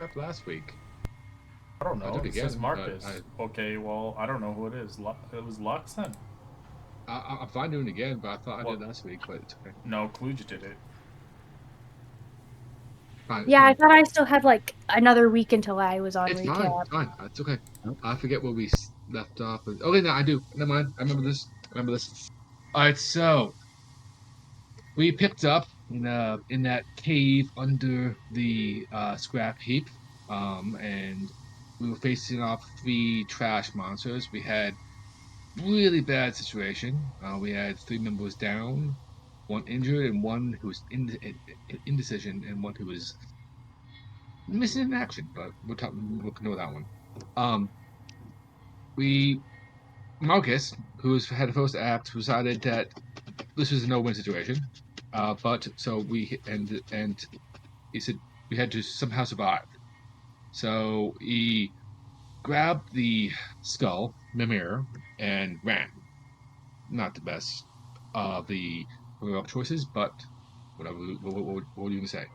left last week. I don't I know. took it It says again, but Marcus. Okay, well, I don't know who it is. It was Lux then? I'm fine doing it again. But I thought I What? did last week, but it's okay. No, Kluge did it. Fine, it's Yeah, I fine. thought I still had like another week until I was on It's fine. recap. It's fine. It's okay. Nope. I forget where we left off. Okay, no, I do. Never mind. I remember this. I remember this. All right, so we picked up in that cave under the scrap heap, and we were facing off three trash monsters. We had really bad situation. We had three members down, one injured, and one who was indecision, and one who was missing in action. But we'll know that one. Um, we Marcus, who was had the first act, decided that this was a no-win situation. But so we and he said we had to somehow survive. So he grabbed the skull, Mimir, and ran. Not the best of the heroic choices, but whatever. What are you gonna say?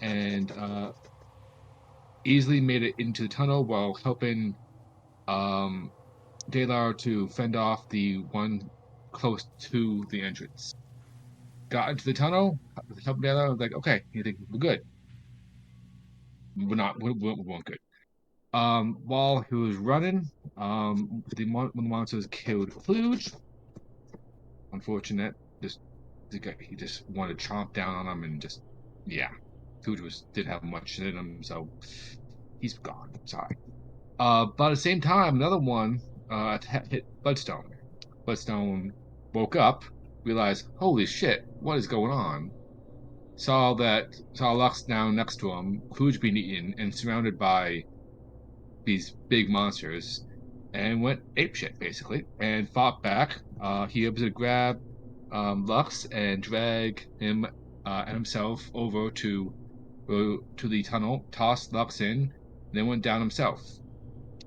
And easily made it into the tunnel while helping um, Dalar to fend off the one close to the entrance. Got into the tunnel, helped Dalar. Was like, okay, you think we're good? We're not. We weren't good. While he was running, one of the monsters killed Kluge. Unfortunate. Just he just wanted to chomp down on him and just yeah. Kluge did have much in him, so he's gone. Sorry. But at the same time, another one hit Bloodstone. Bloodstone woke up, realized, holy shit, what is going on? Saw Lux down next to him, Kluge being eaten and surrounded by these big monsters, and went apeshit basically, and fought back. He was able to grab Lux and drag him and himself over to the tunnel, tossed Lux in, then went down himself.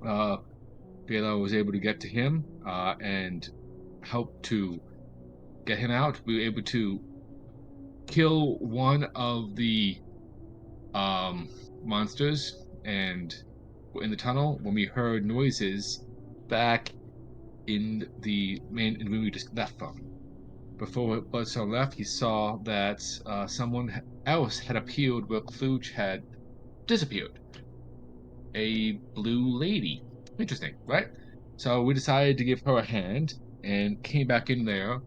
Galo was able to get to him and help to get him out. We were able to kill one of the um, monsters and were in the tunnel when we heard noises back in the main room we just left from. Before Bloodstone left, he saw that someone else had appeared where Kluge had disappeared. A blue lady. Interesting, right? So we decided to give her a hand and came back in there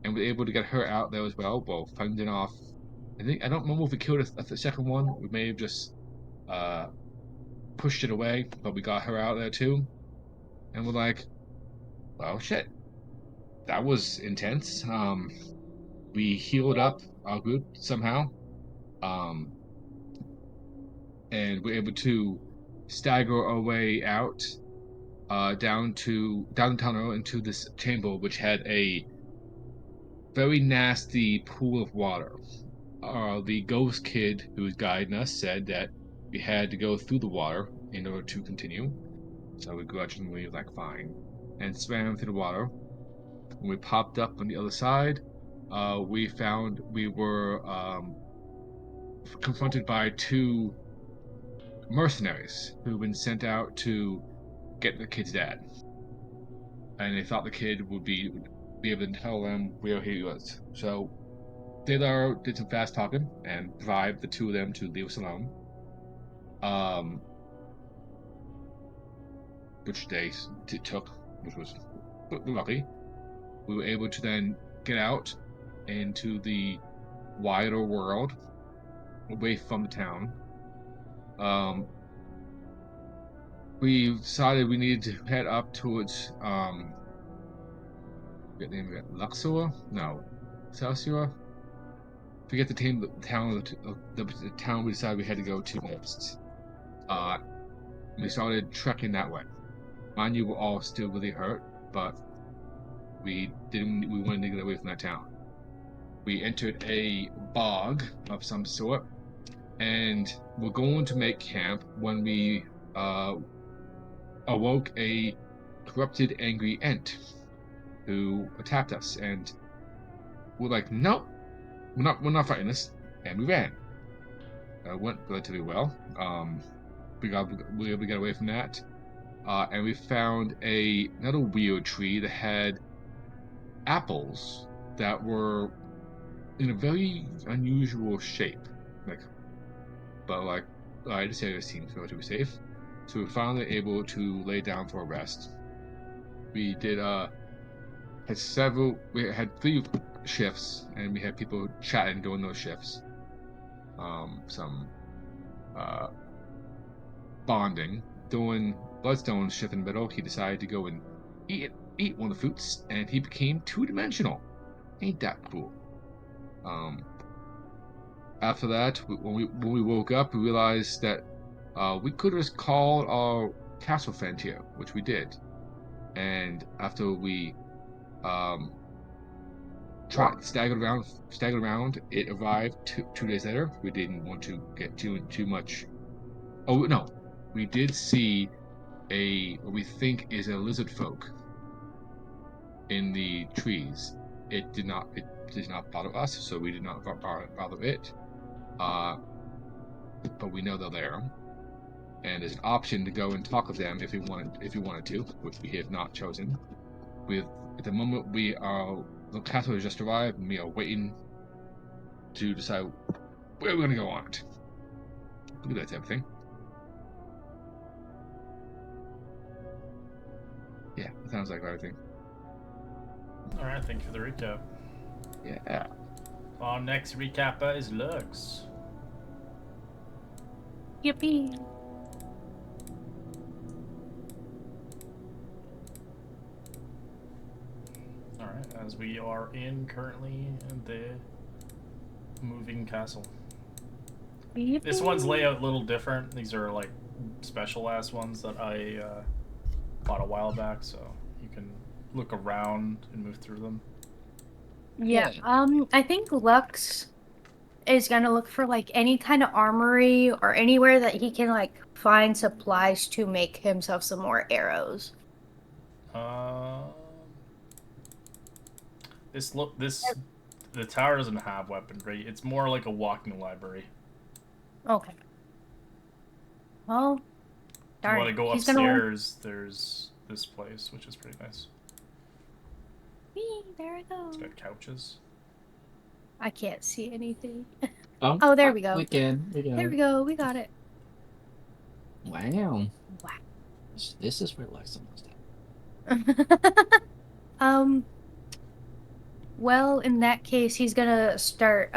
and were able to get her out there as well. Well, fending off. I don't remember if we killed the second one. We may have just uh, pushed it away, but we got her out there too. And we're like, well, shit, that was intense. We healed up our group somehow, um, and we're able to stagger our way out down the tunnel into this chamber, which had a very nasty pool of water. The ghost kid who was guiding us said that we had to go through the water in order to continue. So we grudgingly was like, fine, and swam through the water. When we popped up on the other side, we found we were confronted by two mercenaries who'd been sent out to get the kid's dad. And they thought the kid would be able to tell them where he was. So Taylor did some fast talking and bribed the two of them to leave us alone. Um, which they took, which was lucky. We were able to then get out into the wider world, away from the town. Um, we decided we needed to head up towards forget the name of it, Luxor? No, Excelsior. Forget the team, the town, the town we decided we had to go to next. Uh, we started trekking that way. Mind you, we're all still really hurt, but we didn't. We wanted to get away from that town. We entered a bog of some sort, and we're going to make camp when we uh, awoke a corrupted, angry ent who attacked us, and we're like, nope, we're not fighting this, and we ran. Went relatively well. we got away from that, and we found another weird tree that had apples that were in a very unusual shape, but this area seems relatively safe. So we were finally able to lay down for a rest. We did we had 3 shifts, and we had people chatting during those shifts. Some bonding. Doing Bloodstone's shift in the middle, he decided to go and eat one of the fruits, and he became 2-dimensional. Ain't that cool? After that, when we woke up, we realized that we could have just called our castle friend here, which we did. And after we staggered around, it arrived 2 days later. We didn't want to get too much. Oh no, we did see what we think is a lizard folk in the trees. It did not bother us, so we did not bother it. But we know they're there, and there's an option to go and talk with them if we wanted to, which we have not chosen. At the moment, the castle has just arrived, and we are waiting to decide where we're going to go on it. Look at that type of thing. Yeah, it sounds like everything. Alright, thank you for the recap. Yeah. Our next recapper is Lux. Yippee. Alright, as we are currently in the moving castle. Yippee. This one's layout a little different. These are like special ass ones that I bought a while back, so you can look around and move through them. Yeah, I think Lux is gonna look for like any kind of armory or anywhere that he can like find supplies to make himself some more arrows. The tower doesn't have weaponry. It's more like a walking library. Okay. Well, If you want to go he's upstairs, there's this place, which is pretty nice. There I go. It's got couches. I can't see anything. Oh, there we go. We can. There we go. We got it. Wow. Wow. This is where Lexington was at. Well, in that case, he's gonna start.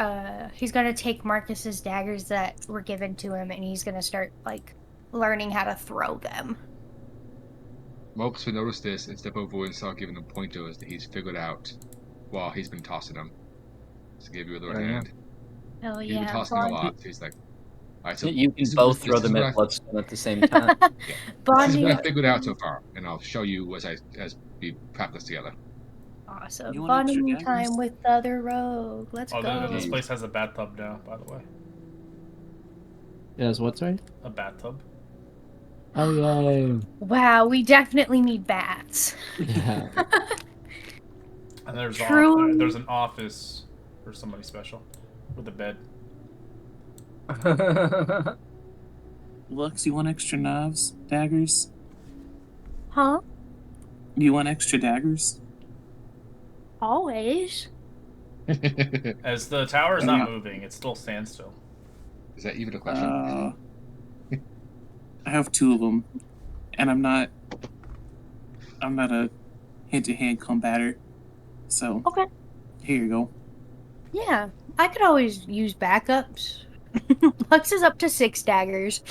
He's gonna take Marcus's daggers that were given to him, and he's gonna start like learning how to throw them. Mopes will notice this and step over and start giving them pointers that he's figured out while he's been tossing them. To give you a little hand. Hell He's been yeah! tossing them a lot. So he's like, all right, so You can both throw them at Bloodstone at the same time. Yeah. This is Bonding. what I figured out so far, and I'll show you as we practice together. Awesome. Bonding time with the other rogue. Let's go. This place has a bathtub now, by the way. Yes, what's right? A bathtub. Oh, yay. Wow, we definitely need bats. Yeah. And there's an office for somebody special with a bed. Lux, you want extra knives? Daggers? Huh? You want extra daggers? Always. As the tower is not moving, it's still standstill. Is that even a question? I have 2 of them, and I'm not a hand-to-hand combatter, so Okay. here you go. Yeah, I could always use backups. Lux is up to 6 daggers.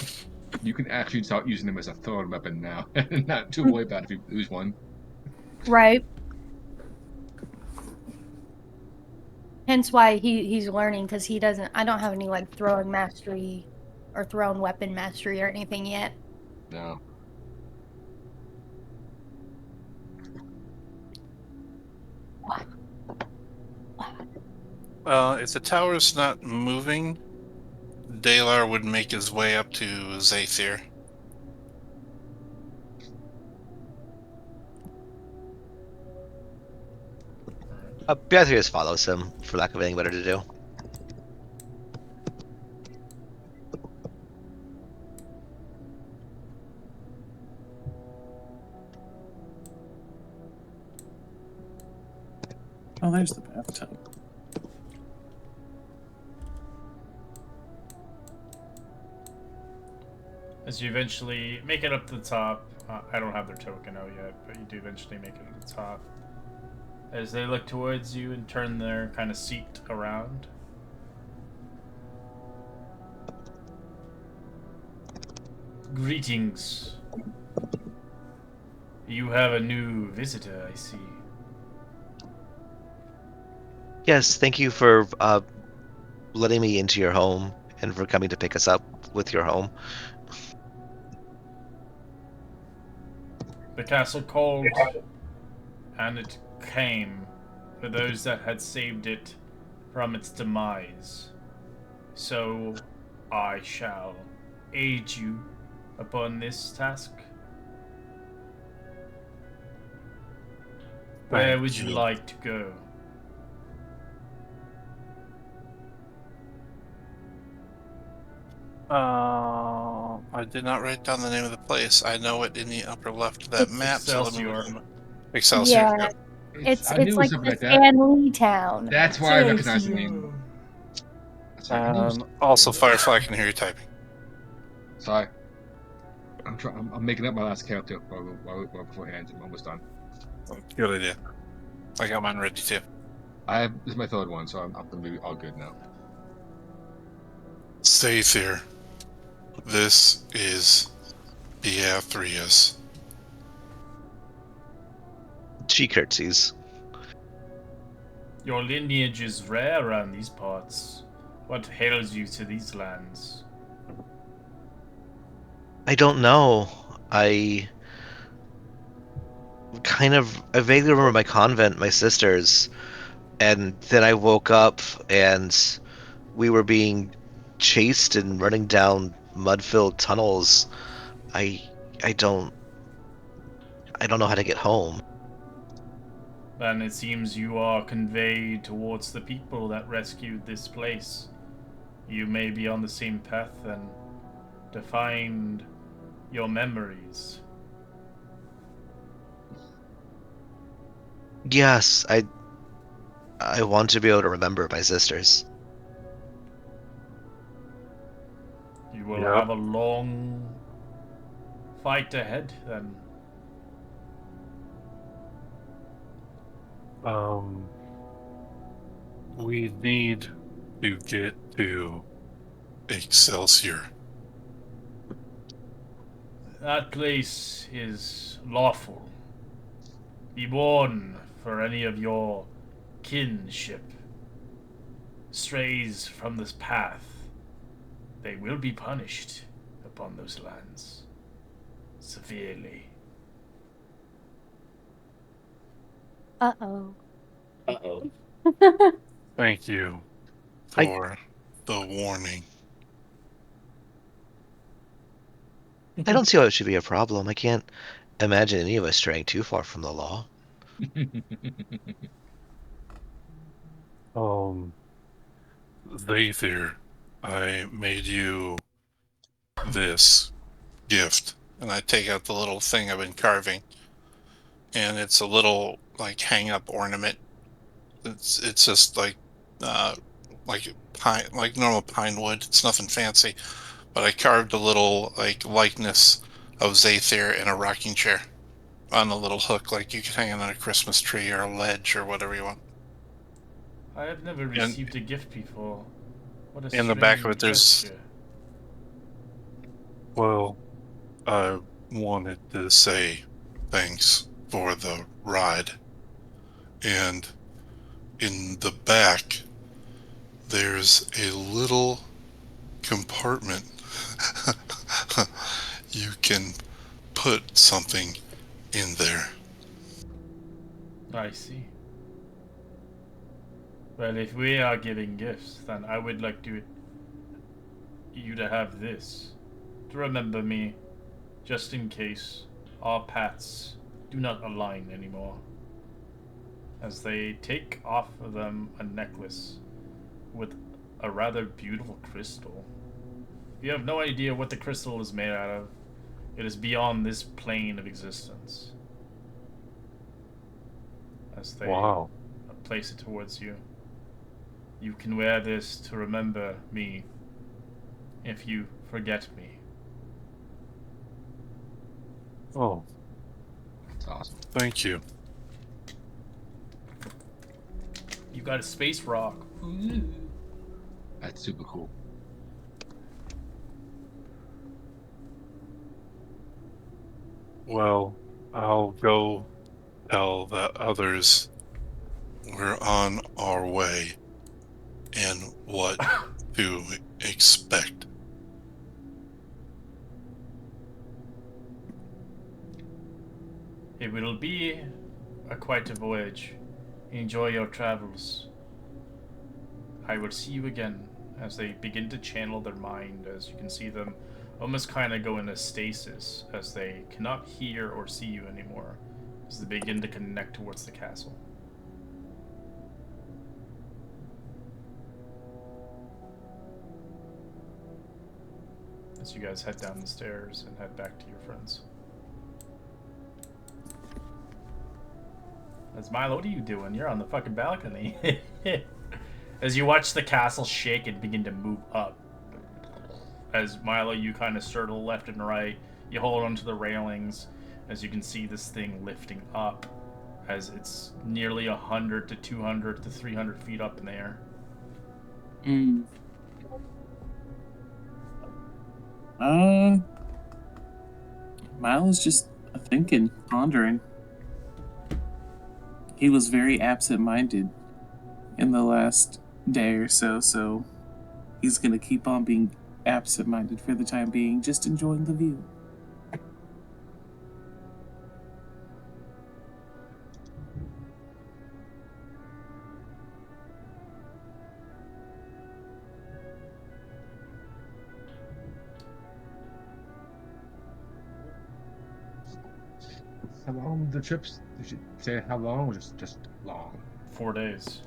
You can actually start using them as a throwing weapon now, not to worry about if you lose one. Right. Hence why he's learning, because he doesn't. I don't have any like throwing mastery or thrown weapon mastery or anything yet. No. Well, if the tower's not moving, Dalar would make his way up to Zathir. Beatrice follows him, for lack of anything better to do. Oh, there's the bathtub. As you eventually make it up to the top, I don't have their token out yet, but you do eventually make it to the top. As they look towards you and turn their kind of seat around. Greetings. You have a new visitor, I see. Yes, thank you for letting me into your home and for coming to pick us up with your home. The castle called, and it came for those that had saved it from its demise. So I shall aid you upon this task. Where would you like to go? I did not write down the name of the place. I know it in the upper left of that map. Excelsior. So Excelsior. Yeah, Yep. it's I knew it was like something the like that. Stan Lee town. That's why I recognize the name. Sorry, I knew it was something Also, like that. Firefly can hear you typing. Sorry. I'm making up my last character beforehand. I'm almost done. Good idea. I got mine ready too. This is my third one, so I'm gonna be all good now. Stay here. This is Beatrice. She curtsies. Your lineage is rare around these parts. What hails you to these lands? I don't know. I vaguely remember my convent, my sisters, and then I woke up and we were being chased and running down mud-filled tunnels. I I don't know how to get home. Then it seems you are conveyed towards the people that rescued this place. You may be on the same path then to find your memories. Yes, I want to be able to remember my sisters. You will have a long fight ahead then. We need to get to Excelsior. That place is lawful. Be warned for any of your kinship strays from this path. They will be punished upon those lands severely. Uh-oh. Thank you for the warning. I don't see how it should be a problem. I can't imagine any of us straying too far from the law. Lather, I made you this gift. And I take out the little thing I've been carving. And it's a little like hang up ornament. It's just like pine, like normal pine wood. It's nothing fancy. But I carved a little like likeness of Zather in a rocking chair on a little hook, like you could hang it on a Christmas tree or a ledge or whatever you want. I have never received a gift before. What a in the back of it, there's gesture. Well, I wanted to say thanks for the ride. And in the back, there's a little compartment. You can put something in there. I see. Well, if we are giving gifts, then I would like you to have this. To remember me, just in case our paths do not align anymore. As they take off of them a necklace with a rather beautiful crystal. You have no idea what the crystal is made out of. It is beyond this plane of existence. As they place it towards you. You can wear this to remember me if you forget me. Oh, It's awesome. thank you. You got a space rock. Ooh. That's super cool. Well, I'll go tell the others we're on our way and what to expect. It will be quite a voyage. Enjoy your travels. I will see you again. As they begin to channel their mind, as you can see them almost kind of go into stasis as they cannot hear or see you anymore, as they begin to connect towards the castle. As you guys head down the stairs and head back to your friends. As Milo, what are you doing? You're on the fucking balcony. As you watch the castle shake and begin to move up. As Milo, you kind of stir to the left and right. You hold onto the railings as you can see this thing lifting up as it's nearly 100 to 200 to 300 feet up in the air. Miles just thinking, pondering. He was very absent-minded in the last day or so, so he's gonna keep on being absent-minded for the time being, just enjoying the view. How long the trips? You should say how long, or just long. 4 days.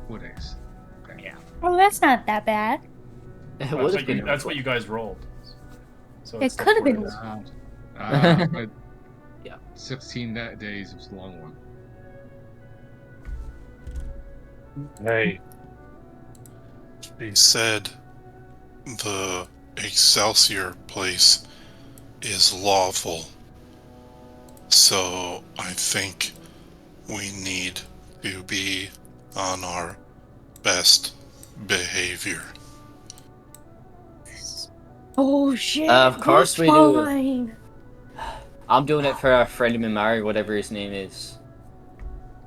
4 days. Okay. Yeah. Oh, that's not that bad. It Well, would that's, have been. that's what you guys rolled. So It it's still could have 4 been days. But Yeah. 16 days was a long one. Hey. He said the Excelsior place is lawful. So I think we need to be on our best behavior. Oh shit! Of course we do. Fine. I'm doing it for our friend Mimari, whatever his name is.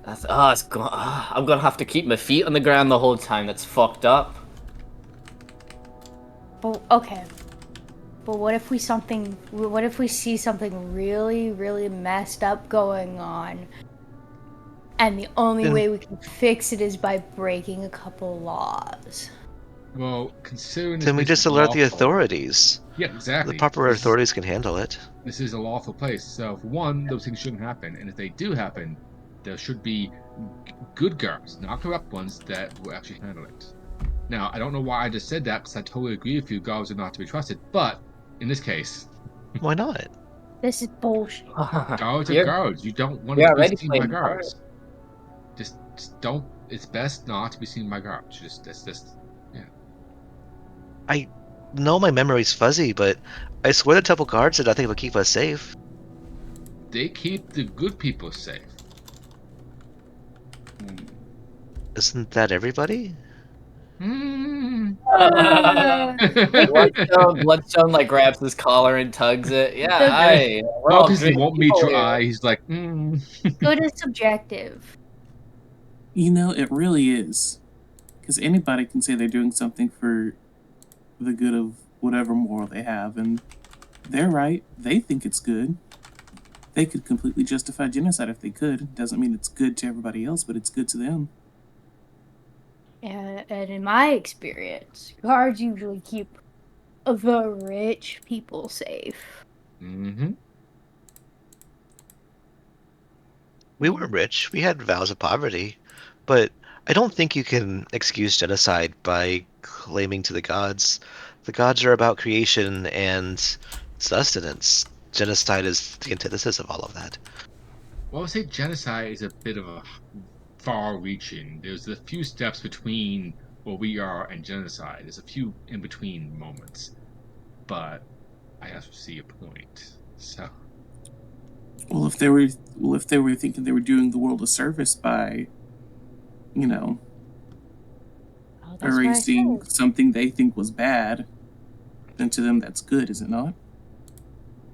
I'm gonna have to keep my feet on the ground the whole time. That's fucked up. But okay. But what if we see something really, really messed up going on, and the only way we can fix it is by breaking a couple laws? Well, considering Then we just alert the authorities. Yeah, exactly. The proper authorities can handle it. This is a lawful place, so for one, those things shouldn't happen. And if they do happen, there should be good guards, not corrupt ones, that will actually handle it. Now, I don't know why I just said that, because I totally agree with you, guards are not to be trusted. But in this case, why not? This is bullshit. Guards are guards. You don't want You're to be already seen by playing guards. Just don't. It's best not to be seen by guards. Just yeah. I know my memory's fuzzy, but I swear the temple guards said nothing will keep us safe. They keep the good people safe. Isn't that everybody? Bloodstone like grabs his collar and tugs it. Yeah, we're Well, all because he great won't meet people your here. eye. He's like, Good is subjective. You know, it really is. Because anybody can say they're doing something for the good of whatever moral they have, and they're right. They think it's good. They could completely justify genocide if they could. Doesn't mean it's good to everybody else, but it's good to them. And in my experience, guards usually keep the rich people safe. mm-hmm. We weren't rich. We had vows of poverty. But I don't think you can excuse genocide by claiming to the gods. The gods are about creation and sustenance. Genocide is the antithesis of all of that. Well, I would say genocide is a bit of a far-reaching. There's a few steps between where we are and genocide. There's a few in between moments, but I also see a point. So Well, if they were thinking they were doing the world a service by, you know, Oh, that's what I erasing said. something they think was bad, then to them that's good, is it not?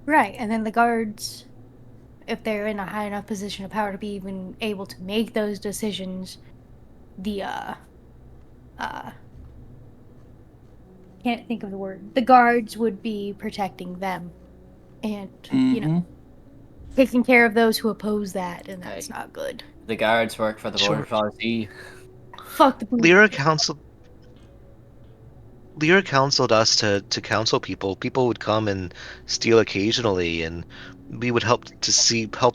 Right, and then the guards, if they're in a high enough position of power to be even able to make those decisions, the can't think of the word. The guards would be protecting them, and Mm-hmm. taking care of those who oppose that, and that's Right. not good. The guards work for the border Sure. policy. Fuck the police. Lyra counseled us to counsel people. People would come and steal occasionally, and we would help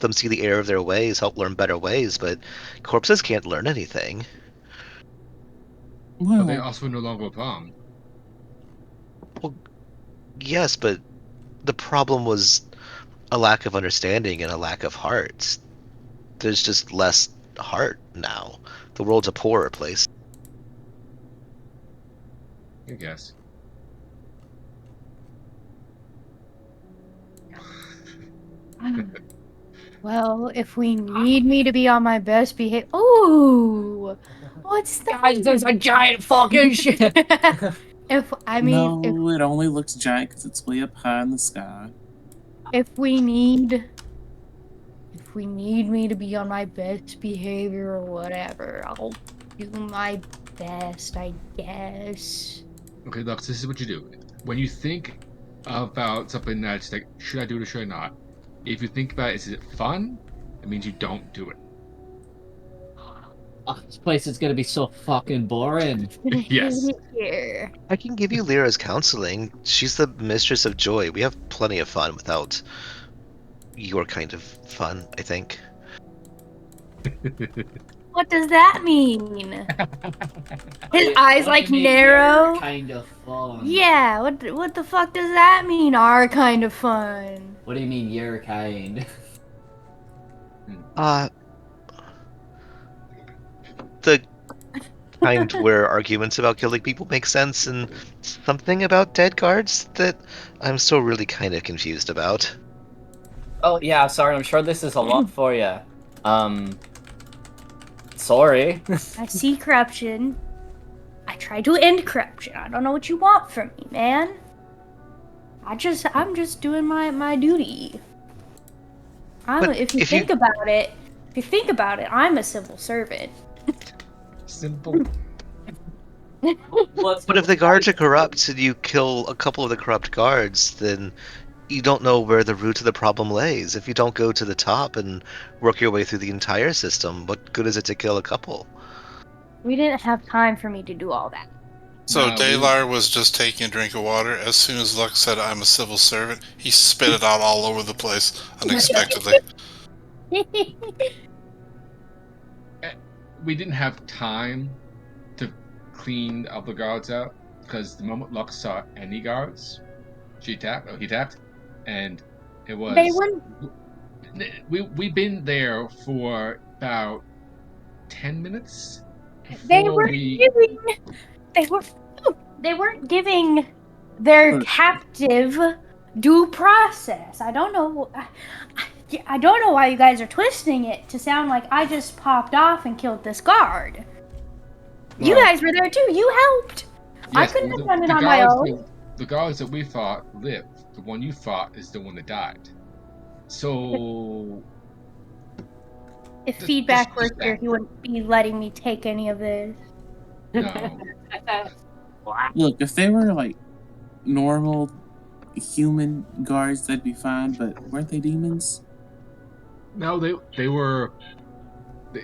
them see the error of their ways, help learn better ways. But corpses can't learn anything. but they Well, also no longer a problem. Well, yes, but the problem was a lack of understanding and a lack of heart. There's just less heart now. The world's a poorer place. I guess. Well, if we need me to be on my best behavior. Ooh! What's that? Guys, there's a giant fucking ship! If no, it only looks giant because it's way up high in the sky. if we need me to be on my best behavior or whatever, I'll do my best, I guess. Okay, look, this is what you do. When you think about something that's like, should I do it or should I not? If you think about it, is it fun? It means you don't do it. Oh, this place is gonna be so fucking boring. Yes. Here. I can give you Lyra's counseling. She's the mistress of joy. We have plenty of fun without your kind of fun, I think. What does that mean? His What eyes do like you mean, narrow. your kind of fun. Yeah, what the fuck does that mean? Our kind of fun. What do you mean your kind? The kind where arguments about killing people make sense, and something about dead guards that I'm still really kind of confused about. Oh yeah, sorry. I'm sure this is a lot for you. Sorry. I see corruption. I try to end corruption. I don't know what you want from me, man. I'm just doing my duty. But if you if you- think about it, I'm a civil servant. Simple. But if the guards are corrupt and you kill a couple of the corrupt guards, then you don't know where the root of the problem lays. If you don't go to the top and work your way through the entire system, what good is it to kill a couple? We didn't have time for me to do all that. So Nah, Daylar was just taking a drink of water. As soon as Lux said, "I'm a civil servant," he spit it out all over the place unexpectedly. We didn't have time to clean up the guards out because the moment Lux saw any guards, he tapped, and it was. They wouldn't. We've been there for about 10 minutes. They before weren't we- giving. They weren't giving their captive due process. I don't know. I don't know why you guys are twisting it to sound like I just popped off and killed this guard. You Well, guys were there too. You helped. I yes, couldn't but have done it the on my guards own. the guards that we fought lived. The one you fought is the one that died. So If Just- feedback just were here, that. he wouldn't be letting me take any of this. no. Look, if they were like normal human guards, that'd be fine. But weren't they demons? No, they were. I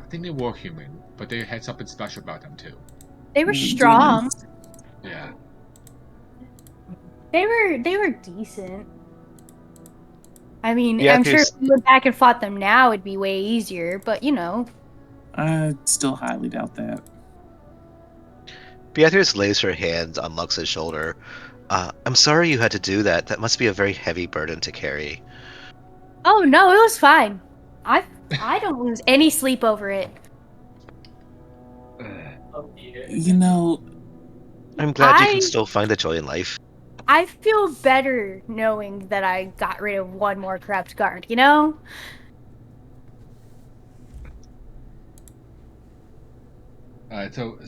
think they were human, but they had something special about them too. They were Mm, strong. demons. Yeah. They were decent. I mean, Yeah, I'm sure if there's- we went back and fought them now, it'd be way easier. But you know, I still highly doubt that. Beatrice lays her hand on Lux's shoulder. I'm sorry you had to do that. That must be a very heavy burden to carry. oh no, it was fine. I don't lose any sleep over it. You know, I'm glad you can I- still find the joy in life. I feel better knowing that I got rid of one more corrupt guard, you know? So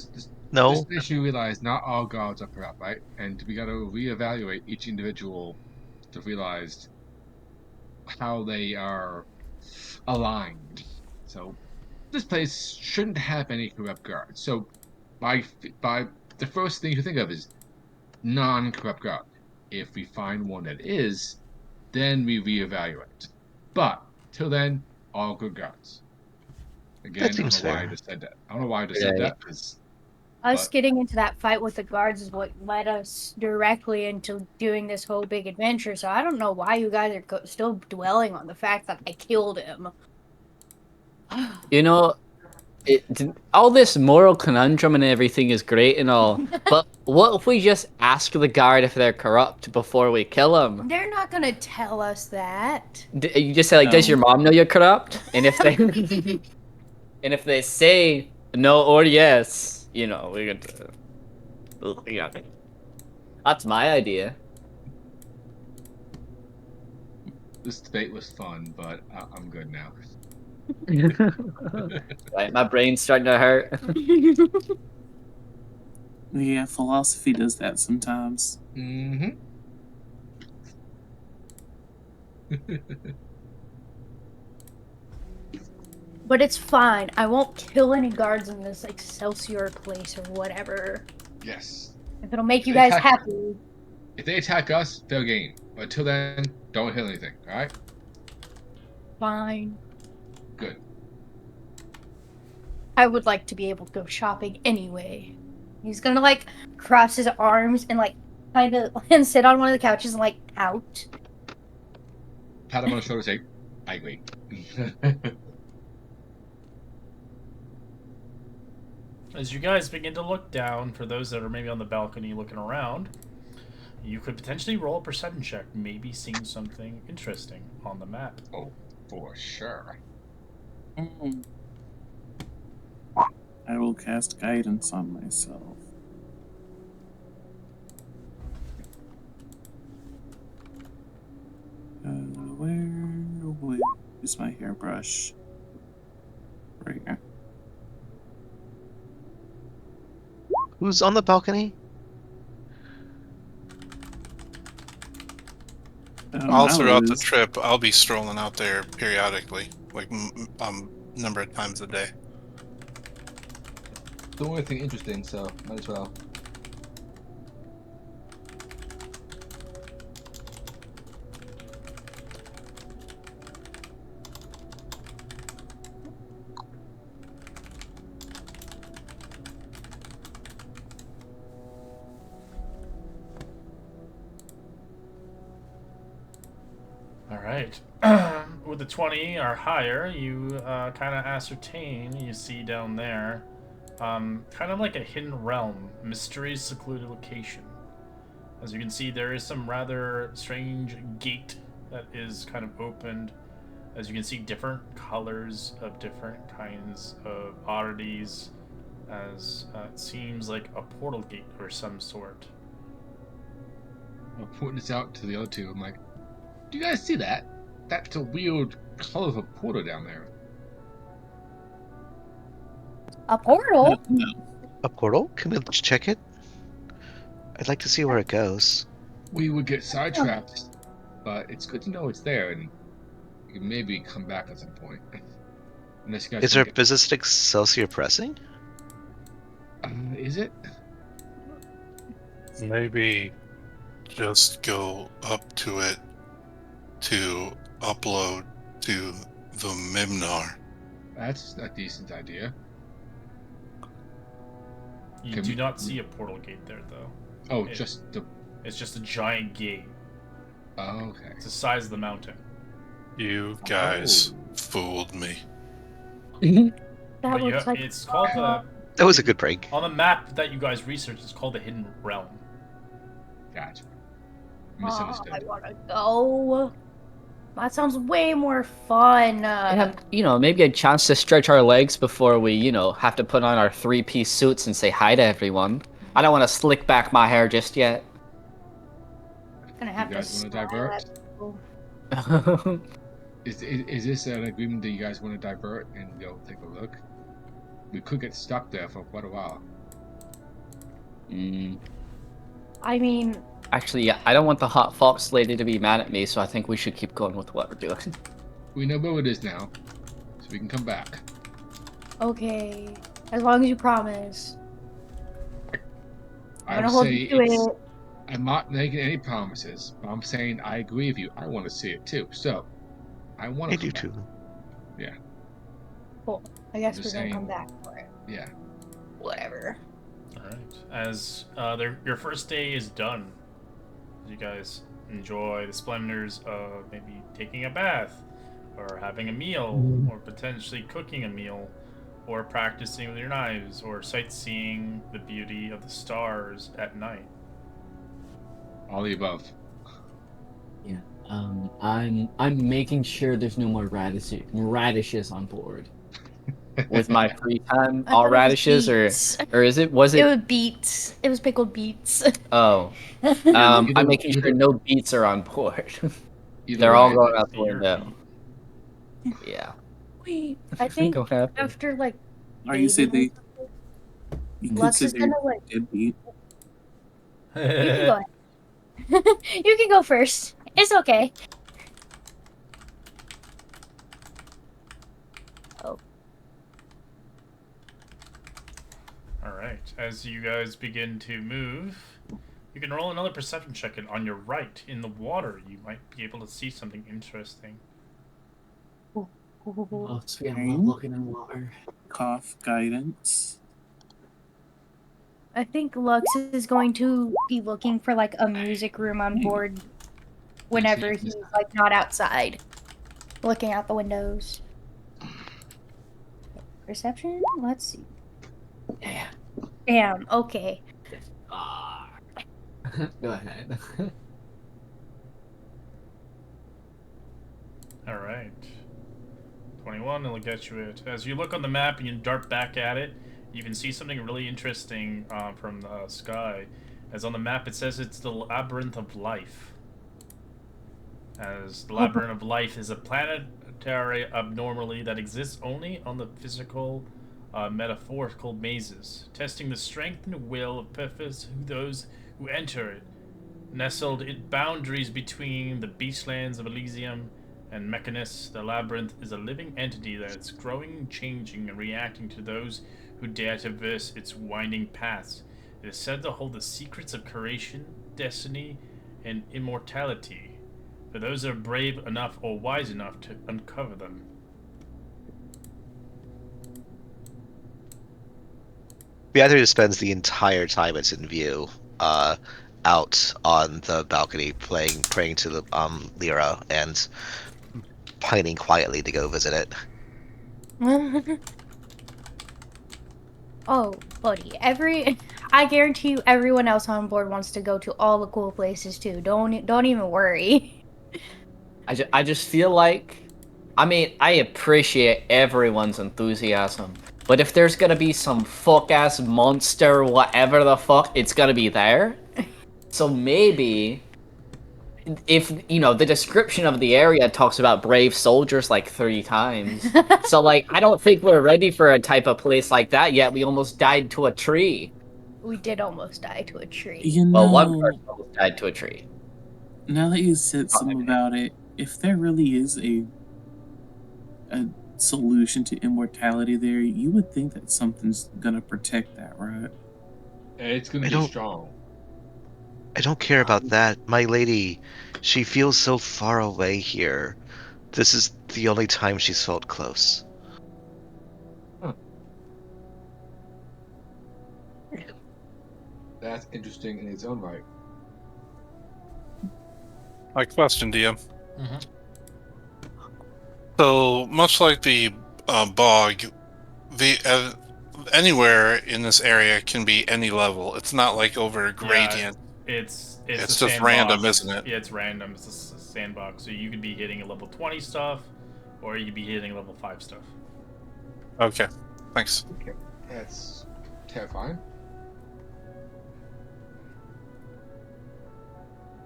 No, just makes you realize not all gods are corrupt, right? And we got to reevaluate each individual to realize how they are aligned. So this place shouldn't have any corrupt guards. So by the first thing you think of is non-corrupt guard. If we find one that is, then we reevaluate. But till then, all good guards. that Again, I don't seems know why I fair. just said that. I don't know why I just said Right. that because Us But- getting into that fight with the guards is what led us directly into doing this whole big adventure. So I don't know why you guys are still dwelling on the fact that I killed him. You know, all this moral conundrum and everything is great and all, but what if we just ask the guard if they're corrupt before we kill them? They're not gonna tell us that. You just say like, "Does your mom know you're corrupt?" And if they and if they say no or yes, you know, we're gonna. Yeah. That's my idea. this debate was fun, but I'm good now. Right, my brain's starting to hurt. yeah, philosophy does that sometimes. Mm-hmm. But it's fine. I won't kill any guards in this Excelsior place or whatever. Yes. If it'll make you They guys attack- happy. If they attack us, fair game. But until then, don't hit anything. All right. Fine. Good. I would like to be able to go shopping anyway. He's gonna like cross his arms and like kind of and sit on one of the couches and like out. Pat him on the shoulder. Say, "I agree." As you guys begin to look down, for those that are maybe on the balcony looking around, you could potentially roll a perception check, maybe seeing something interesting on the map. Oh, for sure. Mm. I will cast guidance on myself. Where is my hairbrush? Right here. Who's on the balcony? All I throughout the was. trip, I'll be strolling out there periodically, like number of times a day. The only thing interesting, so might as well. All right. With the 20 or higher, you kind of ascertain, you see down there, kind of like a hidden realm, mystery secluded location. As you can see, there is some rather strange gate that is kind of opened. As you can see, different colors of different kinds of oddities, as it seems like a portal gate or some sort. I'm pointing this out to the other two. I'm like, do you guys see that? That's a weird colorful portal down there. A portal? No. A portal? Can we check it? I'd like to see where it goes. We would get sidetracked, but it's good to know it's there, and we can maybe come back at some point. Unless you guys Is wanna our business at Excelsior pressing? is it? Maybe just go up to it to upload to the Mimnar. That's a decent idea. You Can do we- not see a portal gate there, though. Oh, It- just the. It's just a giant gate. Oh, okay. It's the size of the mountain. You guys Oh. fooled me. That But you looks have, like it's called the That was a good break. on the map that you guys researched. It's called the Hidden Realm. Gotcha. I Misunderstood. wanna go. That sounds way more fun. And have, maybe a chance to stretch our legs before we, have to put on our 3-piece suits and say hi to everyone. I don't want to slick back my hair just yet. Gonna You have to guys want to smile divert? at people. Is this an agreement that you guys want to divert and go take a look? We could get stuck there for quite a while. I mean, Actually, yeah, I don't want the hot fox lady to be mad at me, so I think we should keep going with what we're doing. We know where it is now, so we can come back. okay. As long as you promise. I'm I gonna would hold say you to it. I'm not making any promises, but I'm saying I agree with you. I want to see it too. So I want I to do come back. too. Yeah. Cool. I guess Just we're gonna come saying- back for it. Yeah. Whatever. Alright. As your first day is done, you guys enjoy the splendors of maybe taking a bath, or having a meal, or potentially cooking a meal, or practicing with your knives, or sightseeing the beauty of the stars at night. All the above. Yeah. I'm making sure there's no more radishes on board. With my free time, I all thought it was radishes, beets. or was It it? was beets. It was pickled beets. Oh, Either- I'm making sure either- no beets are on board. Either They're all way, going out the Your window. beat. Yeah. Wait, I think Go ahead. after like Or you say bathing, you could Lux say is they're gonna like. deadbeat. You can go ahead. You can go first. It's okay. Oh, Alright, as you guys begin to move, you can roll another perception check, and on your right, in the water, you might be able to see something interesting. Oh, sweet, I love looking in water. Cough guidance. I think Lux is going to be looking for like a music room on board whenever he's like not outside, looking out the windows. Perception? Let's see. Yeah. Damn. Okay. Go ahead. Alright. 21, it'll get you it. As you look on the map and you dart back at it, you can see something really interesting from the sky. As on the map it says it's the Labyrinth of Life. As the Labyrinth of Life is a planetary abnormality that exists only on the physical, metaphorical mazes, testing the strength and will of purpose those who enter it. Nestled in boundaries between the beachlands of Elysium and Mechanus, the labyrinth is a living entity that is growing, changing, and reacting to those who dare to traverse its winding paths. It is said to hold the secrets of creation, destiny, and immortality, for those that are brave enough or wise enough to uncover them. Beatrice spends the entire time it's in view, out on the balcony praying to the Lyra and pining quietly to go visit it. Oh, buddy. I guarantee you, everyone else on board wants to go to all the cool places too. Don't even worry. I just feel like, I mean, I appreciate everyone's enthusiasm, but if there's gonna be some fuck-ass monster, whatever the fuck, it's gonna be there. So maybe, if, the description of the area talks about brave soldiers like 3 times. So, like, I don't think we're ready for a type of place like that yet. We almost died to a tree. We did almost die to a tree. You Well, one know, person almost died to a tree. now that you said something about it, if there really is a solution to immortality there, you would think that something's gonna protect that, right? It's gonna I be don't- strong. I don't care about that. My lady, she feels so far away here. This is the only time she's felt close. That's interesting in its own right. My question, DM. Mhm. So much like the bog, the anywhere in this area can be any level. It's not like over a gradient. It's It's the just same random, bog. isn't it? Yeah, it's random. It's the sandbox. So you could be hitting a level 20 stuff, or you could be hitting level 5 stuff. Okay, thanks. Okay, that's terrifying.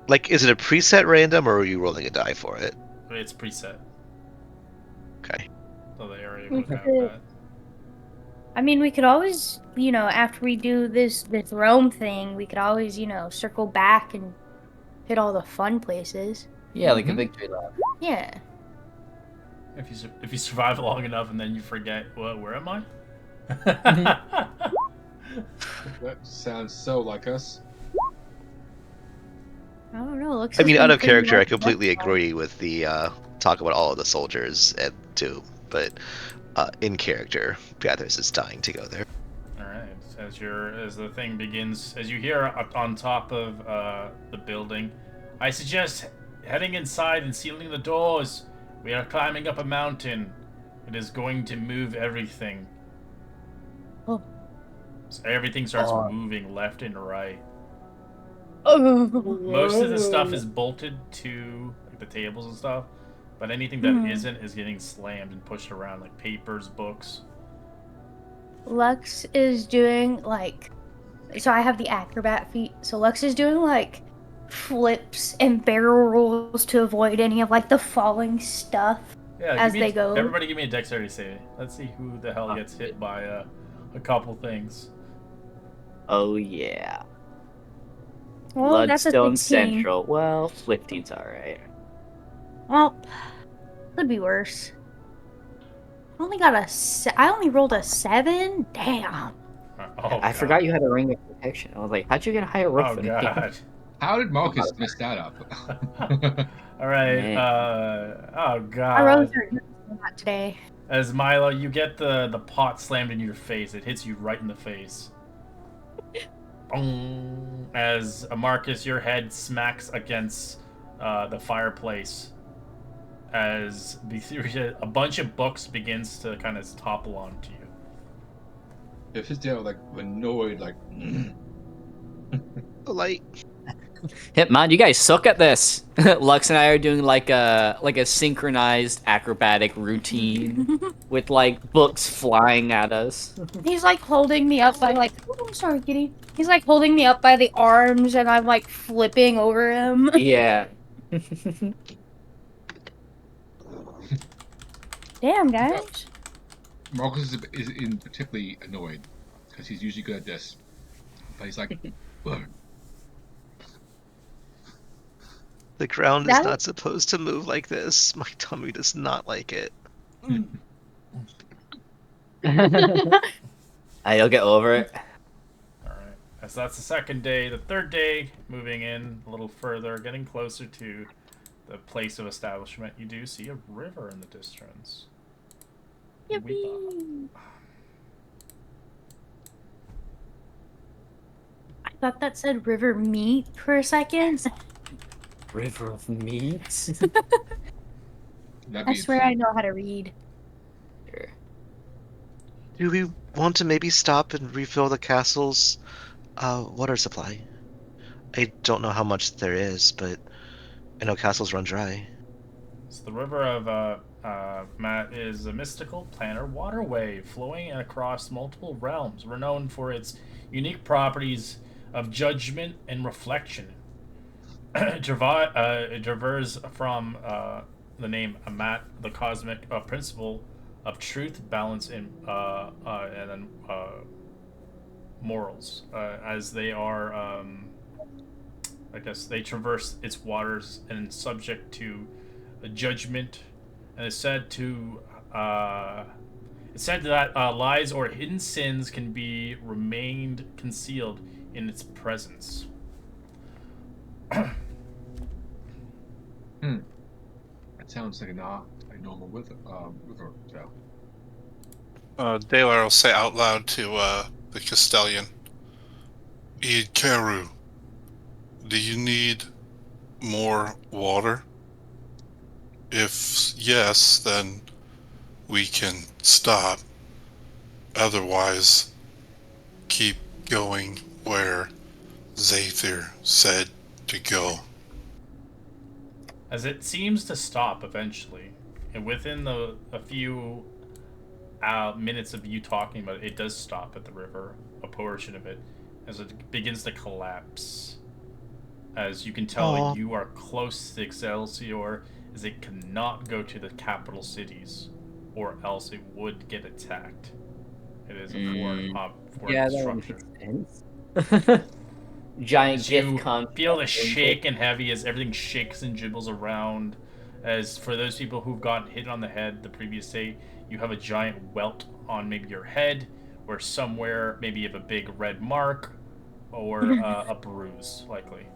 Like, is it a preset random, or are you rolling a die for it? It's preset. Okay. So the area We would have could- that. I mean, we could always, after we do this Rome thing, we could always, circle back and hit all the fun places. Yeah, like a victory lap. Yeah. If you survive long enough and then you forget, where am I? That sounds so like us. I don't know. Looks I mean, has out been of pretty character, I lucky completely thus far. agree with the talk about all of the soldiers and too, but in character, Gathers is dying to go there. All right. As the thing begins, as you hear up on top of the building, I suggest heading inside and sealing the doors. We are climbing up a mountain. It is going to move everything. Oh. So everything starts moving left and right. Oh. Most of the stuff is bolted to the tables and stuff, but anything that isn't is getting slammed and pushed around, like papers, books. Lux is doing so I have the acrobat feat. So Lux is doing flips and barrel rolls to avoid any of the falling stuff Yeah, as they go. Everybody give me a dexterity save. Let's see who the hell gets hit by a couple things. Oh yeah. Well, that's a Bloodstone 16. Central. Well, 15's alright. Well, could be worse. I only rolled a 7. Damn. I forgot you had a ring of protection. I was like, how'd you get a higher roll Oh for that? god. How did Marcus mess that up? All right. Man. Oh god. I rolled a lot today. As Milo, you get the pot slammed in your face. It hits you right in the face. Boom. As Marcus, your head smacks against the fireplace. As a bunch of books begins to kind of topple onto you. If his dad annoyed, Like, Man, you guys suck at this. Lux and I are doing like a synchronized acrobatic routine with books flying at us. He's holding me up by oh, I'm sorry, kitty. He's holding me up by the arms and I'm flipping over him. Yeah. Damn, guys. Marcus is in particularly annoyed because he's usually good at this, but he's like, "Ugh." the ground is not supposed to move like this. My tummy does not like it. You'll get over it. All right. As that's the second day, the third day, moving in a little further, getting closer to the place of establishment, you do see a river in the distance. Yippee. I thought that said river meat for a second. River of meat. I swear I know how to read. Do we want to maybe stop and refill the castle's water supply? I don't know how much there is, but I know castles run dry. So the river of Matt is a mystical planar waterway flowing across multiple realms, renowned for its unique properties of judgment and reflection. It diverges from the name Amat, the cosmic principle of truth, balance, and then morals, as they are, I guess, they traverse its waters and subject to a judgment, and it's said that lies or hidden sins can be remained concealed in its presence. That sounds like not a normal river. Dalar will say out loud to the Castellan, Eid Karu, do you need more water? If yes, then we can stop. Otherwise, keep going where Zather said to go. as it seems to stop eventually, and within a few minutes of you talking about it, it does stop at the river, a portion of it, as it begins to collapse. As you can tell, Aw. you are close to Excelsior, as it cannot go to the capital cities, or else it would get attacked. It is a foreign Yeah, that structure. makes sense. Giant As gift you comes. feel the shake and heavy as everything shakes and jibbles around. As for those people who've gotten hit on the head the previous day, you have a giant welt on maybe your head, or somewhere maybe you have a big red mark, or a bruise, likely.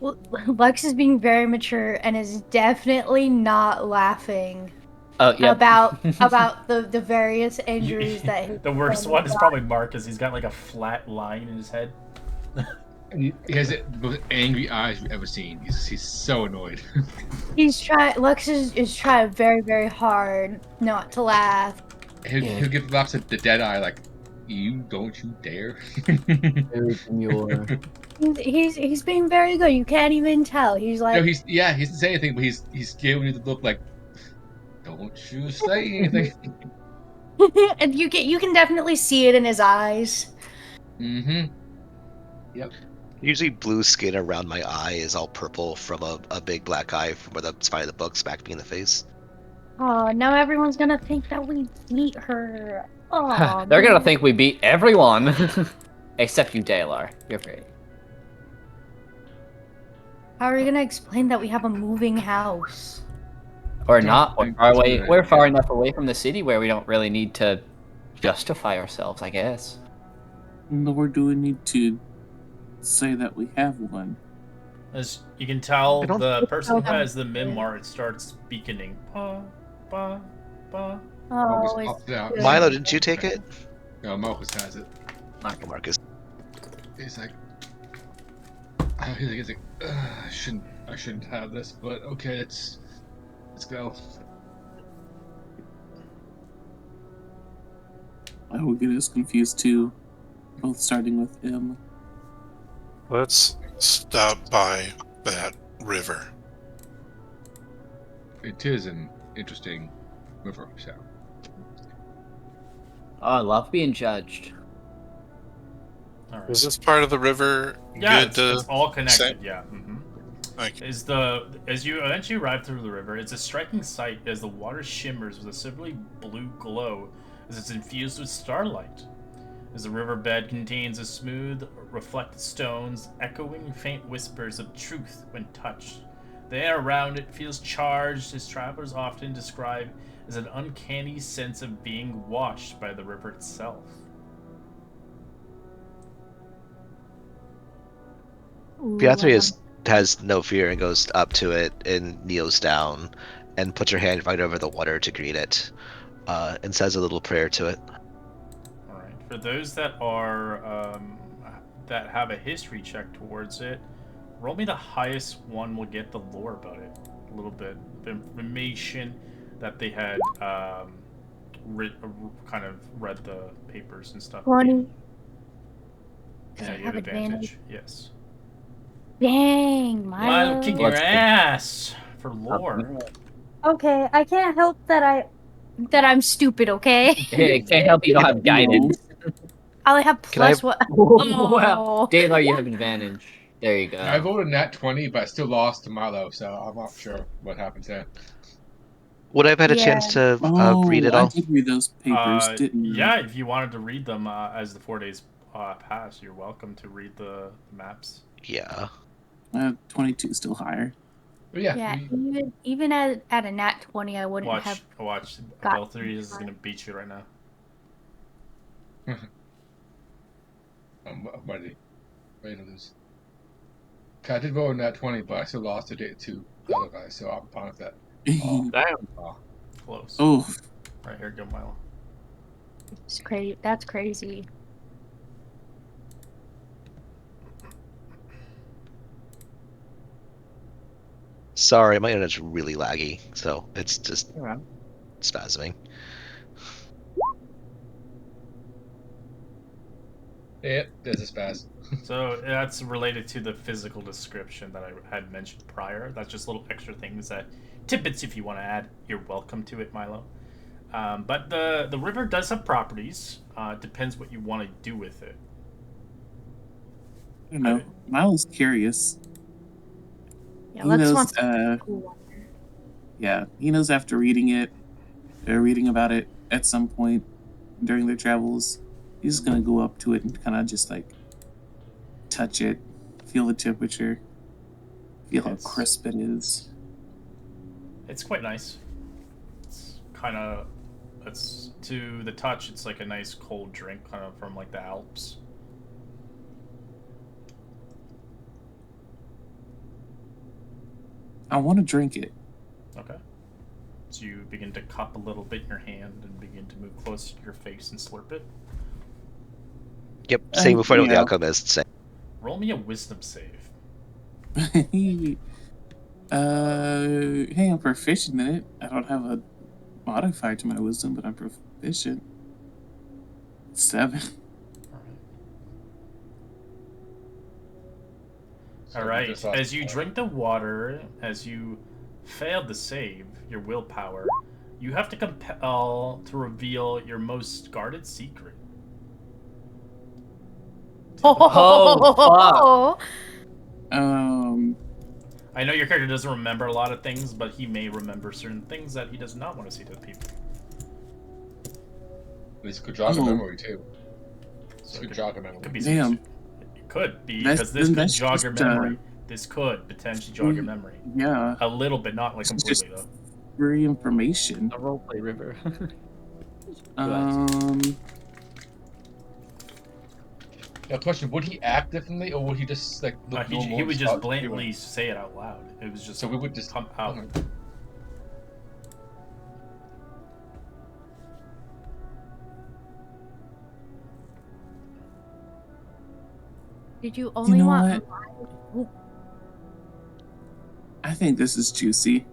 Well, Lux is being very mature and is definitely not laughing Oh, yeah. about the various injuries that his The worst son one is got. probably Mark, as he's got like a flat line in his head. And he has the most angry eyes you've ever seen. He's so annoyed. Lux is trying very, very hard not to laugh. He'll give Lux the dead eye, like, you don't you dare. Very demure. He's being very good. You can't even tell. He's No, like, he doesn't say anything, but he's giving you the look like, don't you say anything. and you can definitely see it in his eyes. Mm-hmm. Yep. Usually blue skin around my eye is all purple from a big black eye from where the spine of the book smacked me in the face. Oh, now everyone's gonna think that we beat her. Oh, They're gonna think we beat everyone. Except you, Dalar. You're great. How are you gonna explain that we have a moving house? Or Don't not. We're think far that's a away. good We're far idea. enough away from the city where we don't really need to justify ourselves, I guess. Nor do we need to say that we have one. As you can tell, I don't- the person who Um, has the mimar, it starts beaconing. Pa, pa, pa. Marcus Oh, it's popped it out. good. Milo, didn't you take it? No, Marcus has it. Marcus. He's like, I shouldn't have this, but okay, let's go. I will get us confused too. Both starting with M. Let's stop by that river. It is an interesting river sound. Oh, I love being judged. All right. Is this part of the river Yeah, good to it's all connected. say? Yeah. Mm-hmm. Okay. As you eventually arrive through the river, it's a striking sight as the water shimmers with a silvery blue glow as it's infused with starlight. As the riverbed contains a smooth, reflected stones, echoing faint whispers of truth when touched. The air around it feels charged, as travelers often describe as an uncanny sense of being washed by the river itself. Ooh, Beatrice has no fear and goes up to it and kneels down and puts her hand right over the water to greet it, and says a little prayer to it. All right. For those that are that have a history check towards it, roll me the highest one. Will get the lore about it. A little bit of information that they had kind of read the papers and stuff. 20. Yeah, I you have have advantage. advantage. Yes. Dang, Milo, kick Milo. your Let's go. ass for lore. Okay, I can't help that I'm stupid. Okay, Hey, it can't help you don't have guidance. I only have Can I- plus one. Wow. Dalar, you have advantage. There you go. I voted nat 20, but I still lost to Milo, so I'm not sure what happens there. Would I have had a Yeah. chance to read it I all? did read those papers, didn't I? Yeah, if you wanted to read them as the 4 days pass, you're welcome to read the maps. Yeah. 22 still higher. But yeah, Yeah, even at a nat 20, I wouldn't Watch, have. watch. got Bell 3 is gonna beat you right now. I'm ready. Ready to lose. I did vote nat 20, but I still lost to two other guys, so I'm fine with that. Damn. Close. Oh, Right here, go Milo. It's crazy. That's crazy. Sorry, my internet's really laggy, so it's just Alright. spasming. Yep, there's a spaz. So that's related to the physical description that I had mentioned prior. That's just little extra things that tidbits if you want to add. You're welcome to it, Milo. But the river does have properties. It depends what you want to do with it. I don't know. Miles curious. Yeah, He let's knows, want some cool water. Yeah, he knows after reading it, or reading about it at some point during their travels, he's just gonna go up to it and kind of just like touch it, feel the temperature, feel how crisp it is. It's quite nice. It's kind of, it's to the touch. It's like a nice cold drink, kind of from like the Alps. I want to drink it. Okay. So you begin to cup a little bit in your hand and begin to move closer to your face and slurp it. Yep, same before I know what the yeah. outcome is. Same. Roll me a wisdom save. Hey, I'm proficient in it. I don't have a modifier to my wisdom, but I'm proficient. 7. All right. As you drink the water, as you failed to save your willpower, you have to compel to reveal your most guarded secret. Oh, I know your character doesn't remember a lot of things, but he may remember certain things that he does not want to say to the people. This could jog a memory too. This could jog a memory. Could be Damn. It could be because this could jog your memory. This could potentially jog your memory. Yeah. A little bit, not like completely though. Free information. A roleplay river. Now, question: would he act differently, or would he just like look normal? He would just blatantly say it out loud. It was just so we would just come out. Did you only want? I think this is juicy.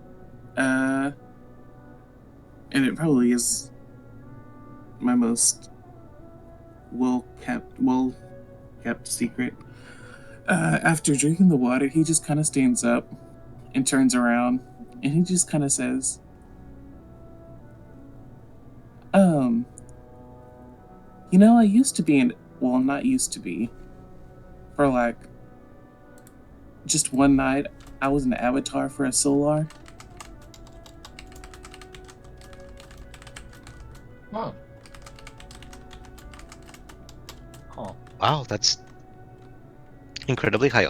And it probably is my most well kept secret. After drinking the water, he just kind of stands up and turns around, and he just kind of says, I used to be not used to be. For like just one night, I was an avatar for a solar. Wow. Oh. Wow, that's incredibly high.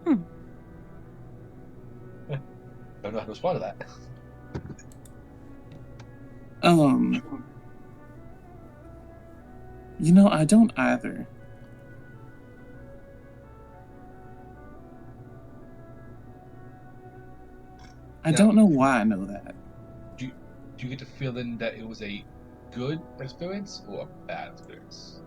Don't know how to respond to that. I don't either. I don't know why I know that. Do you get the feeling that it was a good experience or a bad experience?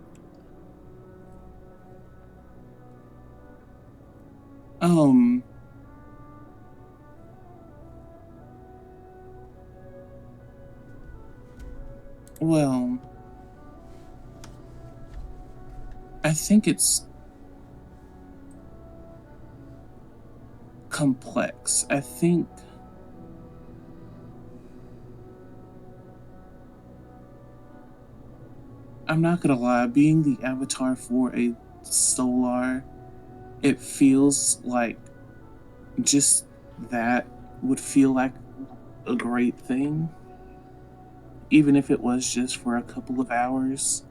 Well, I think it's complex. I think I'm not gonna lie, being the avatar for a solar, it feels like just that would feel like a great thing. Even if it was just for a couple of hours.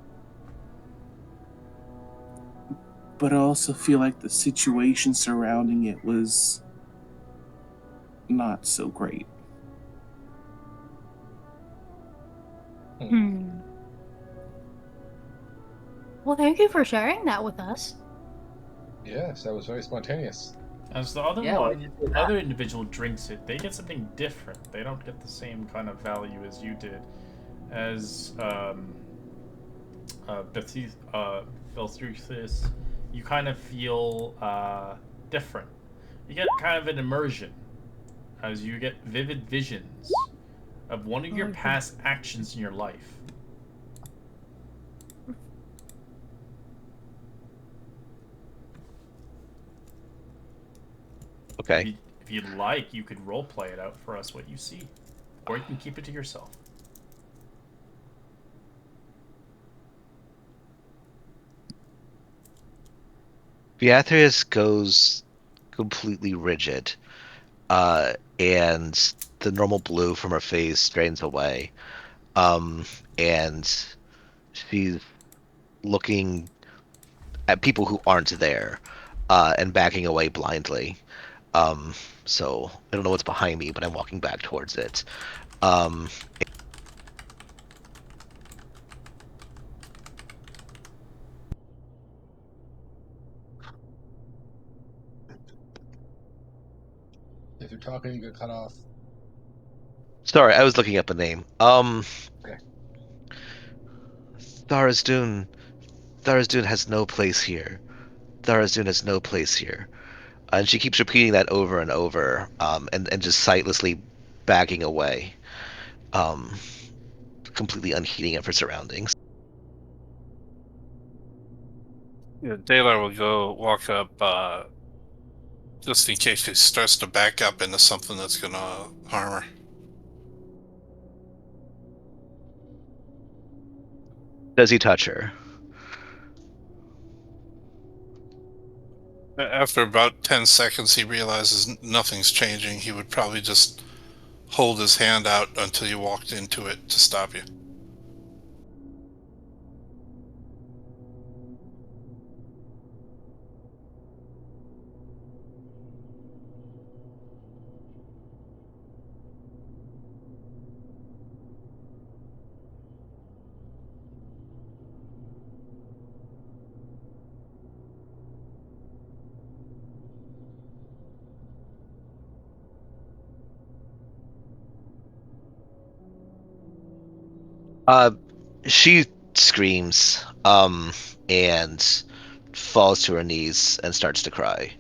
But I also feel like the situation surrounding it was not so great. Well, thank you for sharing that with us. Yes, that was very spontaneous. As the other individual drinks it, they get something different. They don't get the same kind of value as you did. As Belthusis, you kind of feel different. You get kind of an immersion as you get vivid visions of one of your past actions in your life. Okay. If you'd like, you could roleplay it out for us what you see. Or you can keep it to yourself. Beatrice goes completely rigid, and the normal blue from her face drains away. And she's looking at people who aren't there, and backing away blindly. So I don't know what's behind me, but I'm walking back towards it. Um, If you're talking, you get cut off. Sorry, I was looking up a name. Okay. Tharizdun. Tharizdun has no place here. Tharizdun has no place here. And she keeps repeating that over and over, and just sightlessly backing away, um, completely unheeding of her surroundings. Yeah, Daylar will go walk up, just in case he starts to back up into something that's gonna harm her. Does he touch her? After about 10 seconds, he realizes nothing's changing. He would probably just hold his hand out until you walked into it to stop you. Uh, she screams, and falls to her knees and starts to cry.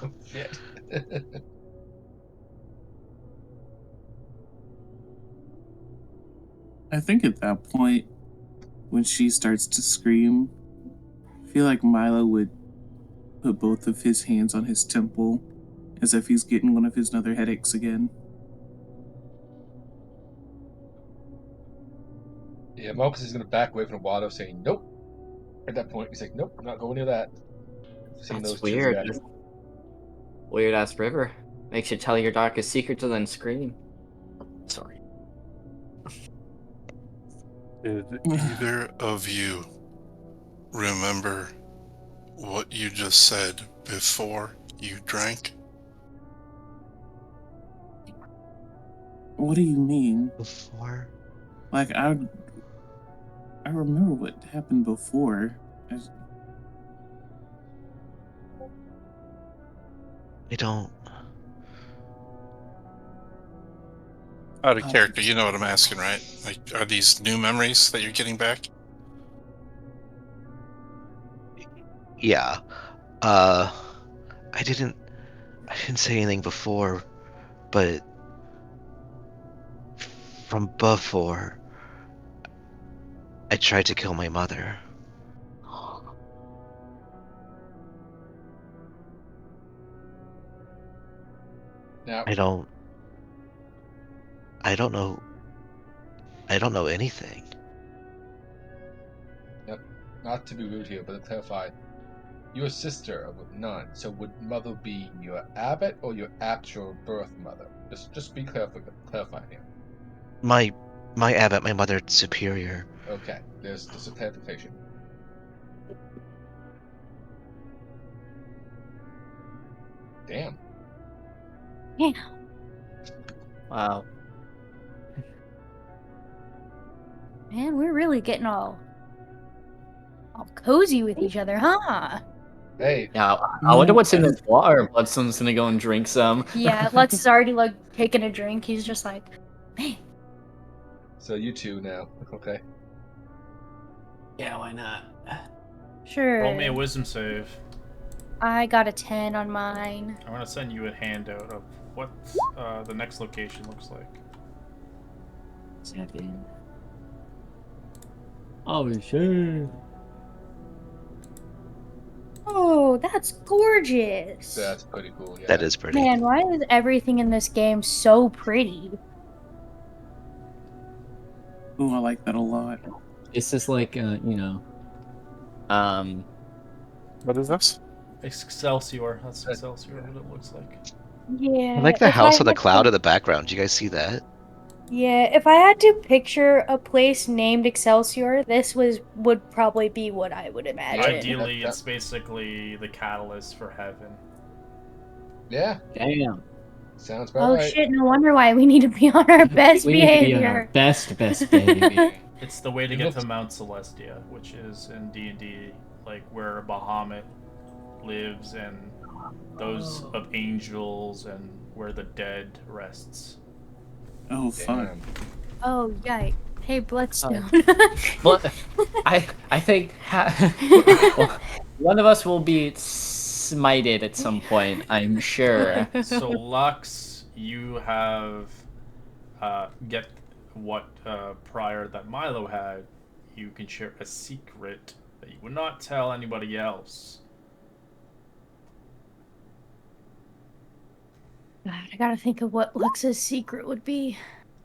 Oh, shit. I think at that point, when she starts to scream, I feel like Milo would put both of his hands on his temple as if he's getting one of his other headaches again. Yeah, Marcus is going to back away from the water, saying, nope. At that point, he's like, nope, I'm not going near that. Seeing That's those two weird. react. Weird ass river. Makes you tell your darkest secrets and then scream. Sorry. Did either of you remember what you just said before you drank? What do you mean? Before? Like, I remember what happened before. I don't. Out of character, you know what I'm asking, right? Like, are these new memories that you're getting back? Yeah. Uh, I didn't say anything before, but from before, I tried to kill my mother. Now, I don't. I don't know. I don't know anything. not to be rude here, but to clarify, you're a sister of none, so would mother be your abbot or your actual birth mother? Just be clarifying here. My abbot, my mother superior. Okay, there's just a clarification. Damn. Yeah. Wow. Man, we're really getting all cozy with each other, huh? Hey, Yeah, I wonder what's in this water. Bloodstone's gonna go and drink some. Yeah, Lex is already like taking a drink. He's just like, man. so you two now, okay? Yeah, why not? Sure. Roll me a wisdom save. I got a 10 on mine. I'm gonna send you a handout of what the next location looks like. 7. Oh, sure. Oh, that's gorgeous. That's pretty cool. Yeah. That is pretty. Man, why is everything in this game so pretty? Ooh, I like that a lot. It's just like, What is this? Excelsior. That's Excelsior. What it looks like. Yeah, I like the if I house on the had cloud to- in the background. Do you guys see that? Yeah, if I had to picture a place named Excelsior, this would probably be what I would imagine. Ideally, that- it's basically the catalyst for heaven. Yeah. damn. Sounds about Oh right. shit, no wonder why we need to be on our best We need to be on our behavior. best behavior. It's the way to It get looks- to Mount Celestia, which is in D&D, like where Bahamut lives and those of angels and where the dead rests. Oh, fun. Damn. Oh, yikes. Hey, Bloodstone. Well, I think one of us will be smited at some point. I'm sure. So Lux, you have get what prior that Milo had. You can share a secret that you would not tell anybody else. God, I gotta think of what Lux's secret would be.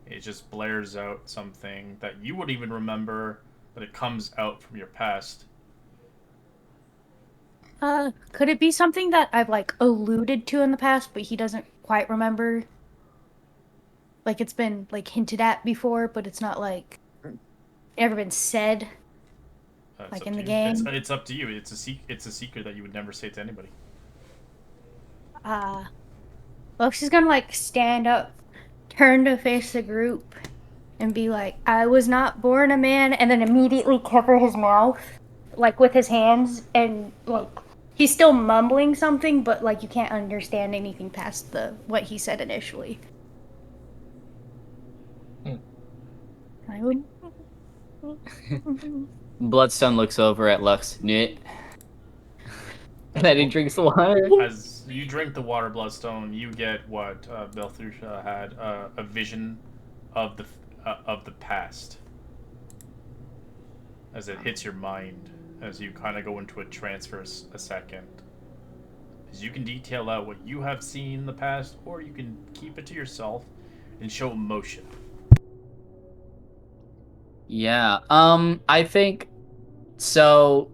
It just blares out something that you would even remember, but it comes out from your past. Could it be something that I've like alluded to in the past, but he doesn't quite remember? Like it's been like hinted at before, but it's not like ever been said. It's Like up in to the you. game? It's up to you. It's a secret that you would never say to anybody. Lux is gonna like stand up, turn to face the group, and be like, "I was not born a man," and then immediately cover his mouth, like with his hands, and like he's still mumbling something, but like you can't understand anything past the what he said initially. I would. Bloodstone looks over at Lux. Nit. And then he drinks the water. As you drink the water, Bloodstone, you get what Belthusha had, a vision of the past. As it hits your mind, as you kind of go into a trance for a second. As you can detail out what you have seen in the past, or you can keep it to yourself and show emotion. Yeah. I think so.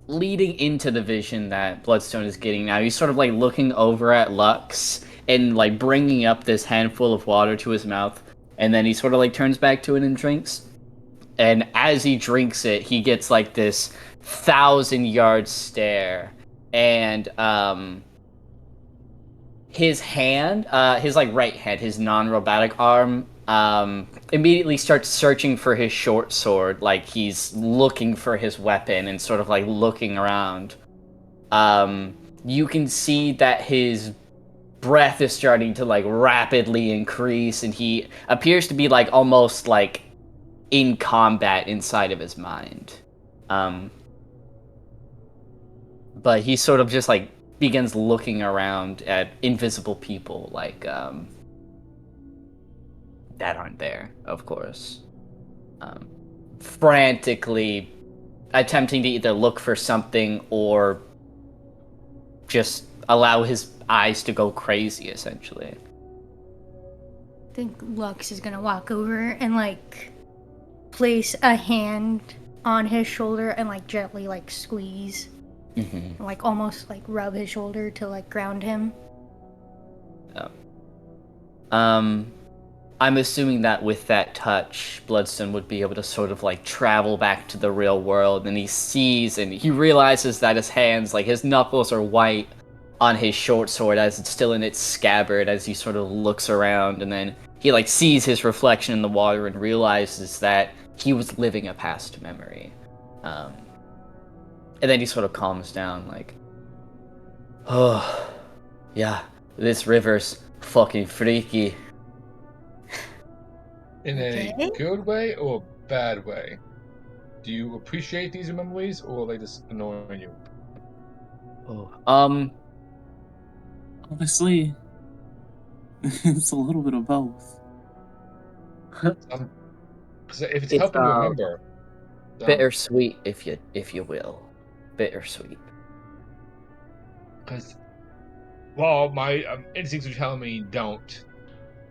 Leading into the vision that Bloodstone is getting now, he's sort of like looking over at Lux and like bringing up this handful of water to his mouth, and then he sort of like turns back to it and drinks. And as he drinks it, he gets like this 1,000-yard stare, and his hand, his like right hand, his non-robotic arm, immediately starts searching for his short sword, like he's looking for his weapon and sort of like looking around. You can see that his breath is starting to like rapidly increase, and he appears to be like almost like in combat inside of his mind. But he sort of just like begins looking around at invisible people, like that aren't there, of course. Frantically attempting to either look for something or just allow his eyes to go crazy, essentially. I think Lux is gonna walk over and like place a hand on his shoulder and like gently like squeeze. Mm-hmm. Like almost like rub his shoulder to like ground him. I'm assuming that with that touch, Bloodstone would be able to sort of like travel back to the real world, and he sees and he realizes that his hands, like his knuckles, are white on his short sword as it's still in its scabbard as he sort of looks around, and then he like sees his reflection in the water and realizes that he was living a past memory. And then he sort of calms down, like, oh, yeah, this river's fucking freaky. In a Okay. good way or bad way? Do you appreciate these memories, or are they just annoying you? Oh, Honestly, it's a little bit of both. So if it's It's helping you remember, bittersweet, if you will, bittersweet. because well, my instincts are telling me don't.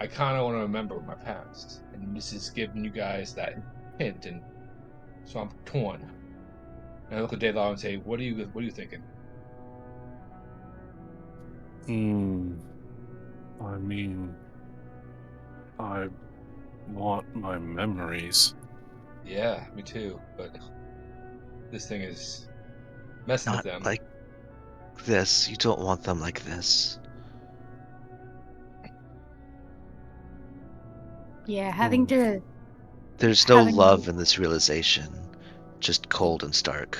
I kind of want to remember my past, and this is giving you guys that hint, and so I'm torn. And I look at Daylaw and say, what are you thinking?" I mean, I want my memories. Yeah, me too. But this thing is messing with Not them. like this. You don't want them like this. Yeah, having to There's no having love in this realization, just cold and stark.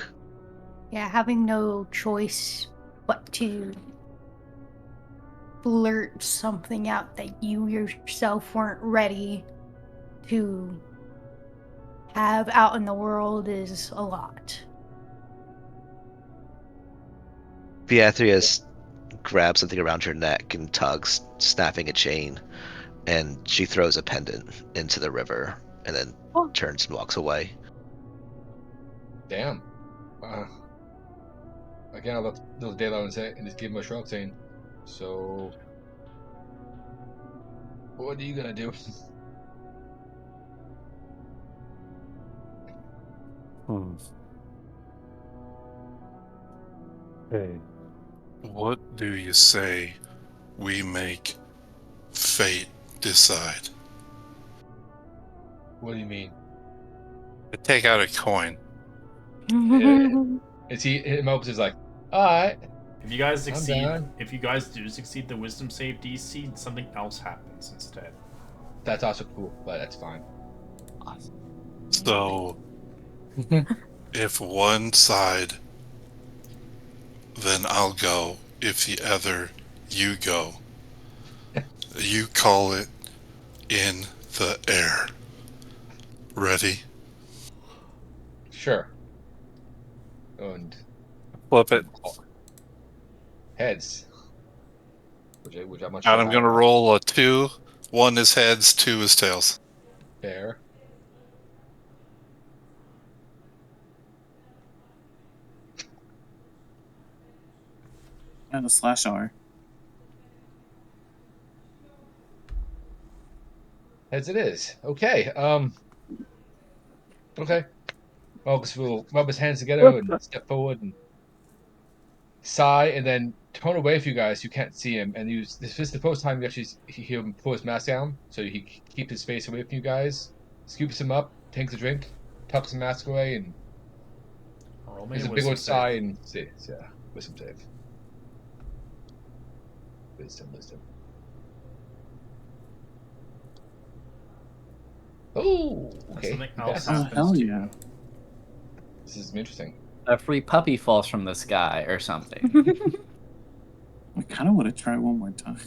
having no choice but to blurt something out that you yourself weren't ready to have out in the world is a lot. Beatrice grabs something around her neck and tugs, snapping a chain, and she throws a pendant into the river and then Oh. turns and walks away. Damn. Again, I look Daylaw and say, and just give him a shrug, saying, "So, what are you gonna do?" Hey, what do you say we make fate decide? What do you mean? I take out a coin. Is he? Mopes is like, "All right, If you guys I'm succeed, down." if you guys do succeed the wisdom save DC, something else happens instead. That's also cool, but that's fine. So, if one side, then I'll go. If the other, you go. You call it in the air. Ready? Sure. And Flip it. heads, which I'm not And sure I'm how. gonna roll a 2. 1 is heads, 2 is tails. Fair. And a /R. As it is. Okay. Okay. Mopes will rub his hands together and step forward and sigh, and then turn away from you guys. You can't see him, and use this is the first time you actually hear him pull his mask down, so he keep his face away from you guys. Scoops him up, takes a drink, tucks the mask away, and Roll me there's a a big wisdom old save. sigh and says, "Yeah, wisdom save, wisdom." Oh, okay. Something He else passes. Oh, happens hell to yeah. you. This is interesting. A free puppy falls from the sky or something. I kind of want to try one more time.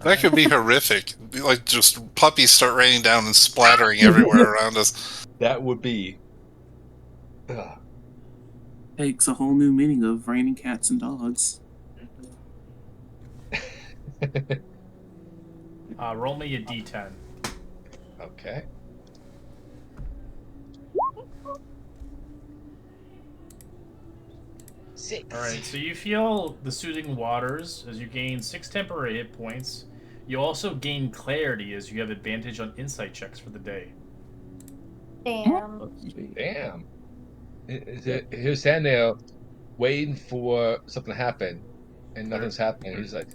That could be horrific. Be like just puppies start raining down and splattering everywhere around us. That would be. Takes a whole new meaning of raining cats and dogs. Roll me a d10. Okay. Six. Alright, so you feel the soothing waters as you gain 6 temporary hit points. You also gain clarity as you have advantage on insight checks for the day. Damn. Damn. He was standing there waiting for something to happen, and nothing's happening. He's like,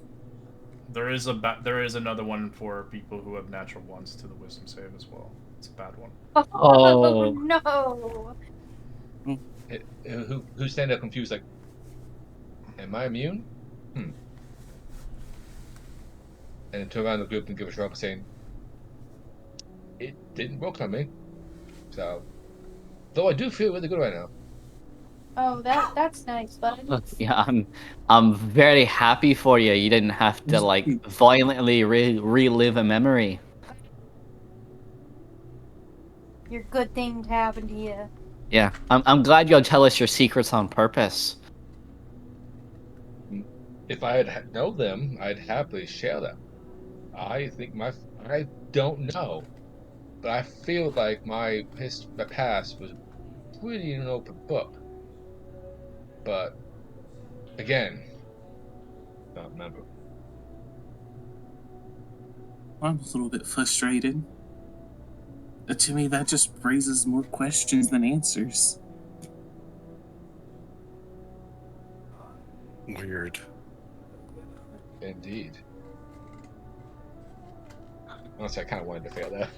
There is another one for people who have natural ones to the wisdom save as well. It's a bad one. Oh no. who's standing there confused, like, "Am I immune?" And then turn around the group and give a shrug, saying, "It didn't work on me." So, though I do feel really good right now. Oh, that's nice, bud. Yeah, I'm very happy for you. You didn't have to like violently relive a memory. Your good thing happened to you. Yeah, I'm glad you'll tell us your secrets on purpose. If I had known them, I'd happily share them. I think I don't know. but I feel like my past was pretty an open book. But again, don't remember. I'm a little bit frustrated. To me, that just raises more questions than answers. Weird. Indeed. Honestly, I kind of wanted to fail that.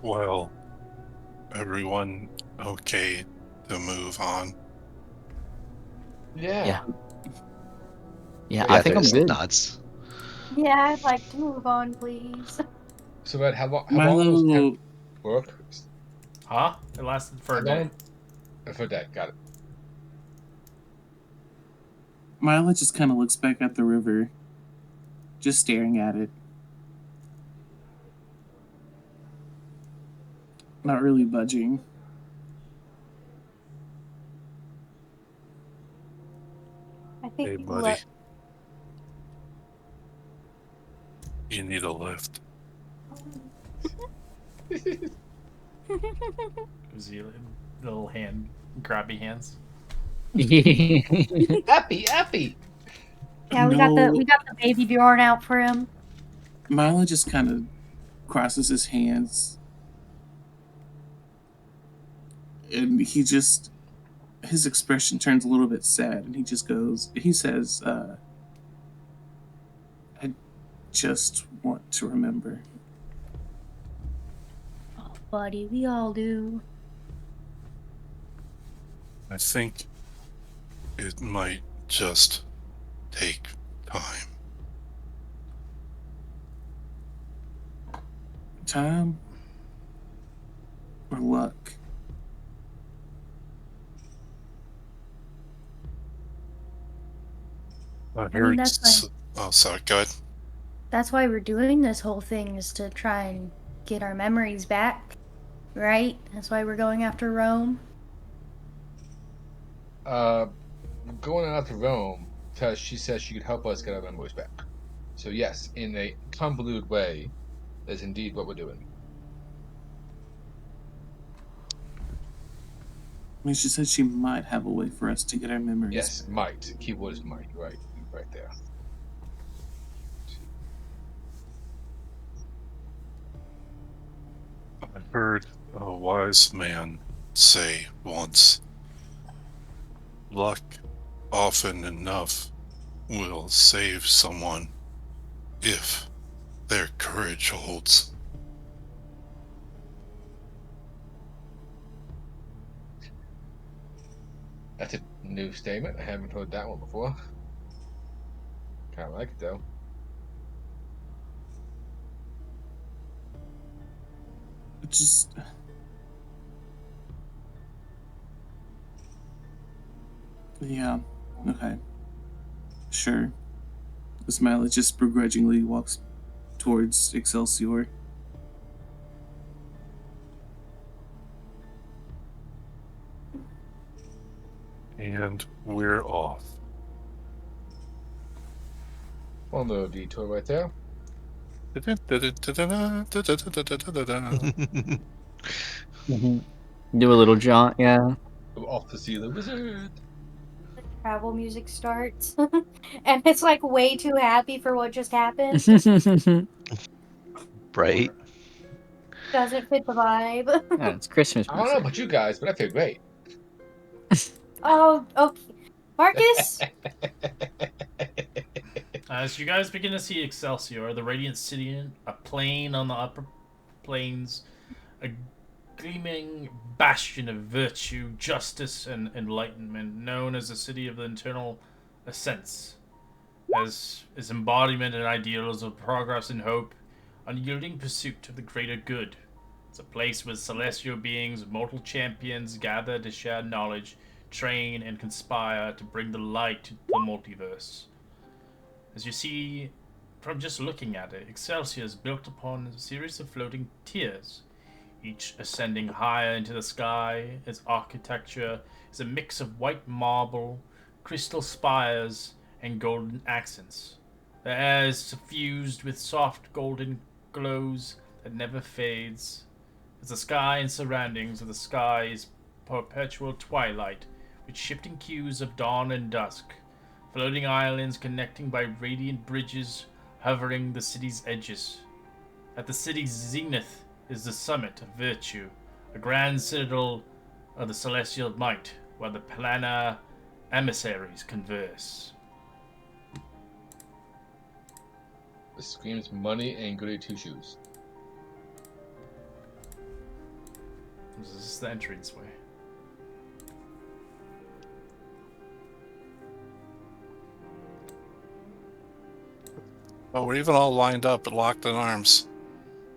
Well, everyone okay to move on? Yeah. Yeah, Yeah, I think I'm there's good. nods. Yeah, I'd like to move on, please. So, Ed, how long was temp Milo, work? Huh? It lasted for How a day. long? For a day, got it. Milo just kind of looks back at the river, just staring at it. Not really budging. I think Hey, buddy. You need a lift. Uzi, little hand, grabby hands. Appy, Appy. Yeah, we got No, the baby Bjorn out for him. Milo just kind of crosses his hands, and his expression turns a little bit sad, and he says, "I just want to remember." Oh, buddy, we all do. I think it might just take time. Time or luck? I mean, heard. that's Oh, sorry. Go ahead. That's why we're doing this whole thing, is to try and get our memories back, right? That's why we're going after Rome. Going out to Rome because she says she could help us get our memories back. So yes, in a convoluted way, that's indeed what we're doing. I mean, she said she might have a way for us to get our memories Yes, back. might. Keyword is might. Right there. I heard a wise man say once, luck often enough will save someone if their courage holds. That's a new statement. I haven't heard that one before. Kind of like it though. It's just. Yeah, okay. Sure. Smiley just begrudgingly walks towards Excelsior. And we're off. One little detour right there. Do a little jaunt, yeah. We're off to see the wizard. The travel music starts, and it's like way too happy for what just happened. Right? Doesn't fit the vibe. Yeah, it's Christmas I don't know music. about you guys, but I feel great. Oh, okay. Marcus? As you guys begin to see Excelsior, the radiant city, a plane on the upper plains, a gleaming bastion of virtue, justice, and enlightenment, known as the city of the eternal ascents, as its embodiment and ideals of progress and hope, unyielding pursuit of the greater good. It's a place where celestial beings, mortal champions gather to share knowledge, train, and conspire to bring the light to the multiverse. As you see from just looking at it, Excelsior is built upon a series of floating tiers, each ascending higher into the sky. Its architecture is a mix of white marble, crystal spires, and golden accents. The air is suffused with soft golden glows that never fades. As the sky and surroundings of the sky is perpetual twilight, with shifting hues of dawn and dusk, floating islands connecting by radiant bridges hovering the city's edges. At the city's zenith is the summit of virtue, a grand citadel of the celestial might, where the planar emissaries converse. It screams money and goody two shoes. This is the entranceway. Oh, we're even all lined up and locked in arms.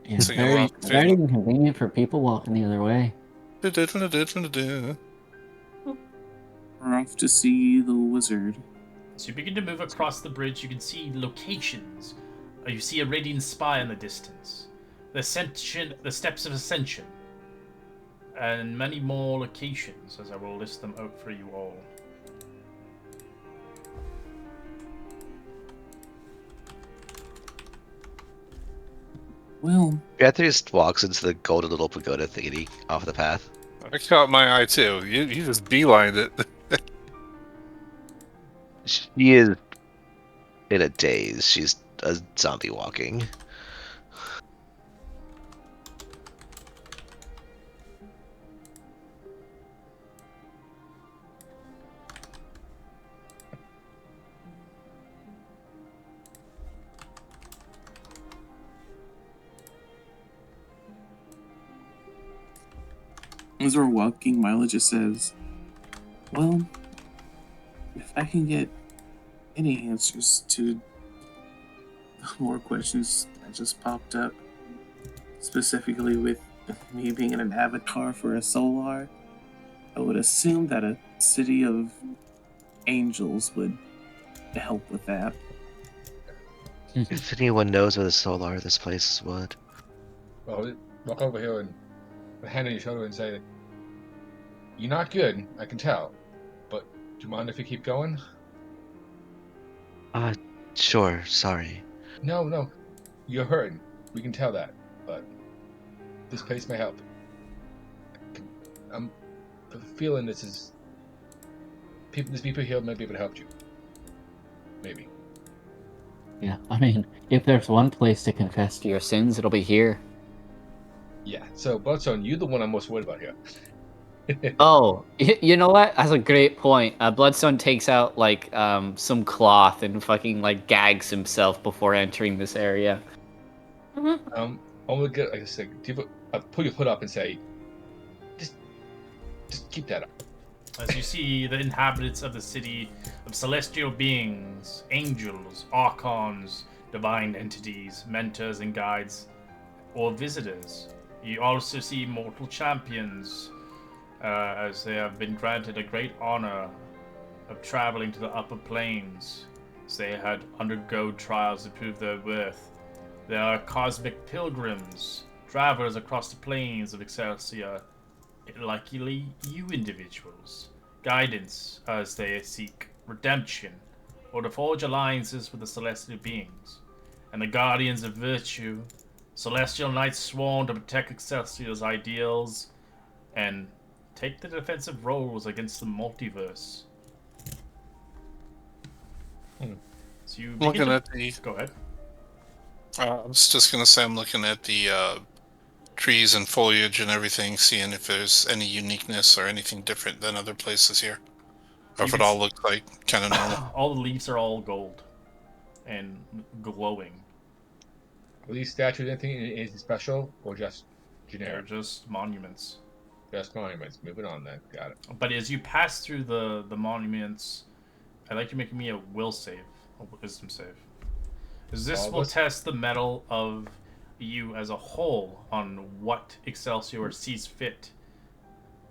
Yeah, Singing very, Rock very Fan. inconvenient for people walking the other way. We're off to see the wizard. So you begin to move across the bridge. You can see locations. You see a radiant spire in the distance. The steps of ascension, and many more locations, as I will list them out for you all. Well, Beatrice walks into the golden little pagoda thingy off the path. I caught my eye too. You just beelined it. She is in a daze. She's a zombie walking. as we're walking, Mila just says, well, if I can get any answers to the more questions that just popped up, specifically with me being in an avatar for a solar, I would assume that a city of angels would help with that. If anyone knows where the solar this place would. Well, walk over here and put a hand on your shoulder and say, "You're not good, I can tell. But do you mind if we keep going?" Sure, sorry. No, you're hurting. We can tell that, but this place may help. I'm feeling there's people here may be able to help you. Maybe. Yeah, I mean, if there's one place to confess to your sins, it'll be here. Yeah. So, Bloodstone, you're the one I'm most worried about here. Oh, you know what? That's a great point. Bloodstone takes out like some cloth and fucking like gags himself before entering this area. I'm gonna get like I said, pull your hood up and say, just keep that up. As you see the inhabitants of the city of celestial beings, angels, archons, divine entities, mentors and guides, or visitors. You also see mortal champions, as they have been granted a great honor of traveling to the upper planes, as they had undergo trials to prove their worth. There are cosmic pilgrims, travelers across the plains of Excelsior, likely you individuals, guidance as they seek redemption, or to forge alliances with the celestial beings, and the guardians of virtue, celestial knights sworn to protect Excelsior's ideals, and take the defensive roles against the multiverse. So you Looking at the. Go ahead. I was just gonna say I'm looking at the trees and foliage and everything, seeing if there's any uniqueness or anything different than other places here, or if it all looks like kind of normal. All the leaves are all gold and glowing. Are these statues anything special or just They're generic? just monuments. Just monuments. Moving on then. Got it. But as you pass through the monuments, I'd like you making me a will save, a wisdom save. As this will test the mettle of you as a whole on what Excelsior sees fit,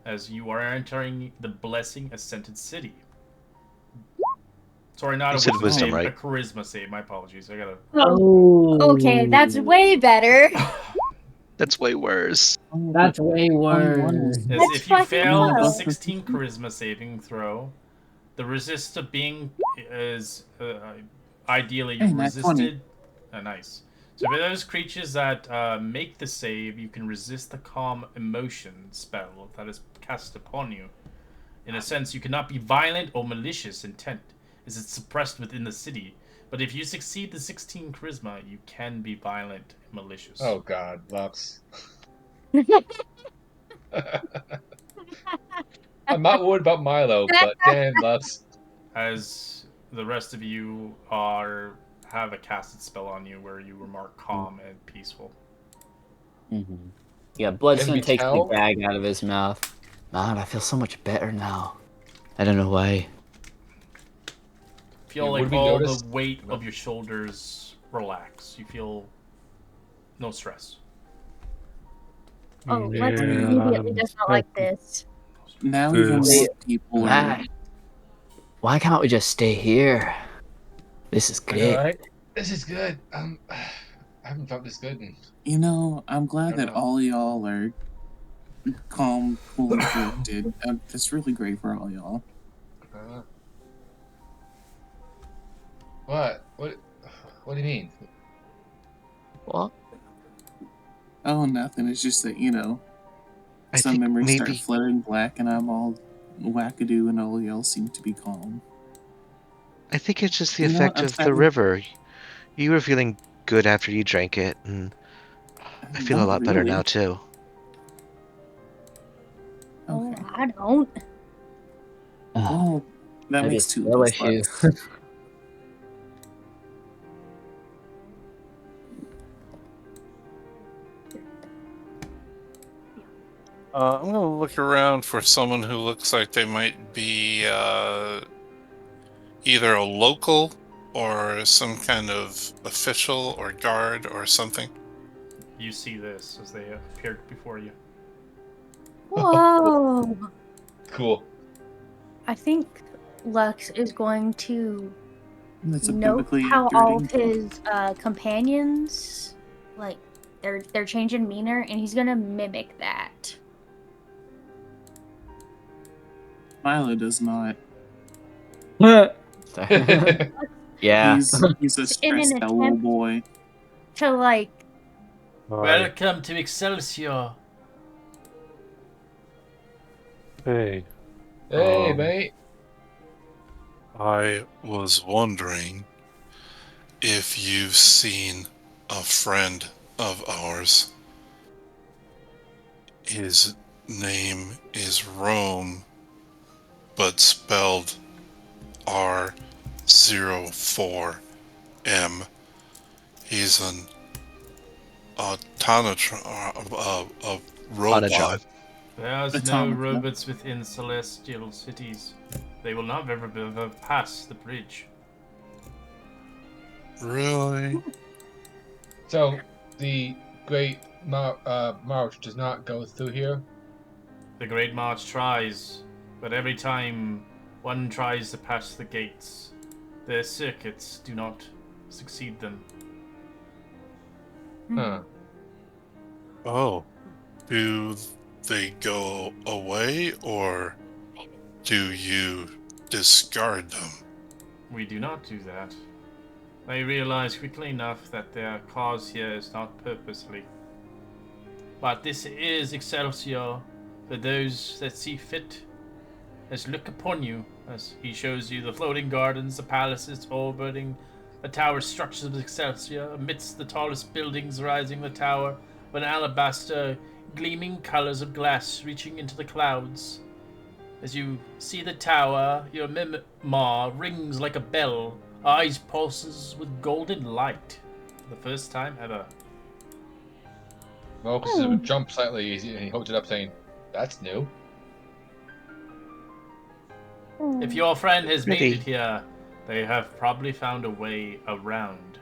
as you are entering the Blessing Ascended City. Sorry, not You a said wisdom, save, right? a charisma save. My apologies. I gotta. Oh, okay, that's way better. That's way worse. That's way worse. As That's if you fucking fail the low. 16 charisma saving throw, the resist of being is ideally Hey, you nat 20. resisted. Oh, nice. So for those creatures that make the save, you can resist the calm emotion spell that is cast upon you. In a sense, you cannot be violent or malicious intent, as it's suppressed within the city. But if you succeed the 16 charisma, you can be violent and malicious. Oh God, Lux. I'm not worried about Milo, but damn, Lux. As the rest of you have a casted spell on you where you remark calm and peaceful. Mm-hmm. Yeah, Can Bloodstone we takes the tell? gag out of his mouth. Man, I feel so much better now. I don't know why. Feel Yeah, like would we all notice? the weight of your shoulders relax. You feel no stress. Oh, Lex immediately does not like this. Now even more people are. Why can't we just stay here? This is I know, great. right? This is good. I haven't felt this good in. You know, I'm I glad don't that know. all y'all are calm, cool, and collected. That's really great for all y'all. What? What do you mean? What? Oh, nothing. It's just that, I some think memories start maybe flooding black and I'm all wackadoo and all y'all seem to be calm. it's just the You know what? effect I'm of the starting. river. You were feeling good after you drank it, and I feel a Not lot better now really. too. Oh, Okay. I don't. Well, that Maybe a makes two of skill us issue. Lux. I'm gonna look around for someone who looks like they might be either a local or some kind of official or guard or something. You see this as they appeared before you. Whoa! Cool. I think Lux is going to That's a note biblically how accurate all of info. his companions, like, they're changing demeanor, and he's gonna mimic that. Milo does not. Yeah. He's a In an stressed out little attempt boy. to, like, Welcome to Excelsior. Hey. Hey, mate. I was wondering if you've seen a friend of ours. His name is Rome, but spelled R04M. He's an a robot. John. There's no Automata. robots within celestial cities. They will not ever pass the bridge. Really? So the Great March does not go through here. The Great March tries, but every time one tries to pass the gates, their circuits do not succeed them. Huh. Oh. Do they go away or do you discard them? We do not do that. They realize quickly enough that their cause here is not purposely. But this is Excelsior for those that see fit. As look upon you, as he shows you the floating gardens, the palaces orbiting the tower structures of Excelsior, amidst the tallest buildings rising the tower, with an alabaster gleaming colors of glass reaching into the clouds. As you see the tower, your memoir rings like a bell, eyes pulses with golden light. For the first time ever. Marcus would jump slightly and he holds it up, saying, "That's new." If your friend has made Pretty. it here, they have probably found a way around.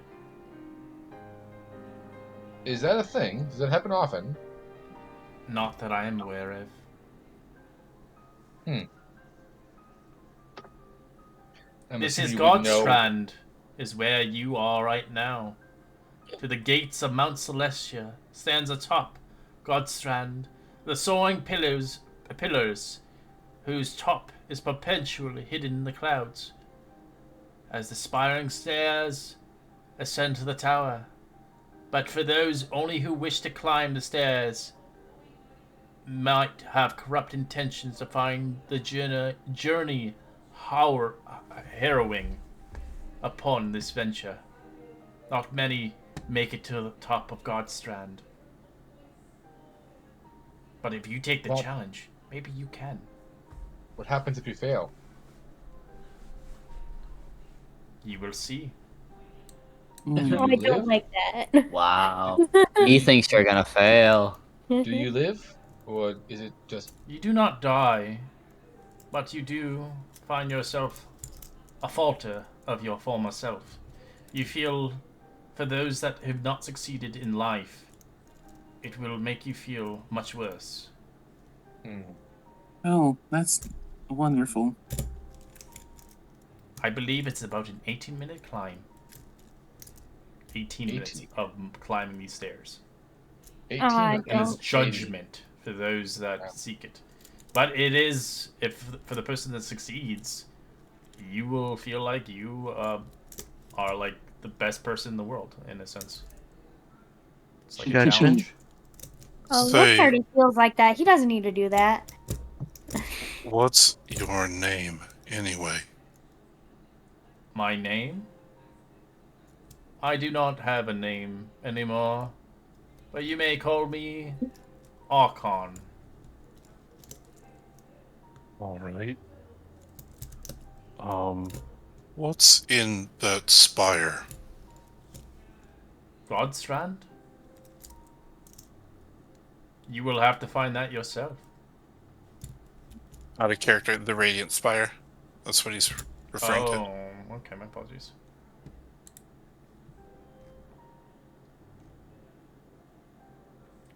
Is that a thing? Does that happen often? Not that I am aware of. I'm This assuming is you would know. Godstrand, is where you are right now. To the gates of Mount Celestia stands atop Godstrand, the soaring pillars whose top is perpetually hidden in the clouds. as the spiraling stairs ascend to the tower. But for those only who wish to climb the stairs, might have corrupt intentions to find the journey harrowing upon this venture. Not many make it to the top of Godstrand. But if you take the Well- challenge, maybe you can. What happens if you fail? You will see. Oh, Do I you don't live? like that. Wow. He thinks you're gonna fail. Do you live? Or is it just... You do not die, but you do find yourself a falter of your former self. You feel, for those that have not succeeded in life, it will make you feel much worse. Oh, that's wonderful. I believe it's about an 18-minute climb. 18 minutes 18. of climbing these stairs. 18 I or And it's don't. 80? judgment for those that Yeah. seek it. But it is, if for the person that succeeds, you will feel like you are like the best person in the world, in a sense. It's like a Gotcha. challenge. Oh, Say- Lux already feels like that. He doesn't need to do that. What's your name, anyway? My name? I do not have a name anymore, but you may call me Archon. All right. What's in that spire? Godstrand? You will have to find that yourself. Out of character, the Radiant Spire. That's what he's referring to. Oh, okay, my apologies.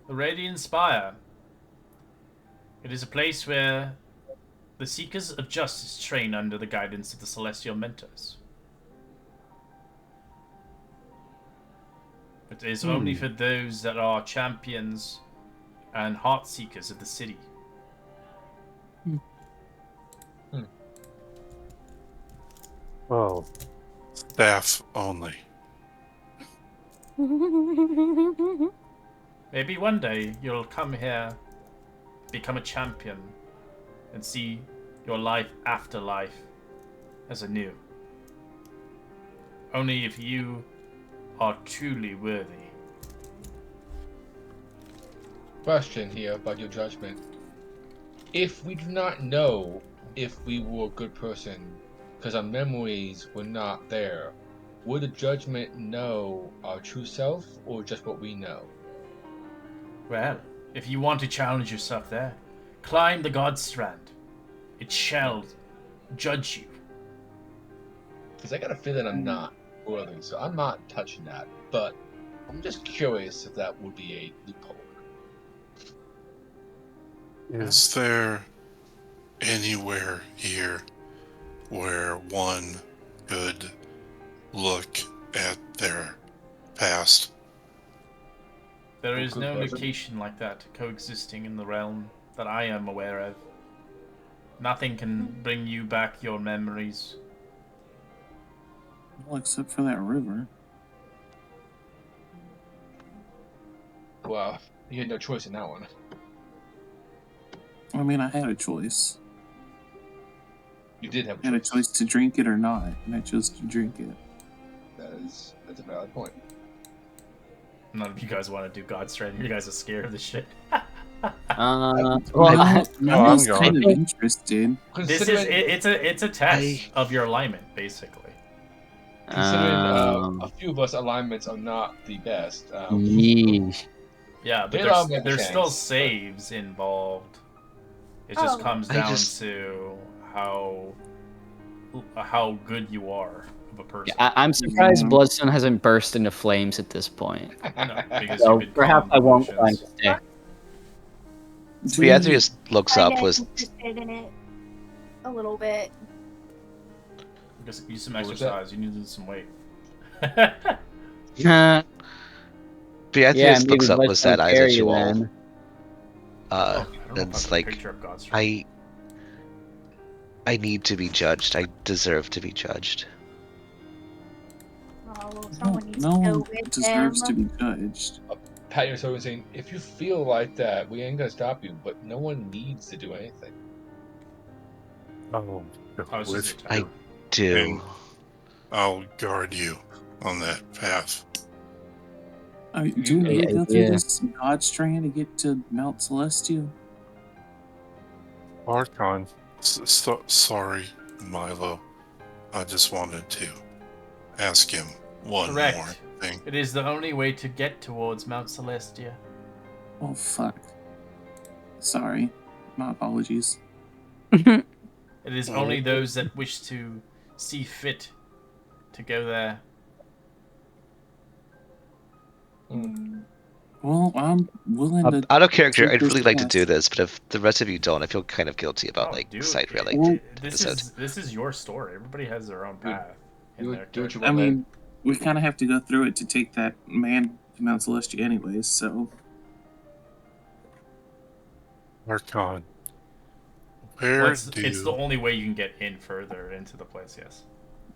The Radiant Spire. It is a place where the Seekers of Justice train under the guidance of the Celestial Mentors. It is only for those that are champions and heart seekers of the city. Oh. Staff only. Maybe one day you'll come here, become a champion, and see your life after life as anew. Only if you are truly worthy. Question here about your judgment. If we do not know if we were a good person, because our memories were not there, would the judgment know our true self or just what we know? Well, if you want to challenge yourself there, climb the Godstrand. It shall judge you. Because I got a feeling I'm not worthy, so I'm not touching that. But I'm just curious if that would be a loophole. Is there anywhere here where one could look at their past? There is Good no question. location like that coexisting in the realm that I am aware of. Nothing can bring you back your memories. Well, except for that river. Well, you had no choice in that one. I mean, I had a choice. You did have I had a choice to drink it or not, and I chose to drink it. That's a valid point. None of you guys want to do Godstrand. You guys are scared of this shit. Well, I I'm was going. kind of interested. This is it's a test of your alignment, basically. Considering Um, a few of us alignments are not the best. yeesh. Yeah, but They allow me a there's still chance, saves involved. It just Oh. comes I down just- to how good you are of a person. Yeah, I'm surprised Mhm. Bloodstone hasn't burst into flames at this point. No, because So you've been perhaps calm I won't try emotions. to stay. Beatrice looks up I'm with interested in it a little bit. Just use some What was that? exercise. You need to lose some weight. Beatrice Yeah, looks maybe up with Bloodstone sad eyes carry at you all. then. Oh, I don't know if And it's I've got a like picture of Godstrand. I need to be judged. I deserve to be judged. Oh, well, No, someone needs no to go one with deserves him. to be judged. Pat your shoulder saying, if you feel like that, we ain't gonna stop you, but no one needs to do anything. I'll go Oh, it's just with your I turn. do. and I'll guard you on that path. Do we Great really go through idea. this God's trying to get to Mount Celestial? Archon, sorry, Milo. I just wanted to ask him one more Correct. thing. It is the only way to get towards Mount Celestia. Oh, fuck. Sorry. My apologies. It is Oh. only those that wish to see fit to go there. Well, I'm willing to. Out of character, take I'd this really like to do test. this, but if the rest of you don't, I feel kind of guilty about Oh, like dude, side railing Well, the this episode. is your story. Everybody has their own path in their Do what you I want, man. mean, we kind of have to go through it to take that man to Mount Celestia anyways, so. Archon, Well, where it's the do only way you can get in further into the place. Yes.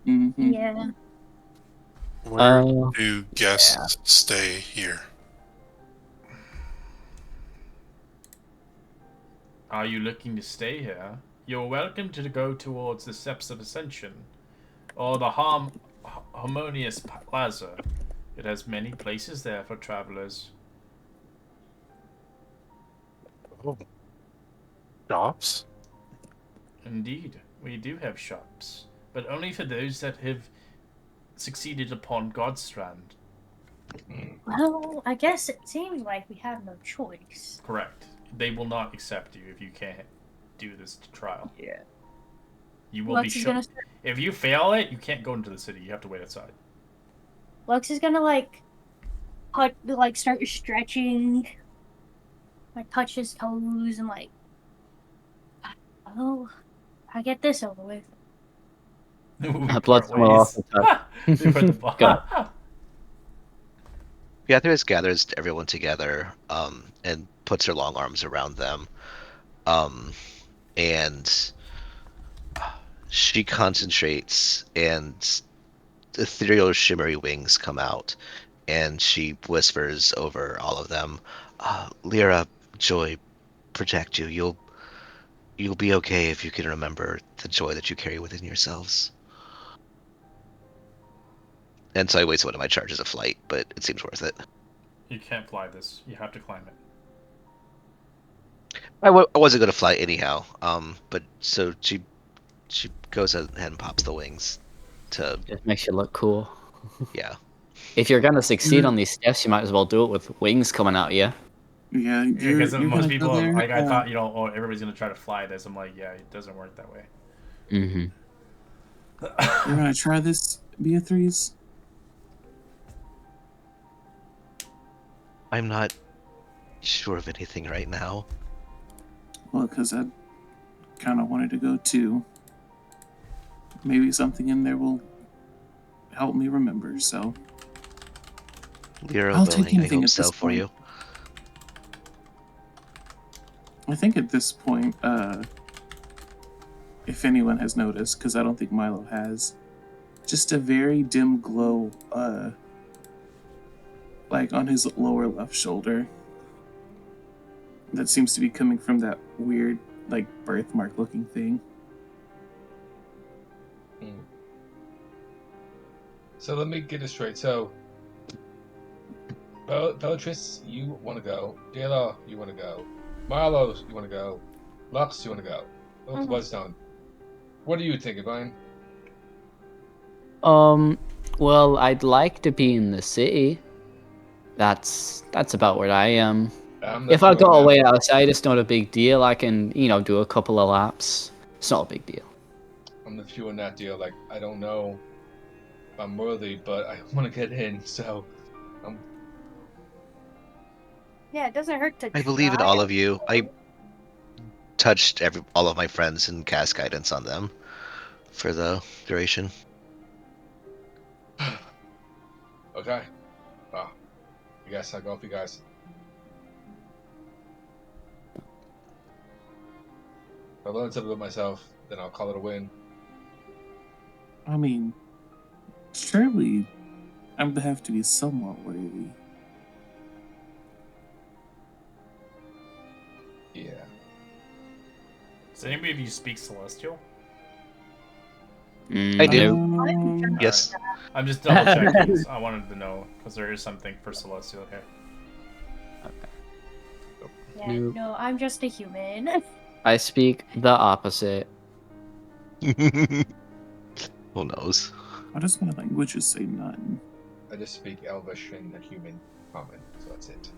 Mm-hmm. Yeah. where do guests stay here? Are you looking to stay here? You're welcome to go towards the Steps of Ascension, or the Harmonious Plaza. It has many places there for travelers. Oh, shops? Indeed, we do have shops, but only for those that have succeeded upon Godstrand. Well, I guess it seems like we have no choice. Correct. They will not accept you if you can't do this trial. Yeah. You will Lux be is shot. gonna start. If you fail it, you can't go into the city. You have to wait outside. Lux is gonna start stretching, like touch his toes and like. Oh, I get this over with. We Blood part someone off ways. the top. They put the Go. Beatrice gathers everyone together, and puts her long arms around them, and she concentrates, and ethereal, shimmery wings come out, and she whispers over all of them, "Lyra, Joy, protect you. You'll be okay if you can remember the joy that you carry within yourselves." And so I waste one of my charges of flight, but it seems worth it. You can't fly this. You have to climb it. I wasn't gonna fly anyhow. But so she goes ahead and pops the wings to Just makes you look cool. yeah. If you're gonna succeed on these steps, you might as well do it with wings coming out, yeah? Yeah, Yeah, because you're most gonna people, go there. like, I thought, oh, everybody's gonna try to fly this. I'm like, yeah, it doesn't work that way. Mm-hmm. You're gonna try this, Beatrice? I'm not sure of anything right now. Well, because I kind of wanted to go too. Maybe something in there will help me remember, so. Lyra I'll take willing, I anything hope at so this for point. you. I think at this point, if anyone has noticed, because I don't think Milo has, just a very dim glow, like on his lower left shoulder. That seems to be coming from that weird, like, birthmark looking thing. So let me get this straight. So, Bellatrix, you want to go. Dayla, you want to go. Milo, you want to go. Lux, you want to go. Look, Bloodstone. What do you think, Vine? Well, I'd like to be in the city. That's about where I am. If I go away outside, it's not a big deal. I can, do a couple of laps. It's not a big deal. I'm with you on that deal. Like, I don't know if I'm worthy, but I want to get in, so Yeah, it doesn't hurt to I believe in try, all I of you. I touched all of my friends and cast guidance on them for the duration. okay. Well, I guess I'll go with you guys. If I learn something about myself, then I'll call it a win. I mean, surely I'm gonna have to be somewhat worthy. Yeah. Does anybody of you speak Celestial? I do. Um, Yes. I'm just double checking. I wanted to know because there is something for Celestial here. Yeah, Nope. no, I'm just a human. I speak the opposite. Who knows? Why does my languages say none? I just speak Elvish and a human common, so that's it.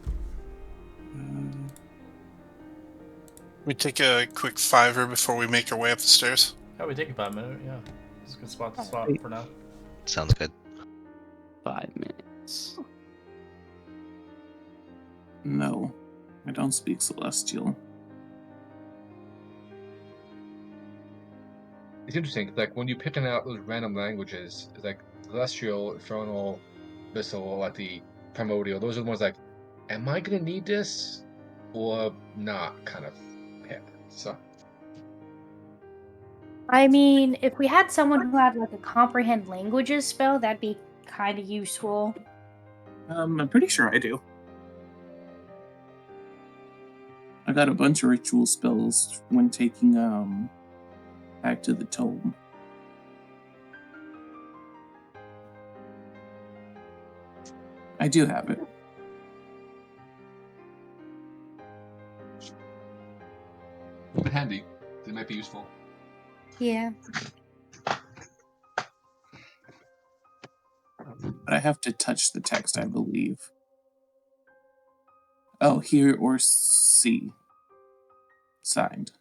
We take a quick fiver before we make our way up the stairs. Yeah, we take about a minute. Yeah, it's a good spot to stop for now. Sounds good. 5 minutes. No, I don't speak Celestial. It's interesting, like when you're picking out those random languages, it's like Celestial, Infernal, Abyssal, like the Primordial, those are the ones like, am I gonna need this or not kind of pick. So I mean, if we had someone who had like a comprehend languages spell, that'd be kind of useful. I'm pretty sure I do. I got a bunch of ritual spells when taking back to the tome. I do have it. handy. They might be useful. Yeah. But I have to touch the text, I believe. Oh, hear or see. Signed.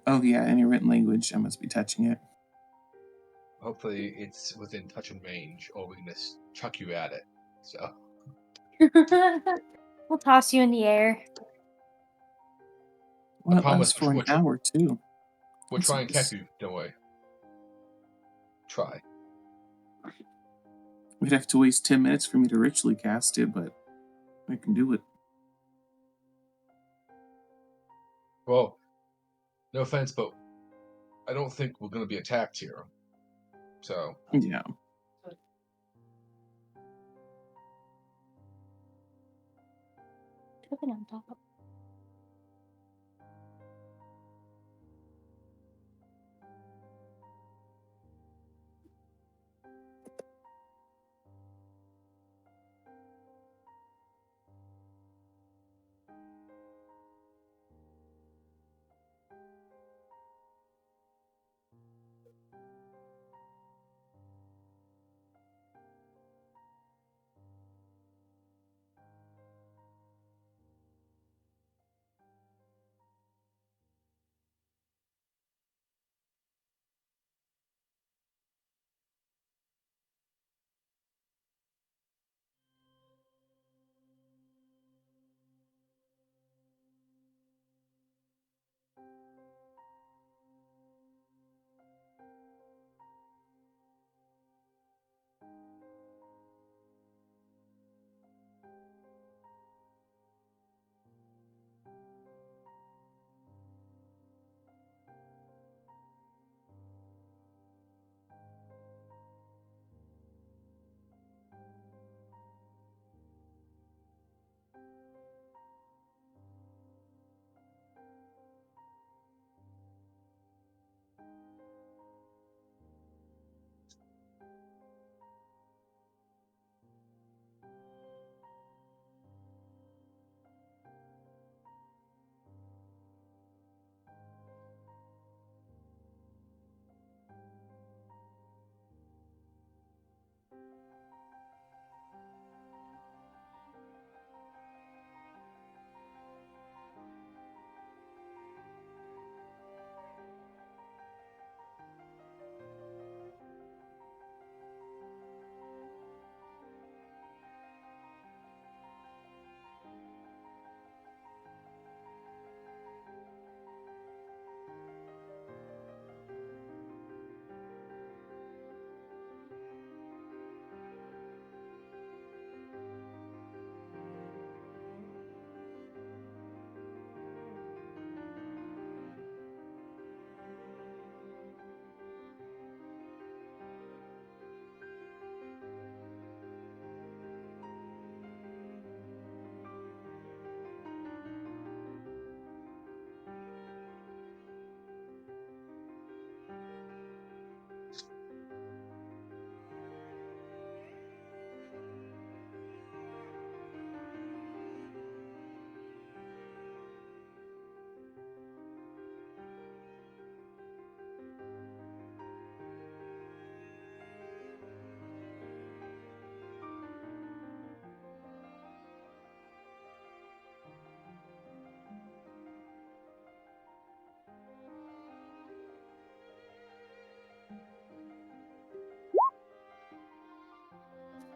Oh yeah, any written language, I must be touching it. Hopefully it's within touch and range, or we can just chuck you at it. So We'll toss you in the air. Well, it promise lasts for an we'll hour too. we'll That's try and nice. catch you, don't worry. Try. We'd have to waste 10 minutes for me to ritually cast it, but I can do it. Well, no offense, but I don't think we're gonna be attacked here. So Yeah. Took it on top of-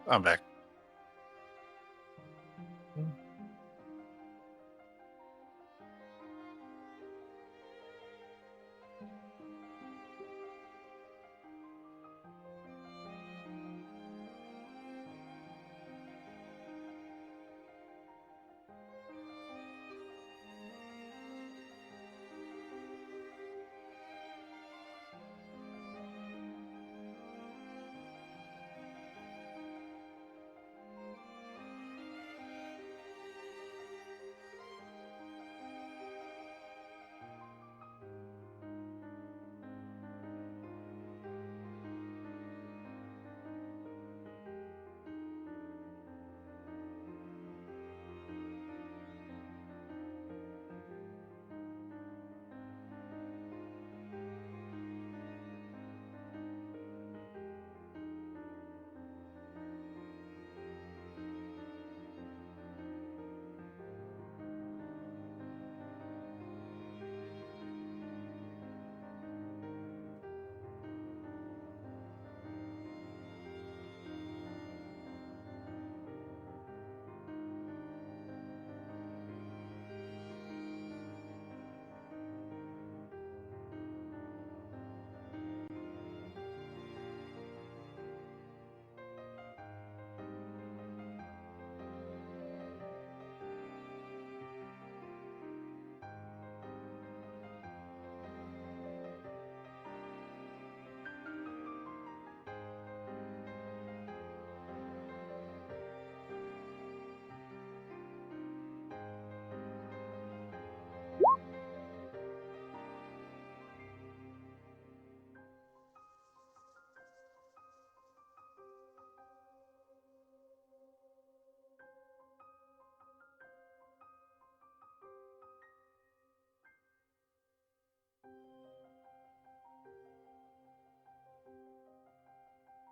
I'm back.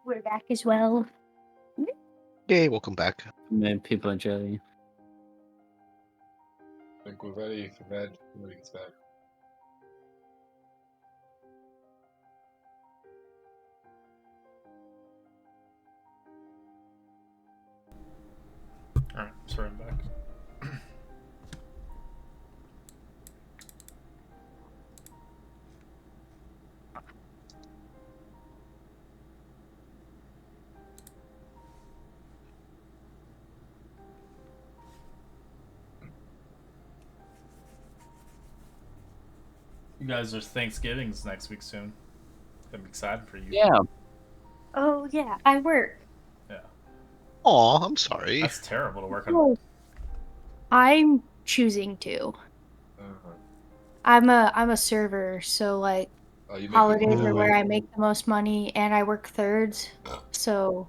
We're back as well. Yay, welcome back. Man, people are jelly. I think we're ready for bed. Everybody gets back. Alright, sorry, I'm back. You guys are Thanksgiving's next week soon. I'm excited for you. Yeah. Oh yeah, I work. Yeah. Aw, I'm sorry. That's terrible to work on. Oh, I'm choosing to. Uh-huh. I'm a server, so like Oh, you make holidays it are where I make the most money, and I work thirds, so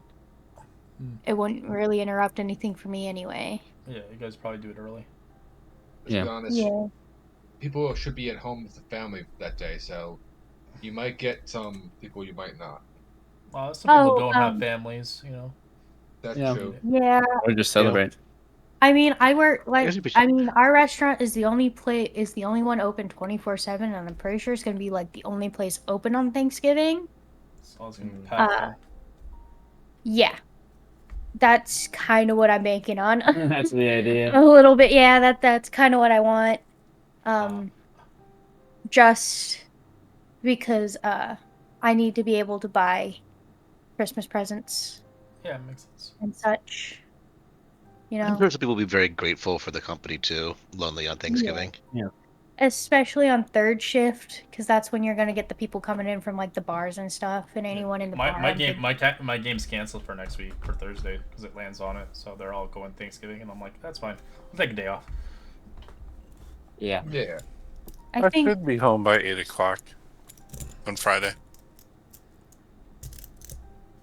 it wouldn't really interrupt anything for me anyway. Yeah, you guys probably do it early. Let's be Yeah. honest. Yeah. People should be at home with the family that day, so you might get some people, you might not. Well, some people Oh, don't have families, you know. That's Yeah. true. yeah. Or just celebrate. I mean, I work like Guess you I mean, our restaurant is the only one open 24/7, and I'm pretty sure it's gonna be like the only place open on Thanksgiving. So it's gonna be packed Uh, full. yeah, that's kind of what I'm banking on. That's the idea. A little bit, yeah. That's kind of what I want. Just because I need to be able to buy Christmas presents Yeah, it makes sense. and such. You I'm know, sure some people will be very grateful for the company too. Lonely on Thanksgiving. especially on third shift, because that's when you're gonna get the people coming in from like the bars and stuff, and anyone in the bar. My game's canceled for next week for Thursday because it lands on it. So they're all going Thanksgiving, and I'm like, that's fine. I'll take a day off. Yeah. Yeah. I think should be home by 8 o'clock on Friday.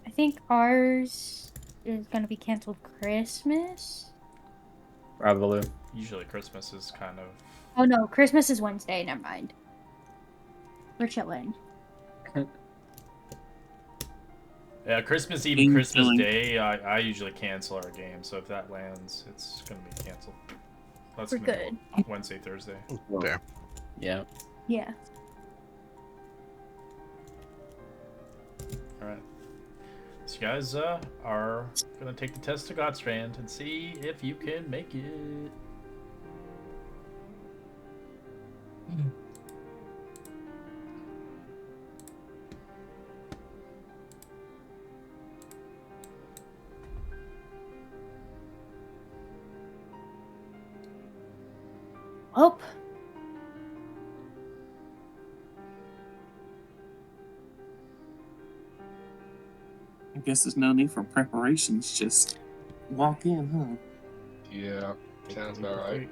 I think ours is gonna be canceled Christmas. Probably. Usually Christmas is kind of. Oh no, Christmas is Wednesday. Never mind. We're chilling. Yeah, Christmas Eve, Game Christmas chilling. Day, I usually cancel our game. So if that lands, it's gonna be canceled. That's We're gonna good. be Wednesday, Thursday. Fair. Yeah. Yeah. All right. So you guys are gonna take the test to Godstrand and see if you can make it. Oh. I guess there's no need for preparations. Just walk in, huh? Yeah, sounds about right.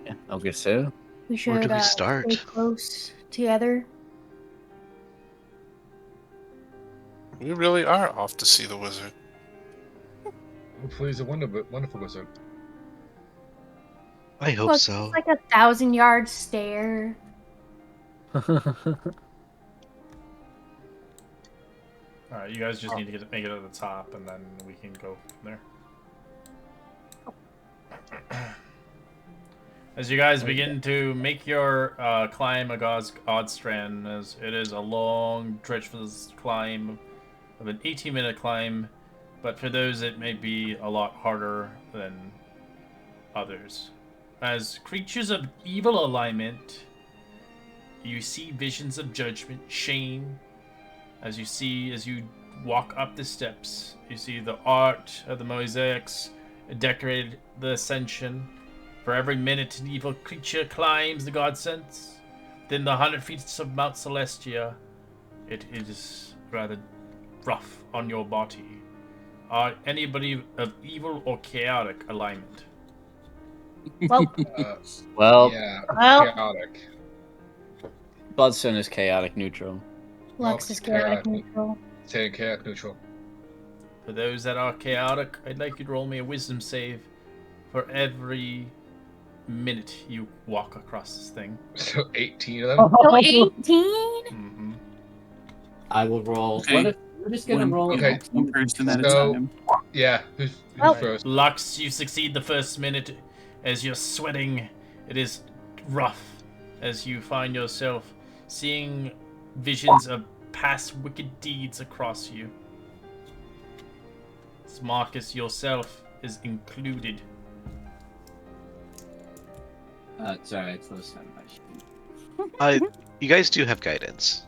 Yeah, I guess so. We should Where do we stay start? close together. We really are off to see the wizard. Hopefully, he's a wonderful wizard. I hope Look, so. it's like a 1,000-yard stare. Alright, you guys just need to make it at the top, and then we can go from there. As you guys begin to make your climb a Godstrand, as it is a long stretch for this climb, of an 18-minute climb, but for those it may be a lot harder than others. As creatures of evil alignment, you see visions of judgment, shame. As you walk up the steps, you see the art of the mosaics decorated the ascension. For every minute an evil creature climbs the godsents. Within the 100 feet of Mount Celestia, it is rather rough on your body. Are anybody of evil or chaotic alignment? Well, Well, Yeah, Well- chaotic. Bloodstone is chaotic neutral. Lux is chaotic chaotic. neutral. Saying chaotic neutral. For those that are chaotic, I'd like you to roll me a wisdom save for every minute you walk across this thing. So 18 of them. So 18? Mm-hmm. I will roll. Okay. What if we're just gonna roll? Okay. One person at a So- time. Yeah, who's Well- first? Lux, you succeed the first minute as you're sweating. It is rough as you find yourself seeing visions of past wicked deeds across you. As Marcus yourself is included. Sorry, I closed out my sheet. You guys do have guidance.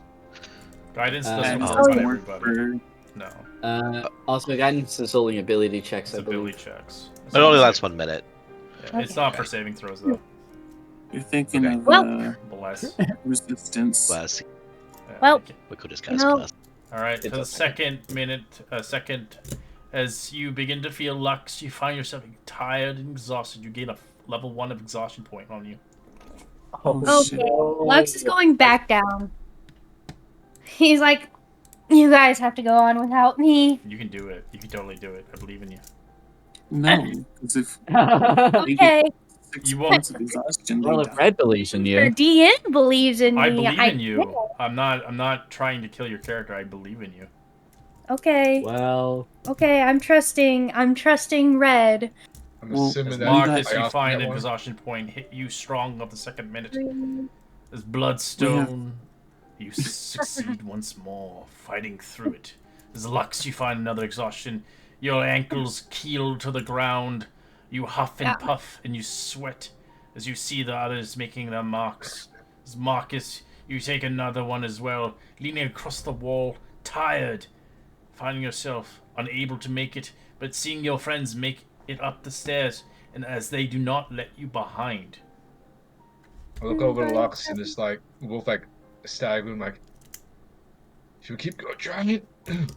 Guidance Uh, doesn't And work it on doesn't work everybody. for No, Also, guidance is only ability checks, it's I believe. ability checks. It's It not only for lasts saving- 1 minute. Yeah, it's not for saving throws though. you're thinking Okay. of Well- Bless. resistance. Last Yeah, Well- okay. we could just You cast know- class. All right, It's for the okay. second, as you begin to feel Lux, you find yourself tired and exhausted. You gain a level 1 of exhaustion point on you. Oh, Okay, shit. Lux is going back down. He's like, you guys have to go on without me. You can do it. You can totally do it. I believe in you. No, because if Okay, 6 You won't- points of exhaustion, they Well, die. if Red believes in the you. DM believes in me. I believe in will. you. I'm not trying to kill your character. I believe in you. Okay, Well, okay, I'm trusting Red. I'm Well, assuming As that Marcus, I you also find get an one. exhaustion point hit you strong of the second minute. Mm, As Bloodstone, you succeed once more, fighting through it. As Lux, you find another exhaustion. Your ankles keel to the ground. You huff and Yeah. puff, and you sweat as you see the others making their marks. As Marcus, you take another one as well, leaning across the wall, tired, finding yourself unable to make it, but seeing your friends make it up the stairs, and as they do not let you behind. I look over to Lux and it's like, both like staggering, like, should we keep going, Giant?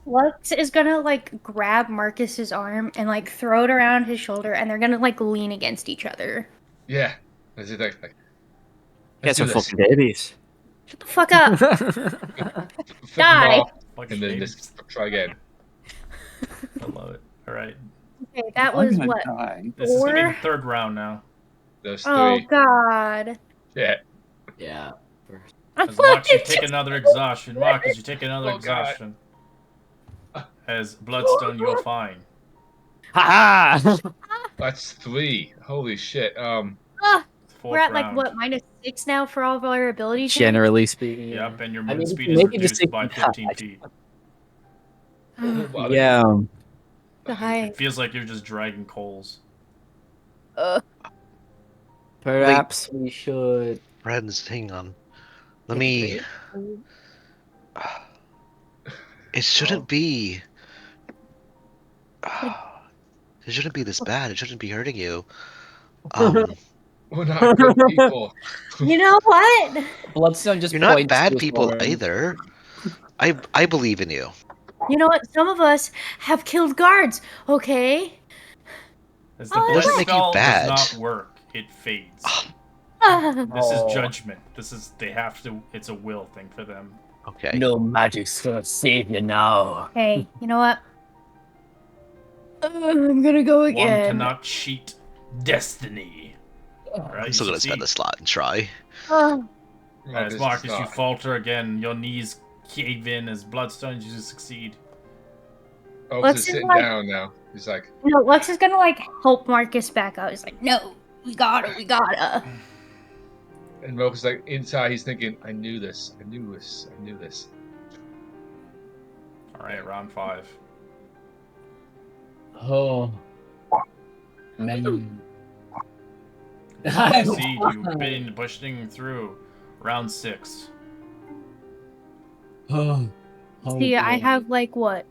Lux is gonna like grab Marcus's arm and like throw it around his shoulder, and they're gonna like lean against each other. Yeah. Is it like guys let's are do this. fucking babies. Shut the fuck up! Flip them Die. off, Like and then babies. just try again. I love it. All right, Okay, that I'm was gonna what? die. this is gonna be Four? the third round now. Those Oh three. God! Yeah. Yeah. I'm As Lux, you fucking take another exhaustion. Marcus, you take another Oh, God. exhaustion. As Bloodstone, you're fine. Ha ha! That's 3. Holy shit. Ah, Fourth we're at round. like what -6 now for all of our abilities. Generally speaking. Yep, and your I move mean, speed if is you make it to reduced by 65. 15 feet. Wow, Yeah. Hi. It feels like you're just dragging coals. Perhaps we should. Friends, hang on. Let take a me. break. It shouldn't Well, be. It shouldn't be this bad. It shouldn't be hurting you. we're not good people. You know what? Bloodstone just You're not points to bad his people horn. either. I believe in you. You know what? Some of us have killed guards, okay? as the Oh, It bless doesn't make you spell does bad. not work, it fades. Ah. This is Oh. judgment. This is they have to. It's a will thing for them. Okay. No magic's gonna save you now. Hey, you know what? I'm gonna go One again. cannot cheat destiny. Alright, I'm you still gonna succeed. spend a slot and try. Oh, As Marcus, Marcus, you stop. falter again. Your knees cave in as bloodstones. You succeed. Oaks Lux is is sitting like- down now. He's like, no, Lux is gonna like help Marcus back out. He's like, no, we gotta. and Marcus is like inside. He's thinking, I knew this. I knew this. I knew this. Alright, round 5. Oh. Man. Succeed. You've been pushing through. Round 6. Oh. See, I boy. have like what,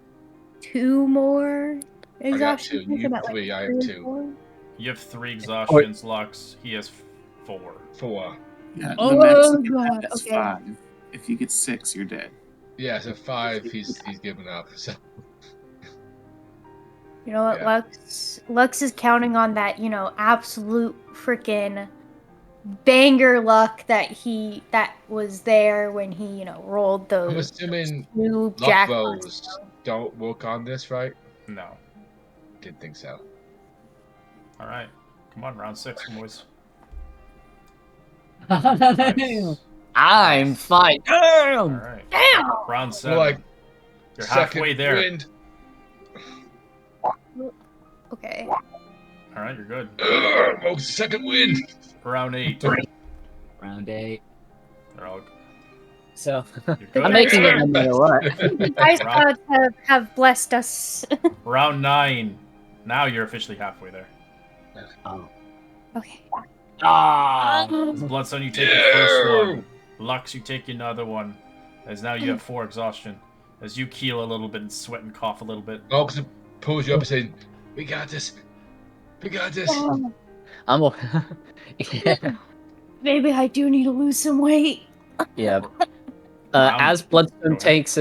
2 more got exhaustion 2. points? You I'm have at, like, 3. I have 3 or 2. 4. You have 3 exhaustions, Lux. He has 4. 4. Yeah, the Oh, max you can God, have is okay. 5. If you get 6, you're dead. Yeah, so 5. He's given up. So You know what, Yeah. Lux is counting on that, absolute freaking banger luck that was there when he, rolled I'm those assuming 2 luck jackpots. bows don't work on this, right? No. Didn't think so. Alright. Come on, round 6, boys. Damn. Nice. I'm fine. Damn! Alright. Damn! Round We're 7. like You're second halfway there. wind. Okay. Alright, you're good. Folks, second wind. Round 8. Round 8. They're all So You're good. I'm making it no matter what. You guys have blessed us. Round 9. Now you're officially halfway there. Oh. Okay. Ah. As Bloodstone, you take your first one. Lux, you take another one. As now you have 4 exhaustion. As you keel a little bit and sweat and cough a little bit. Folks pulls you up and says, "We got this. We got this." I'm yeah. Maybe I do need to lose some weight. Yeah. Round- As Go Bloodstone ahead. takes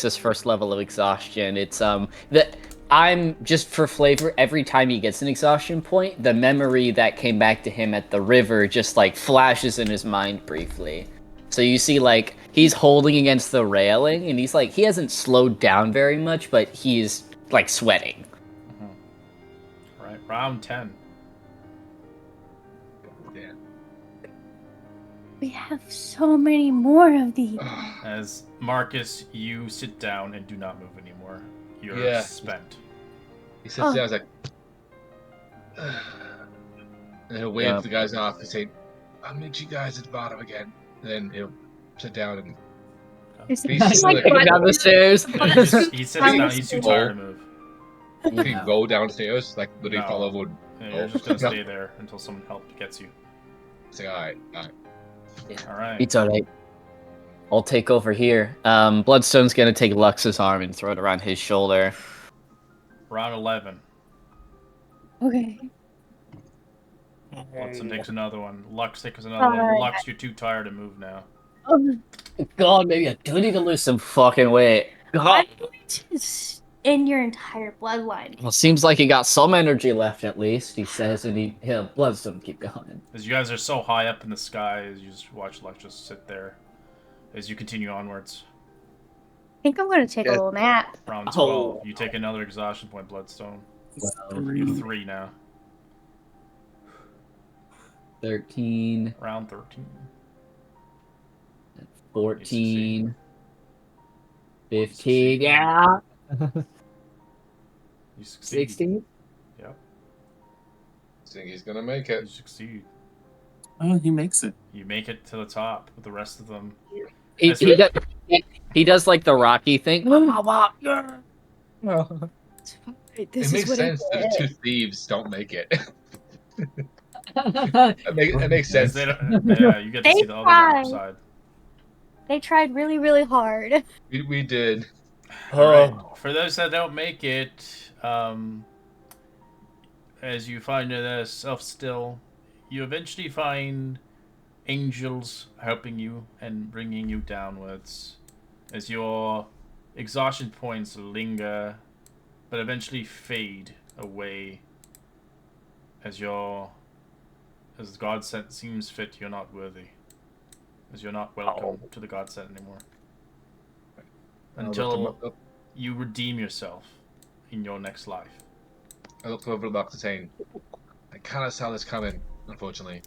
his first level of exhaustion, it's that I'm just for flavor. Every time he gets an exhaustion point, the memory that came back to him at the river just like flashes in his mind briefly. So you see, like he's holding against the railing, and he's like he hasn't slowed down very much, but he's like sweating. Alright, round 10. Damn. We have so many more of these. As Marcus, you sit down and do not move anymore. You're Yeah. spent. He sits down. He's like, and he'll wave Yeah. the guys off and say, "I'll meet you guys at the bottom again." And then he'll sit down and It's He's like like- Going down the stairs. No, he sits down. He's too tired to move. he can go downstairs, like literally No. fall over. And you're just gonna stay there until someone gets you. Say, all right. All right. It's alright. I'll take over here. Bloodstone's gonna take Lux's arm and throw it around his shoulder. Round 11. Okay. Bloodstone takes another one. Lux takes another one. Lux, you're too tired to move now. God, maybe I do need to lose some fucking weight. God. It's in your entire bloodline. Well, seems like he got some energy left at least, he says, and he'll Bloodstone keep going. As you guys are so high up in the sky, as you just watch Lux just sit there, as you continue onwards. I think I'm gonna take a little nap. Round 12. You take another exhaustion point, Bloodstone. You have 3 now. 13, Round 13. 14, 15, yeah. You succeed. 16? Yep. I think he's gonna make You it. succeed. Oh, he makes it. You make it to the top with the rest of them. He He does like the Rocky thing. It makes sense that the two thieves don't make it. It makes Because sense. you get to They see the other tried. side. They tried really, really hard. We did. All right. For those that don't make it, as you find yourself still, you eventually find angels helping you and bringing you downwards, as your exhaustion points linger, but eventually fade away. As God sent seems fit, you're not worthy. As you're not welcome to the God sent anymore. Until you redeem yourself in your next life. I looked over the box saying, I kind of saw this coming, unfortunately.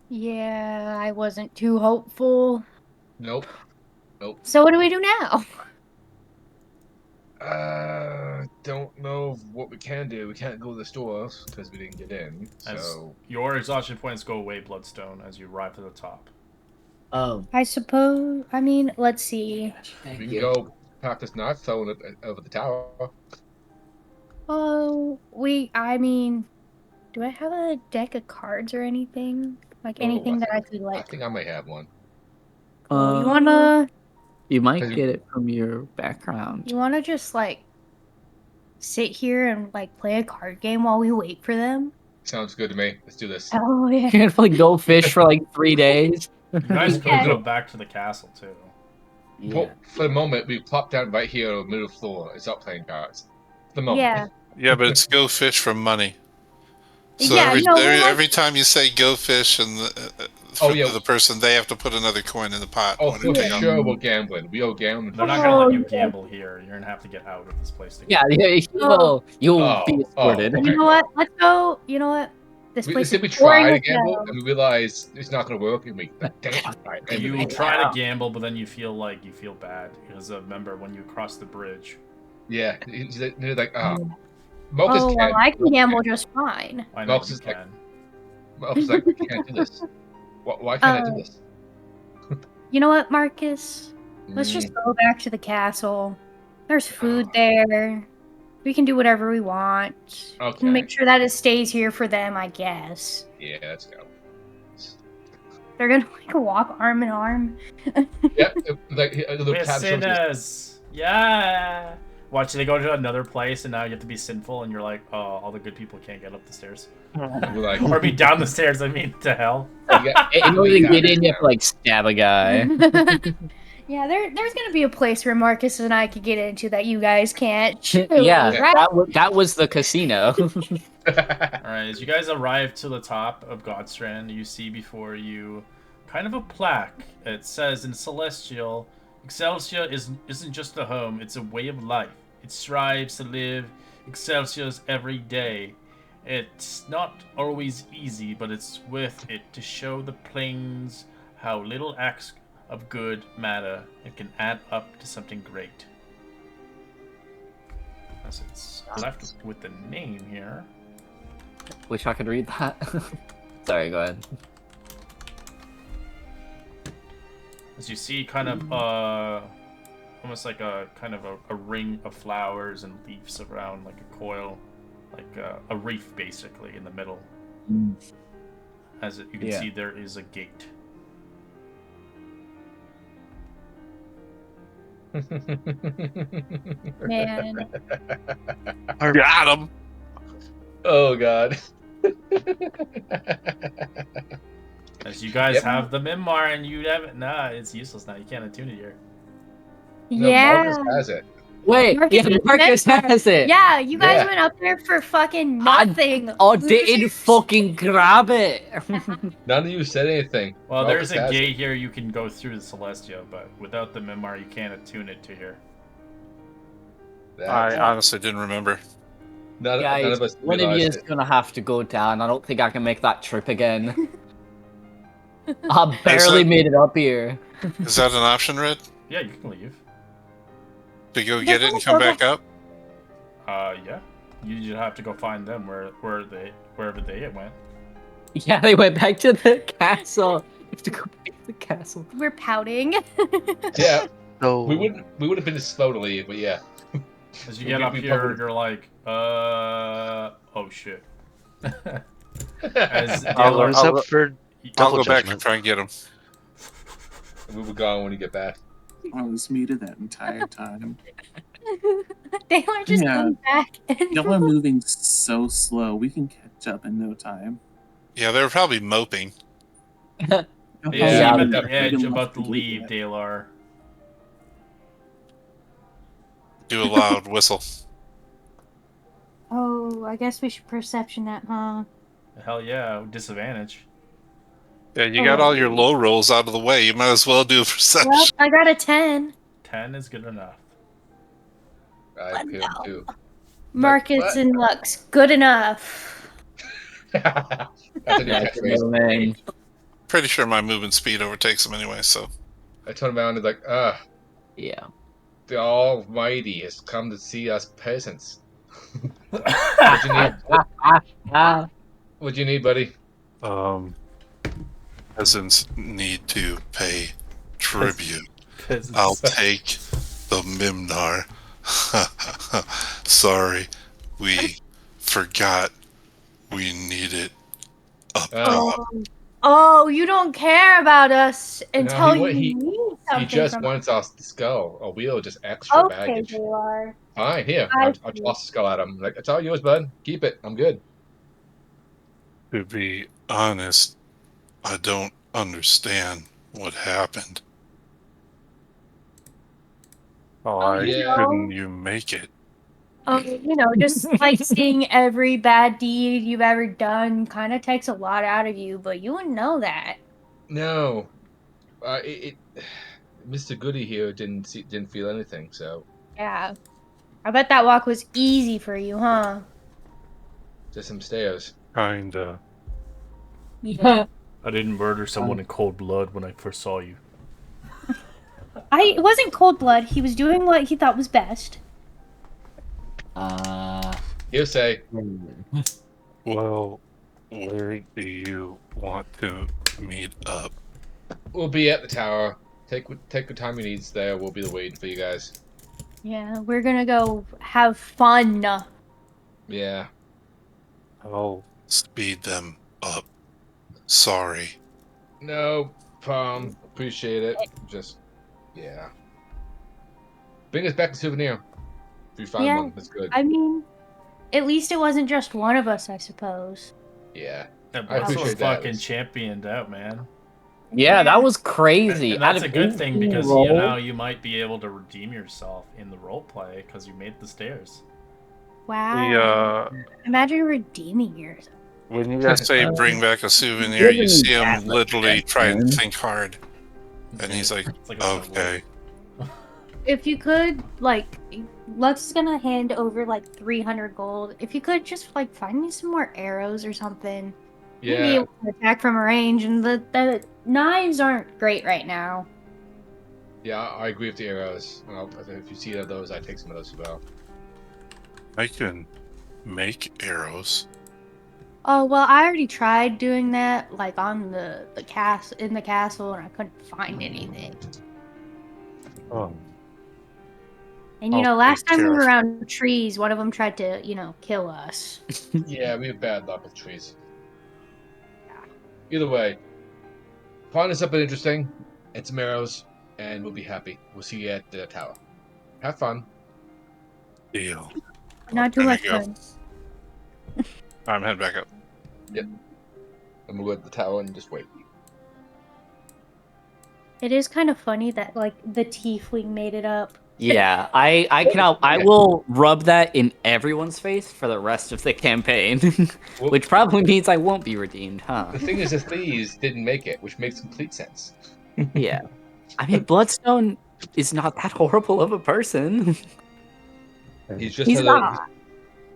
Yeah, I wasn't too hopeful. Nope. So what do we do now? Don't know what we can do. We can't go to the stores because we didn't get in. As your exhaustion points go away, Bloodstone, as you arrive to the top. Oh, I suppose. I mean, let's see. we can go practice not throwing it over the tower. Oh, I mean, do I have a deck of cards or anything? Like anything that I could I like. think I might have one. Cool. You wanna? You might get it from your background. You wanna just like sit here and like play a card game while we wait for them? Sounds good to me. Let's do this. Oh yeah. You can't like go fish for like 3 days. You guys could go back to the castle too. Yeah. Well, for the moment, we plop down right here on the middle floor and start playing cards. For the moment. Yeah. Yeah, but it's go fish for money. So Yeah, every time you say go fish and the person, they have to put another coin in the pot. Oh, for sure we're gambling. We are gambling. They're not gonna let you gamble here. You're gonna have to get out of this place. Yeah, you'll be escorted. You know what? Let's go. You know what? This place is we boring try to as gamble hell. and we realize it's not going to work, and we You try to gamble, but then you feel bad because remember when you cross the bridge. Yeah, they're like, Well, I can gamble just fine. I know you can. Marcus like, we can't do this. Why can't I do this? You know what, Marcus? Let's just go back to the castle. There's food there. We can do whatever we want. Okay. Make sure that it stays here for them, I guess. Yeah, let's go. They're gonna like walk arm in arm. Yep, like We're sinners. Yeah. Watch, they go to another place, and now you have to be sinful, and you're like, oh, all the good people can't get up the stairs. Like, or be down the stairs, I mean, to hell. In order to get in, you have to, like, stab a guy. Yeah, there's gonna be a place where Marcus and I could get into that you guys can't. Yeah, right? that was the casino. Alright, as you guys arrive to the top of Godstrand, you see before you kind of a plaque. It says in Celestial, Excelsior isn't just a home, it's a way of life. It strives to live Excelsior's every day. It's not always easy, but it's worth it to show the planes how little acts of good matter. It can add up to something great. As it's left with the name here. Wish I could read that. Sorry, go ahead. As you see kind of almost like a kind of a ring of flowers and leaves around like a coil, like a reef basically in the middle. As you can see, there is a gate. Man. I got him. Oh god. As you guys have the Mimar and you have it. Nah, it's useless now. You can't attune it here. No, Yeah. Marcus has it. Wait, Marcus has it. Yeah, you guys went up there for fucking nothing. I didn't fucking grab it. None of you said anything. Well, Marcus there's a has gate it. here you can go through the Celestia, but without the Mimar, you can't attune it to here. I honestly didn't remember. None Guys, of us one of you realized is gonna have to go down. I don't think I can make that trip again. I barely made it up here. Is that an option, Red? Yeah, you can leave. To go get it and come back up? Yeah. You just have to go find them wherever they went. Yeah, they went back to the castle. We have to go back to the castle. We're pouting. Yeah. So We would have been slow to leave, but yeah. As you get up here, you're like, oh shit. As Dale, thumbs up for I'll devil go back and judgment. try and get him. We were gone when you get back. I was muted that entire time. They are just Yeah. going back. Y'all are moving so slow. We can catch up in no time. Yeah, they were probably moping. yeah, Yeah, I'm at the Freaking edge, left about to do leave, that. Dalar. Do a loud whistle. Oh, I guess we should perception that, huh? Hell yeah, disadvantage. Yeah, you got all your low rolls out of the way. You might as well do a perception. Well, I got a 10. 10 is good enough. I failed too. Marcus what? and Lux, good enough. That's a new That's catchphrase. the name. Pretty sure my movement speed overtakes him anyway, so. I turned around and like, Yeah. the Almighty has come to see us peasants. What you need? What you need, buddy? Peasants need to pay tribute. Peasants. I'll take the Mimnar. Sorry, we forgot we needed a prop. Oh, you don't care about us until No, you need something he just from wants us the skull. A wheel, just extra Okay, baggage. they are. Fine, here. I I'll see. toss the skull at him. Like, it's all yours, bud. Keep it. I'm good. To be honest, I don't understand what happened. Why yeah. couldn't you make it? Just like seeing every bad deed you've ever done kind of takes a lot out of you, but you wouldn't know that. No. Mr. Goody here didn't feel anything, so Yeah. I bet that walk was easy for you, huh? just some stairs. Kinda. I didn't murder someone in cold blood when I first saw you. It wasn't cold blood. He was doing what he thought was best. He'll say, Well, where do you want to meet up? we'll be at the tower. Take the time you need there. We'll be waiting for you guys. Yeah, we're gonna go have fun. Yeah. I'll speed them up. Sorry. No problem. Appreciate it. Just, yeah. Bring us back the souvenir. If you find one, that's good. I mean, at least it wasn't just one of us, I suppose. Yeah. That I boss was appreciate that. fucking championed out, man. Yeah, that was crazy. And that's Out a of good thing 18 because rolls- now you might be able to redeem yourself in the roleplay because you made the stairs. Wow. Imagine redeeming yourself. When you guys say bring back a souvenir, you see him literally try and think hard. And he's like, okay. If you could, Lux is gonna hand over 300 gold. If you could just find me some more arrows or something. Yeah. Maybe able to attack from a range, and the knives aren't great right now. Yeah, I agree with the arrows. If you see those, I take some of those as well. I can make arrows. Oh well, I already tried doing that, on the castle in the castle, and I couldn't find anything. Oh. And I'll last take time we were care. around trees, one of them tried to, kill us. Yeah, we have bad luck with trees. Either way, find us something interesting and some arrows, and we'll be happy. We'll see you at the tower. Have fun. Deal. Not too There much we go. fun. I'm heading back up. Yep. And we'll go to the tower and just wait. It is kind of funny that the tiefling made it up. Yeah, I will rub that in everyone's face for the rest of the campaign, which probably means I won't be redeemed, huh? The thing is, the thieves didn't make it, which makes complete sense. Yeah, I mean, Bloodstone is not that horrible of a person. He's just He's not.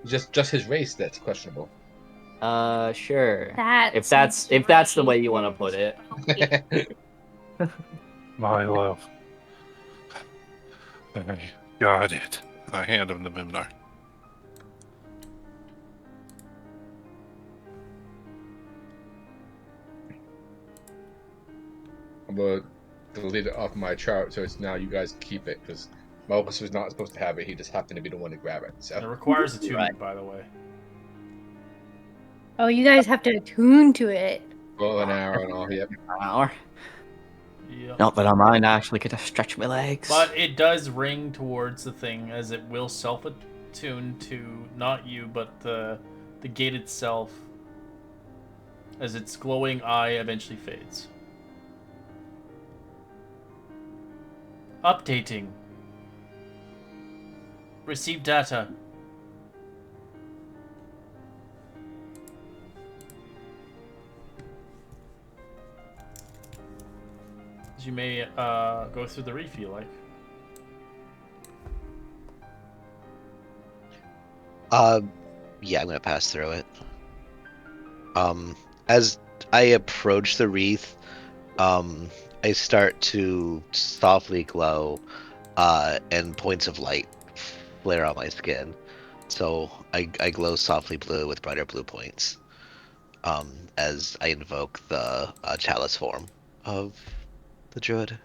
Just his race that's questionable. Sure. That's If that's the way you want to put it. My love. I got it. I hand him the Mimnar. I'm gonna delete it off my chart, so it's now you guys keep it because Mopus was not supposed to have it. He just happened to be the one to grab it. It So requires attunement, by the way. Oh, you guys have to attune to it. bow and arrow and all. Yep. An hour. Yep. Not that I mind. I actually get to stretch my legs. But it does ring towards the thing, as it will self-attune to not you, but the gate itself, as its glowing eye eventually fades. Updating. Receive data. You may go through the reef, you like. Yeah, I'm gonna pass through it. As I approach the wreath, I start to softly glow, and points of light flare on my skin. So I glow softly blue with brighter blue points, as I invoke the chalice form of the druid.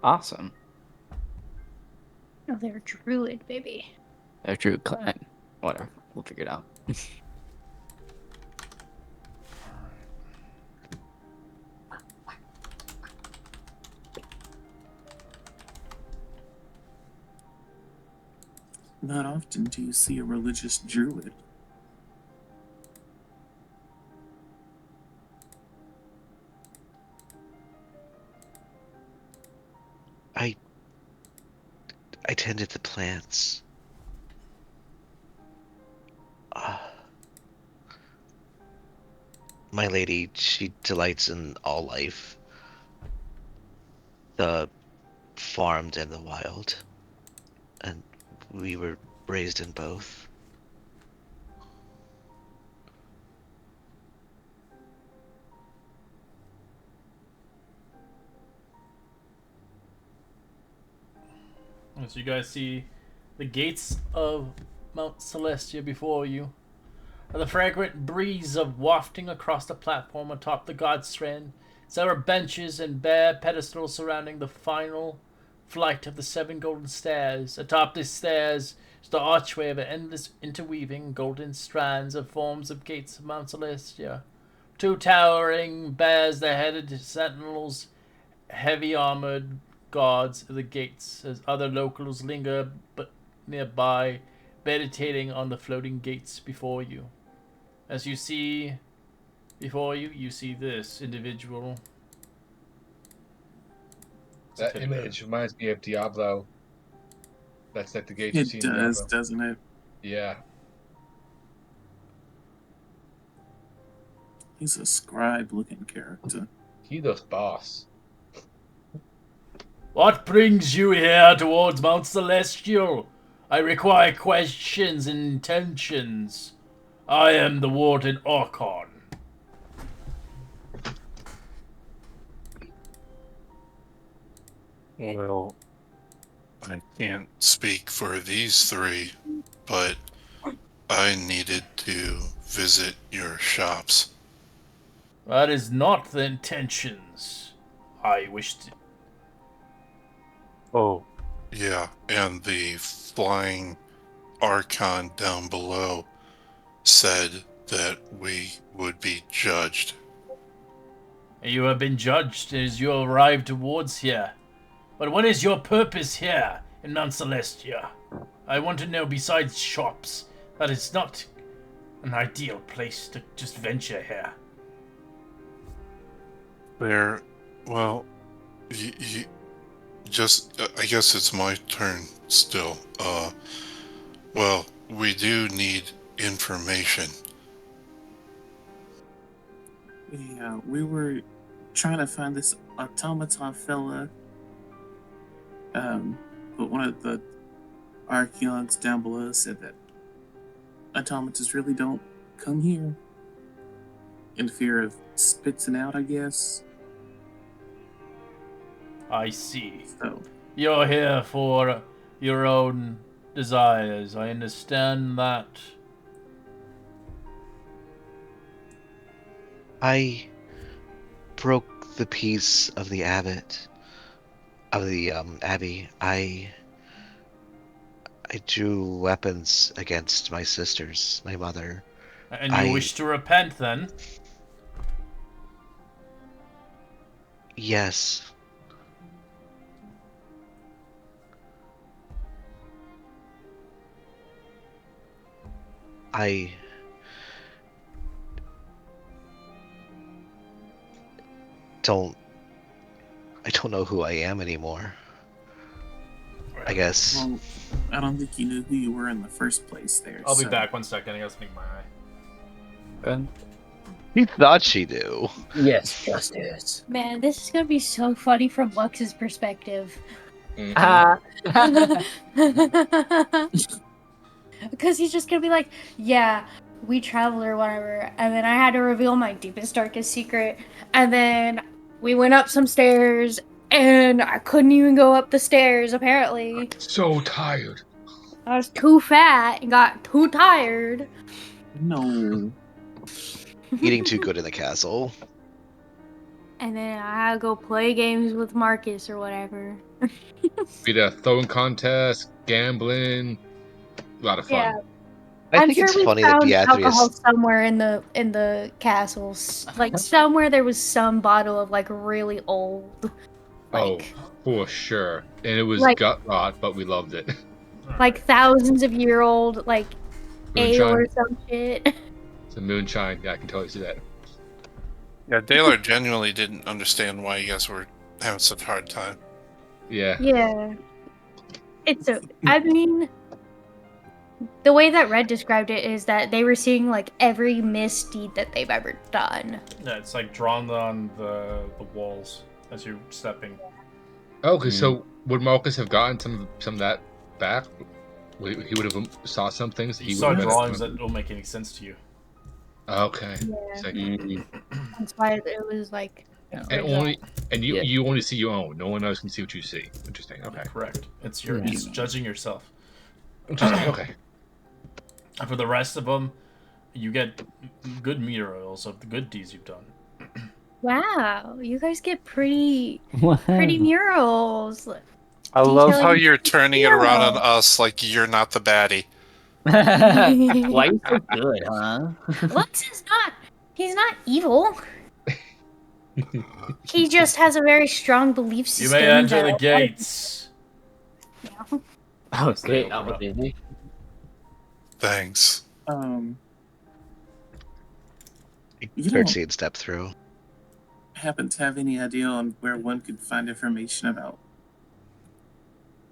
Awesome. Oh, they're druid, baby. They're true clan. Whatever. We'll figure it out. Not often do you see a religious druid. I tended the plants. My lady, she delights in all life, the farmed and the wild, and we were raised in both. So you guys see the gates of Mount Celestia before you. The fragrant breeze of wafting across the platform atop the god strand. Several benches and bare pedestals surrounding the final flight of the 7 golden stairs. Atop these stairs is the archway of an endless interweaving golden strands of forms of gates of Mount Celestia. 2 towering bears, their headed sentinels, heavy armored guards of the gates, as other locals linger but nearby, meditating on the floating gates before you. As you see before you, you see this individual. That image reminds me of Diablo. That's like the gate you see It in does, Diablo. doesn't it? Yeah. He's a scribe-looking character. He boss. What brings you here towards Mount Celestial? I require questions and intentions. I am the Warden Orcon. Well, I can't speak for these 3, but I needed to visit your shops. That is not the intentions I wish to. Oh. Yeah, and the flying Archon down below said that we would be judged. You have been judged as you arrive towards here. But what is your purpose here in Mount Celestia? I want to know, besides shops, that it's not an ideal place to just venture here. Well, just, I guess it's my turn still. Well, we do need information. Yeah, we were trying to find this automaton fella. But one of the archaeons down below said that automatons really don't come here. In fear of spitting out, I guess. I see. So You're here for your own desires. I understand that. I broke the peace of the abbot of the abbey, I drew weapons against my sisters, my mother. And you wish to repent, then? Yes. I don't know who I am anymore. I guess. Well, I don't think you knew who you were in the first place there. I'll be back 1 second. I gotta sneak my eye. Good. He thought she knew. Yes, justice. Man, this is gonna be so funny from Lux's perspective. Because he's just gonna be like, yeah, we traveled or whatever, and then I had to reveal my deepest, darkest secret, and then we went up some stairs, and I couldn't even go up the stairs, apparently. So tired. I was too fat and got too tired. No. Eating too good in the castle. And then I had to go play games with Marcus or whatever. Be a throwing contest, gambling, a lot of fun. Yeah. I think it's funny that alcohol Beatrice. somewhere in the castles. Like somewhere there was some bottle of like really old. Oh, Like, for sure. And it was Like- gut rot, but we loved it. like thousands of year old like ale or Moonshine. some shit. It's a moonshine. Yeah, I can totally see that. Yeah, Daylor genuinely didn't understand why you guys were having such a hard time. Yeah. Yeah. I mean, the way that Red described it is that they were seeing like every misdeed that they've ever done. Yeah, it's like drawn on the walls as you're stepping. Okay, so would Marcus have gotten some of that back? He would have saw some things. You He saw would have drawings that don't make any sense to you. Okay. Yeah. Second. That's why it was like. And you Yeah. you only see your own. No one else can see what you see. Interesting. Okay. Correct. It's Yeah. it's judging yourself. Interesting. Okay. And for the rest of them, you get good murals of the good deeds you've done. Wow, you guys get pretty Wow. murals. I love how Detailing- you're turning it around on Yeah. us like you're not the baddie. Why are you so good, huh? Lux is not. He's not evil. He just has a very strong belief You system. may enter the that- gates. Okay, that was easy. Thanks. You Start don't seeing step through. happen to have any idea on where one could find information about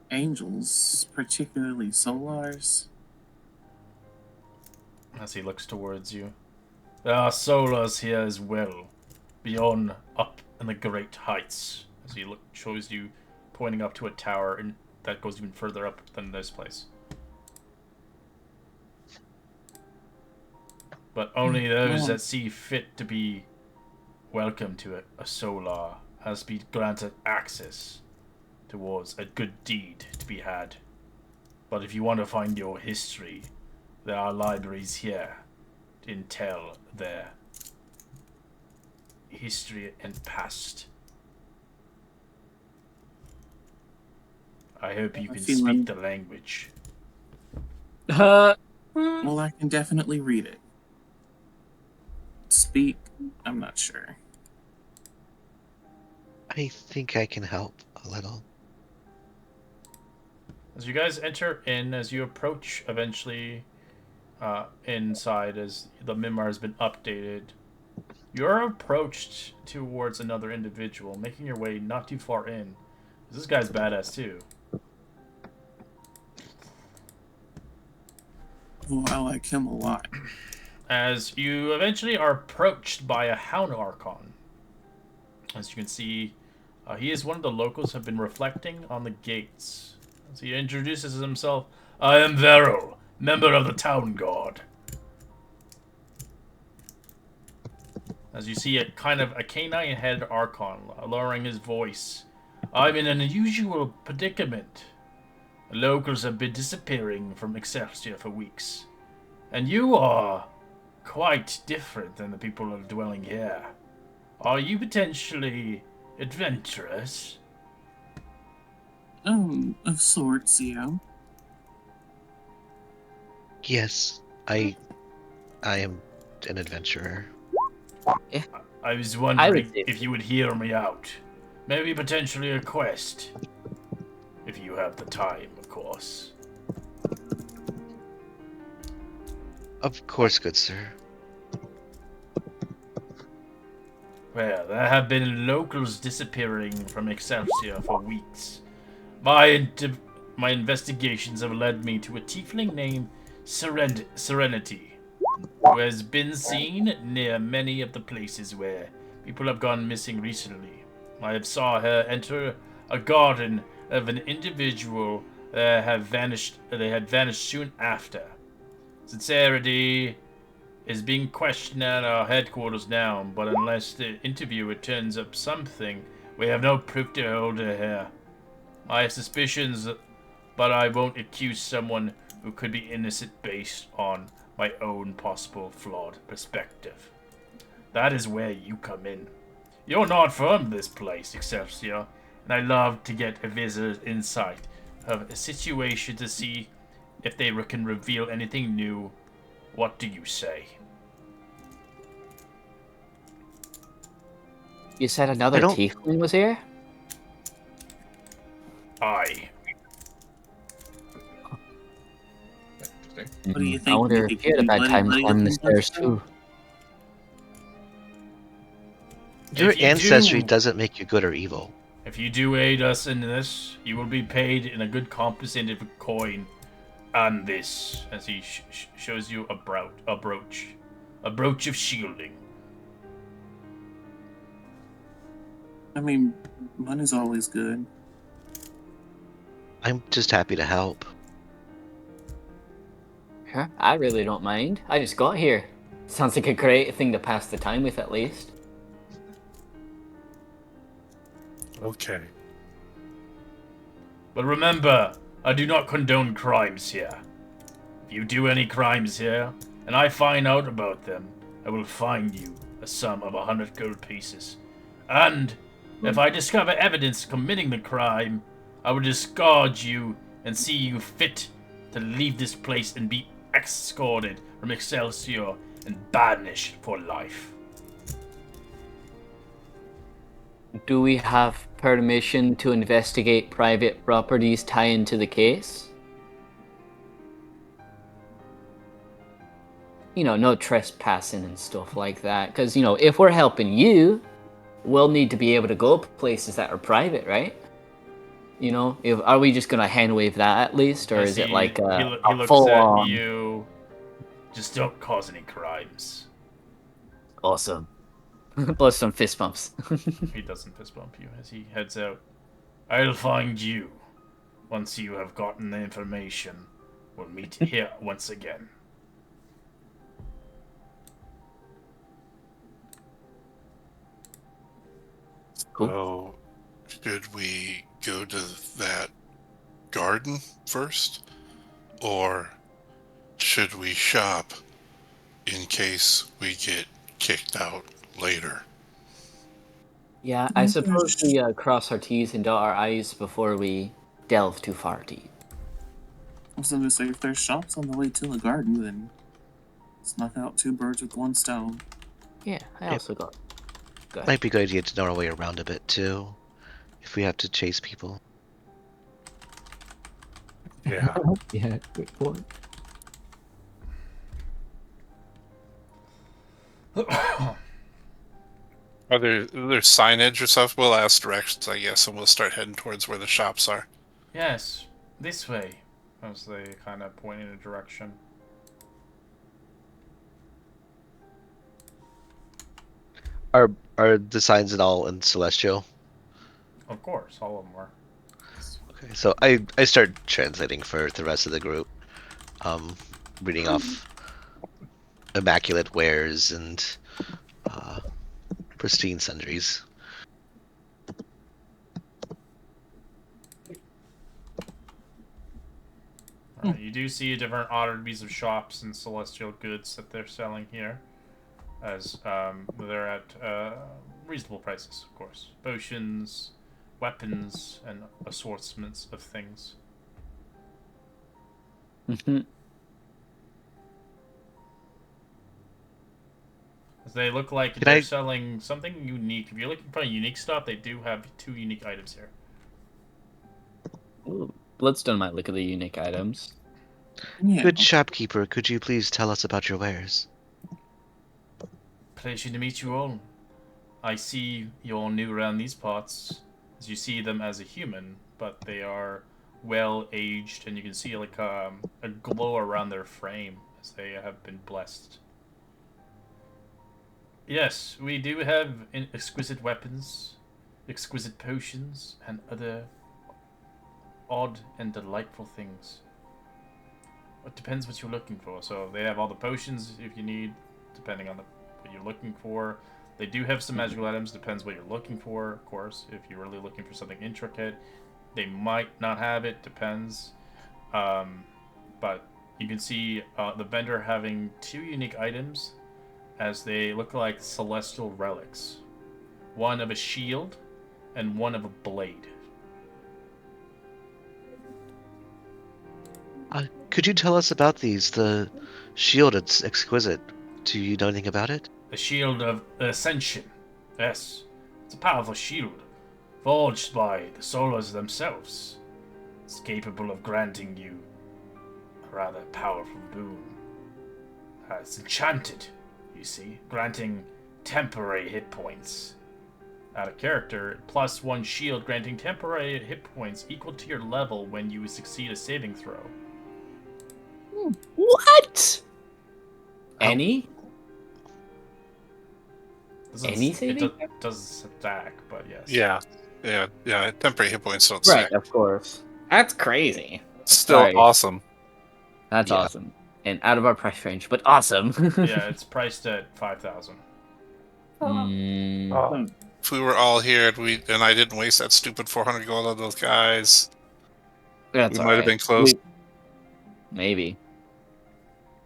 angels, particularly solars? As he looks towards you. There are solars here as well. Beyond, up in the great heights. As he shows you, pointing up to a tower and that goes even further up than this place. But only those that see fit to be welcome to a solar has been granted access towards a good deed to be had. But if you want to find your history, there are libraries here to tell their history and past. I hope you I can feel speak I'm- the language. Well, I can definitely read it. Speak, I'm not sure. I think I can help a little. As you guys enter in, as you approach eventually inside, as the Mimar has been updated, you're approached towards another individual, making your way not too far in. This guy's badass too. Oh, I like him a lot. As you eventually are approached by a Hound Archon. As you can see, he is one of the locals who have been reflecting on the gates. As he introduces himself, I am Veril, member of the Town Guard. As you see a kind of a canine-headed Archon lowering his voice. I'm in an unusual predicament. The locals have been disappearing from Excelsior for weeks. And you are quite different than the people who are dwelling here. Are you potentially adventurous? Of sorts, yeah. Yes, I am an adventurer. I was I would wondering say if you would hear me out. Maybe potentially a quest. If you have the time, of course. Of course, good sir. Well, there have been locals disappearing from Excelsior for weeks. My investigations have led me to a tiefling named Serenity, who has been seen near many of the places where people have gone missing recently. I have saw her enter a garden of an individual that have vanished. They had vanished soon after. Sincerity is being questioned at our headquarters now, but unless the interviewer turns up something, we have no proof to hold her here. I have suspicions, but I won't accuse someone who could be innocent based on my own possible flawed perspective. That is where you come in. You're not from this place, Excelsior, and I love to get a visitor's insight of a situation to see if they can reveal anything new. What do you say? you said I another don't. tiefling was here? Aye. What do you I think? wonder Maybe if you had a be bad buddy time buddy with climbing the him first, stairs too. Your If you ancestry do, doesn't make you good or evil. if you do aid us in this, you will be paid in a good compensated coin. And this, as he shows you a brooch of shielding. I mean, money's always good. I'm just happy to help. Huh? I really don't mind. I just got here. Sounds like a great thing to pass the time with, at least. Okay. But remember, I do not condone crimes here. If you do any crimes here, and I find out about them, I will fine you a sum of 100 gold pieces. And if I discover evidence committing the crime, I will discard you and see you fit to leave this place and be escorted from Excelsior and banished for life. Do we have permission to investigate private properties tying to the case? You know, no trespassing and stuff like that. Because, you know, if we're helping you, we'll need to be able to go places that are private, right? You know, are we just gonna hand wave that at least, or As is it he, like he, a he looks full at on? you. Just don't cause any crimes. Awesome. Plus some fist bumps. He doesn't fist bump you as he heads out. I'll find you. Once you have gotten the information, we'll meet here once again. Cool. So, should we go to that garden first? Or should we shop in case we get kicked out later? Yeah, I suppose we cross our T's and dot our I's before we delve too far deep. I was gonna say, if there's shops on the way to the garden, then let's knock out two birds with one stone. Yeah, I Yep. also got. Go ahead. Might be a good idea to know our way around a bit too, if we have to chase people. Yeah. Yeah, good point. Are there signage or stuff? We'll ask directions, I guess, and we'll start heading towards where the shops are. Yes, this way. As they kind of point in a direction. Are the signs and all in Celestial? Of course, all of them are. Okay, so I start translating for the rest of the group. Reading off immaculate wares and pristine sundries. You do see different oddities of shops and celestial goods that they're selling here. As they're at reasonable prices, of course. Potions, weapons, and assortments of things. They look like they're selling something unique. If you're looking for unique stuff, they do have 2 unique items here. Ooh, Bloodstone might look at the unique items. Yeah. Good shopkeeper, could you please tell us about your wares? Pleasure to meet you all. I see you're new around these parts, as you see them as a human, but they are well aged, and you can see like a glow around their frame as they have been blessed. Yes, we do have exquisite weapons, exquisite potions, and other odd and delightful things. It depends what you're looking for. So they have all the potions if you need, depending on what you're looking for. They do have some magical items, depends what you're looking for, of course. If you're really looking for something intricate, they might not have it, depends. But you can see the vendor having 2 unique items, as they look like celestial relics. One of a shield, and one of a blade. Could you tell us about these? The shield, it's exquisite. Do you know anything about it? The shield of ascension. Yes, it's a powerful shield, forged by the Solas themselves. It's capable of granting you a rather powerful boon. It's enchanted, you see, granting temporary hit points. Out of character, +1 shield granting temporary hit points equal to your level when you succeed a saving throw. What? Any? Any saving? It does stack, but yes. Yeah. Temporary hit points don't Right, stack. of course. That's crazy. Still Sorry. awesome. That's awesome. And out of our price range, but awesome. Yeah, it's priced at 5,000. If we were all here and I didn't waste that stupid 400 gold on those guys, That's we might have been close. Maybe.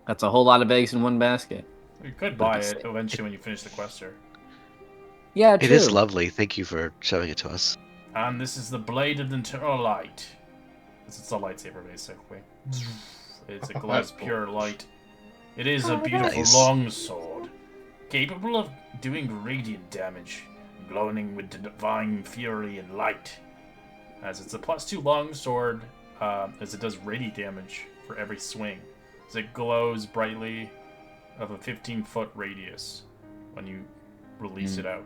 That's a whole lot of eggs in one basket. You could buy it eventually when you finish the quest here. Yeah, true. It is lovely. Thank you for showing it to us. And this is the Blade of the Eternal Light. It's a lightsaber, basically. It glows pure light. It is a beautiful long sword, capable of doing radiant damage, glowing with divine fury and light. As it's a +2 long sword, as it does radiant damage for every swing. As it glows brightly of a 15-foot radius when you release it out.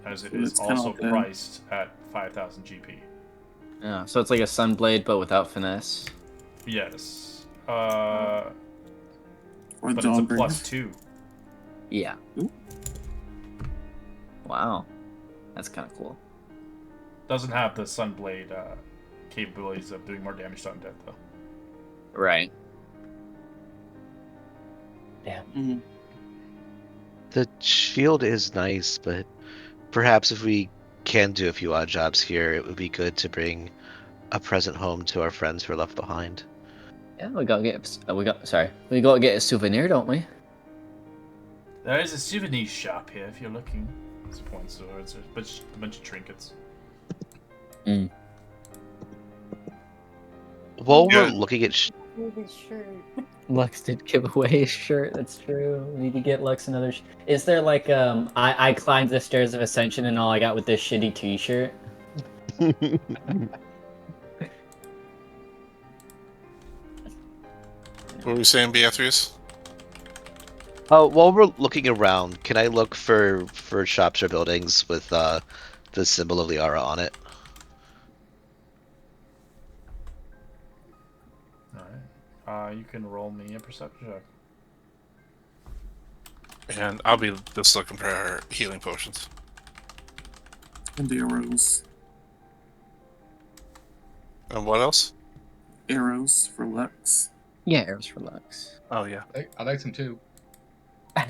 As it is also priced at 5,000 GP. Yeah, so it's like a Sunblade, but without finesse. Yes. Or but it's a +2. Yeah. Ooh. Wow. That's kind of cool. Doesn't have the Sunblade capabilities of doing more damage to undead, though. Right. Yeah. Mm-hmm. The shield is nice, but perhaps if we can do a few odd jobs here, it would be good to bring a present home to our friends who are left behind. Yeah, we gotta get a souvenir, don't we? There is a souvenir shop here if you're looking. It's a point swords, a bunch of trinkets. While we're looking at Lux did give away his shirt. That's true. We need to get Lux another. Is there like I climbed the stairs of ascension and all I got with this shitty T-shirt? What were you saying, Beatrice? While we're looking around, can I look for shops or buildings with the symbol of Liara on it? Alright. You can roll me a perception check. And I'll be just looking for our healing potions. And the arrows. And what else? Arrows for Lux. Yeah, arrows for Lux. Oh, yeah. I like them too. I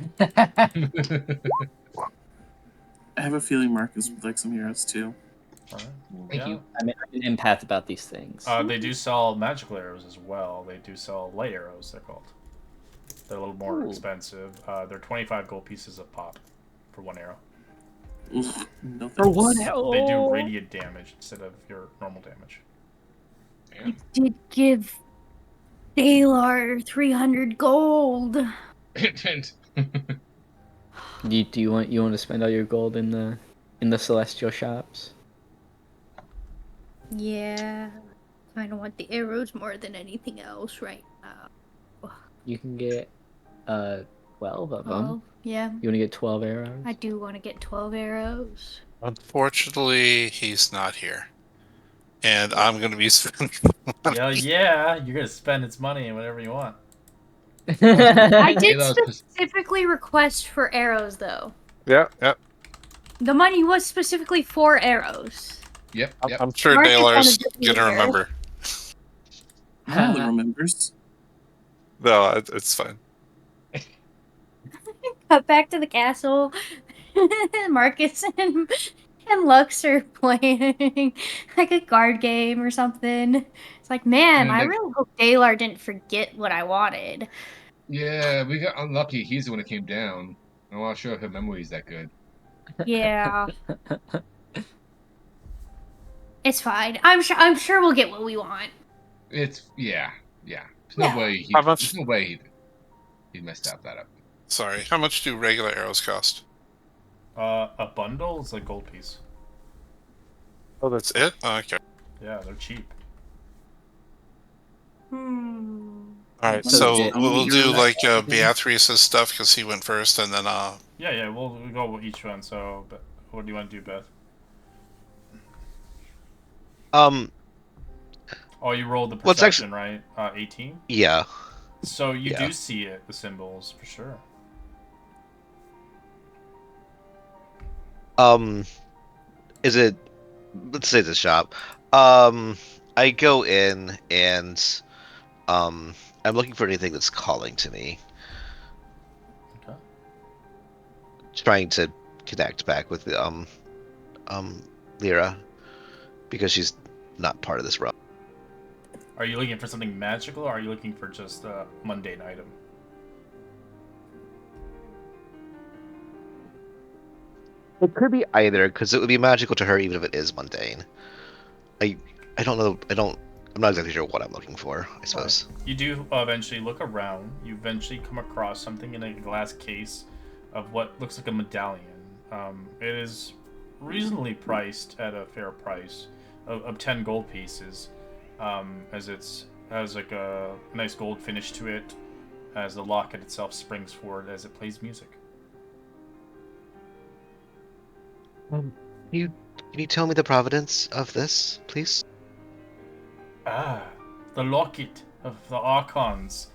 have a feeling Marcus would like some arrows too. Thank you. I'm an empath about these things. They do sell magical arrows as well. They do sell light arrows, they're called. They're a little more expensive. They're 25 gold pieces a pop for 1 arrow. Ugh, no For what? thanks. They do radiant damage instead of your normal damage. I did give Dalar 300 gold. And Do you want to spend all your gold in the celestial shops? Yeah, kind of want the arrows more than anything else right now. You can get 12 of them. Oh, yeah. You want to get 12 arrows? I do want to get 12 arrows. Unfortunately, he's not here. And I'm going to be spending money. Yeah, you're gonna spend its money and whatever you want. I did Dalar's specifically request for arrows, though. Yep. The money was specifically for arrows. Yep. I'm sure Marcus Dalar's wanted to be going to here. remember. Nobody remembers. No, it's fine. Cut back to the castle. Marcus and Lux are playing like a card game or something. It's like, man, And I really hope Dalar didn't forget what I wanted. Yeah, we got unlucky. He's the one that came down. I'm not sure if her memory is that good. Yeah. It's fine. I'm sure we'll get what we want. It's yeah. There's Yeah. no way How much- there's no way he messed that up. Sorry. How much do regular arrows cost? A bundle is a gold piece. Oh, that's it? Oh, okay. Yeah, they're cheap. Alright, So so yeah, we'll you're do right. like Beatrice's stuff because he went first, and then Yeah, we'll go with each one. So, what do you want to do, Beth? Oh, you rolled the Well, it's perception, right? 18. Yeah. So you Yeah. do see it, the symbols for sure. Is it? Let's say the shop. I go in and I'm looking for anything that's calling to me. Okay. Trying to connect back with Lyra because she's not part of this realm. Are you looking for something magical, or are you looking for just a mundane item? It could be either, because it would be magical to her even if it is mundane. I don't know. I'm not exactly sure what I'm looking for, I suppose. You do eventually look around. You eventually come across something in a glass case of what looks like a medallion. It is reasonably priced at a fair price of 10 gold pieces, as it's has like a nice gold finish to it, as the locket itself springs forward as it plays music. Can you tell me the providence of this, please? Ah, the locket of the Archons.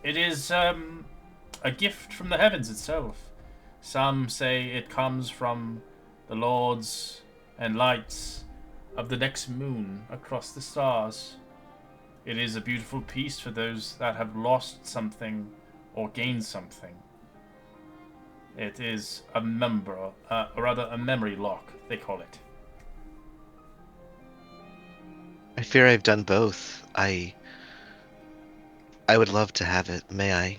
It is a gift from the heavens itself. Some say it comes from the lords and lights of the next moon across the stars. It is a beautiful piece for those that have lost something or gained something. It is a a memory lock, they call it. I fear I've done both. I would love to have it. May I?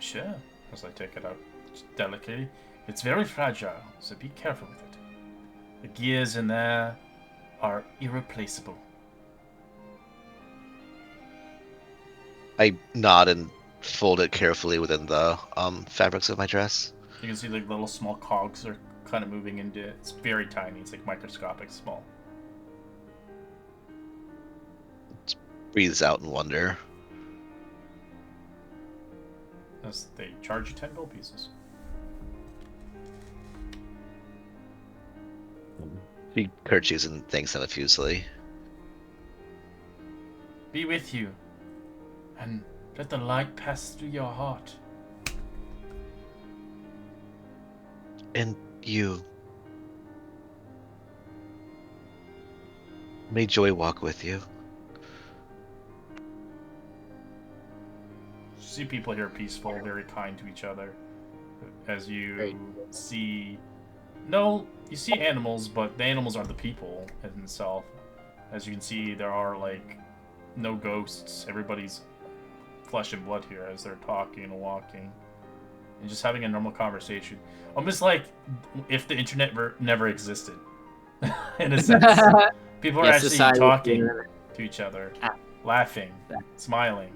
Sure, as I take it out delicately. It's very fragile, so be careful with it. The gears in there are irreplaceable. I nod and fold it carefully within the fabrics of my dress. You can see like little small cogs are kind of moving into it. It's very tiny. It's like microscopic small. Breathes out in wonder. As they charge you 10 gold pieces. She curtsies and thanks them effusively. Be with you, and let the light pass through your heart. And you. May joy walk with you. See people here peaceful, very kind to each other. As you Great. see... No, you see animals, but the animals are the people in itself. As you can see, there are, like, no ghosts. Everybody's flesh and blood here as they're talking and walking. and just having a normal conversation, almost like if the internet never existed. In a sense, people are Yeah, actually society- talking to each other, Ah. laughing, smiling.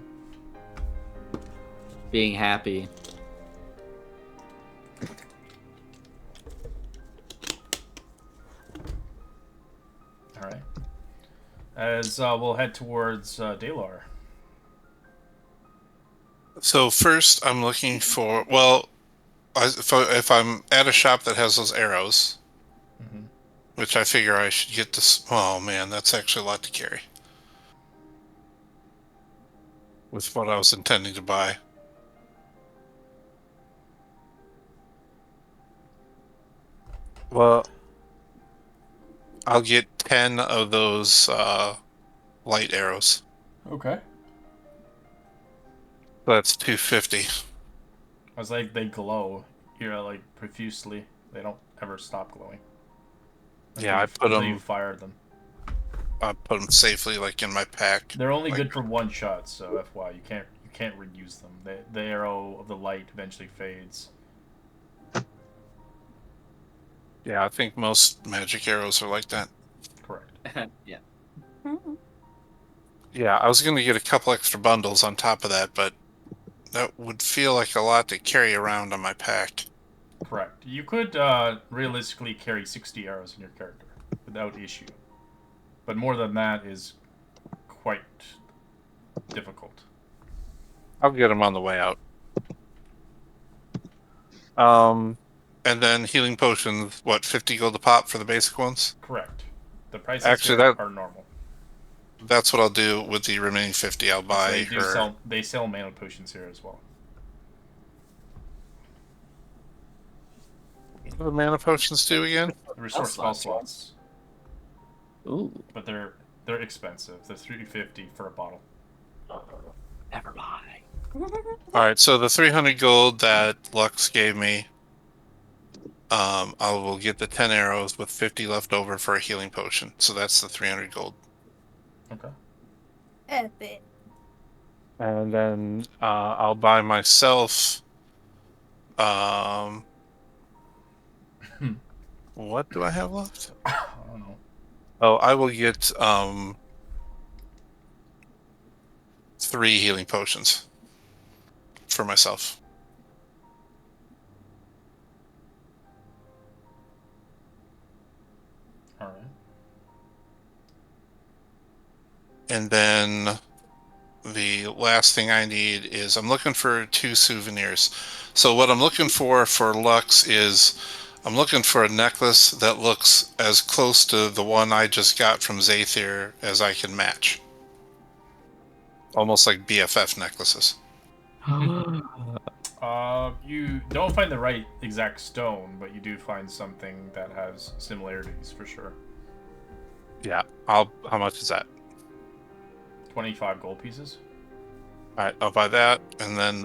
Being happy. All right. As we'll head towards Dalar. So first, I'm looking for if I'm at a shop that has those arrows, Mhm. which I figure I should get this. Oh man, that's actually a lot to carry. With what I was intending to buy. Well, I'll get 10 of those light arrows. Okay. That's 250. I was like, they glow here, like profusely. They don't ever stop glowing. Yeah, I put until you them. fire them. I put them safely, like in my pack. They're only like, good for one shot, so FY, you can't reuse them. The arrow of the light eventually fades. Yeah, I think most magic arrows are like that. Correct. Yeah. Yeah, I was going to get a couple extra bundles on top of that, but that would feel like a lot to carry around on my pack. Correct. You could realistically carry 60 arrows in your character without issue, but more than that is quite difficult. I'll get them on the way out. And then healing potions, what, 50 gold a pop for the basic ones? Correct. The prices Actually, here are normal. That's what I'll do with the remaining 50. I'll buy her. They sell mana potions here as well. What do the mana potions do again? They restore spell slots. Ooh. But they're expensive. They're $350 for a bottle. Never mind. Alright, so the 300 gold that Lux gave me, I will get the 10 arrows with 50 left over for a healing potion. So that's the 300 gold. Okay. Epic. And then I'll buy myself. What do I have left? I don't know. Oh, I will get 3 healing potions for myself. All right. And then the last thing I need is I'm looking for 2 souvenirs. So what I'm looking for Lux is I'm looking for a necklace that looks as close to the one I just got from Zathir as I can match. Almost like BFF necklaces. You don't find the right exact stone, but you do find something that has similarities for sure. Yeah, how much is that? 25 gold pieces. Alright, I'll buy that, and then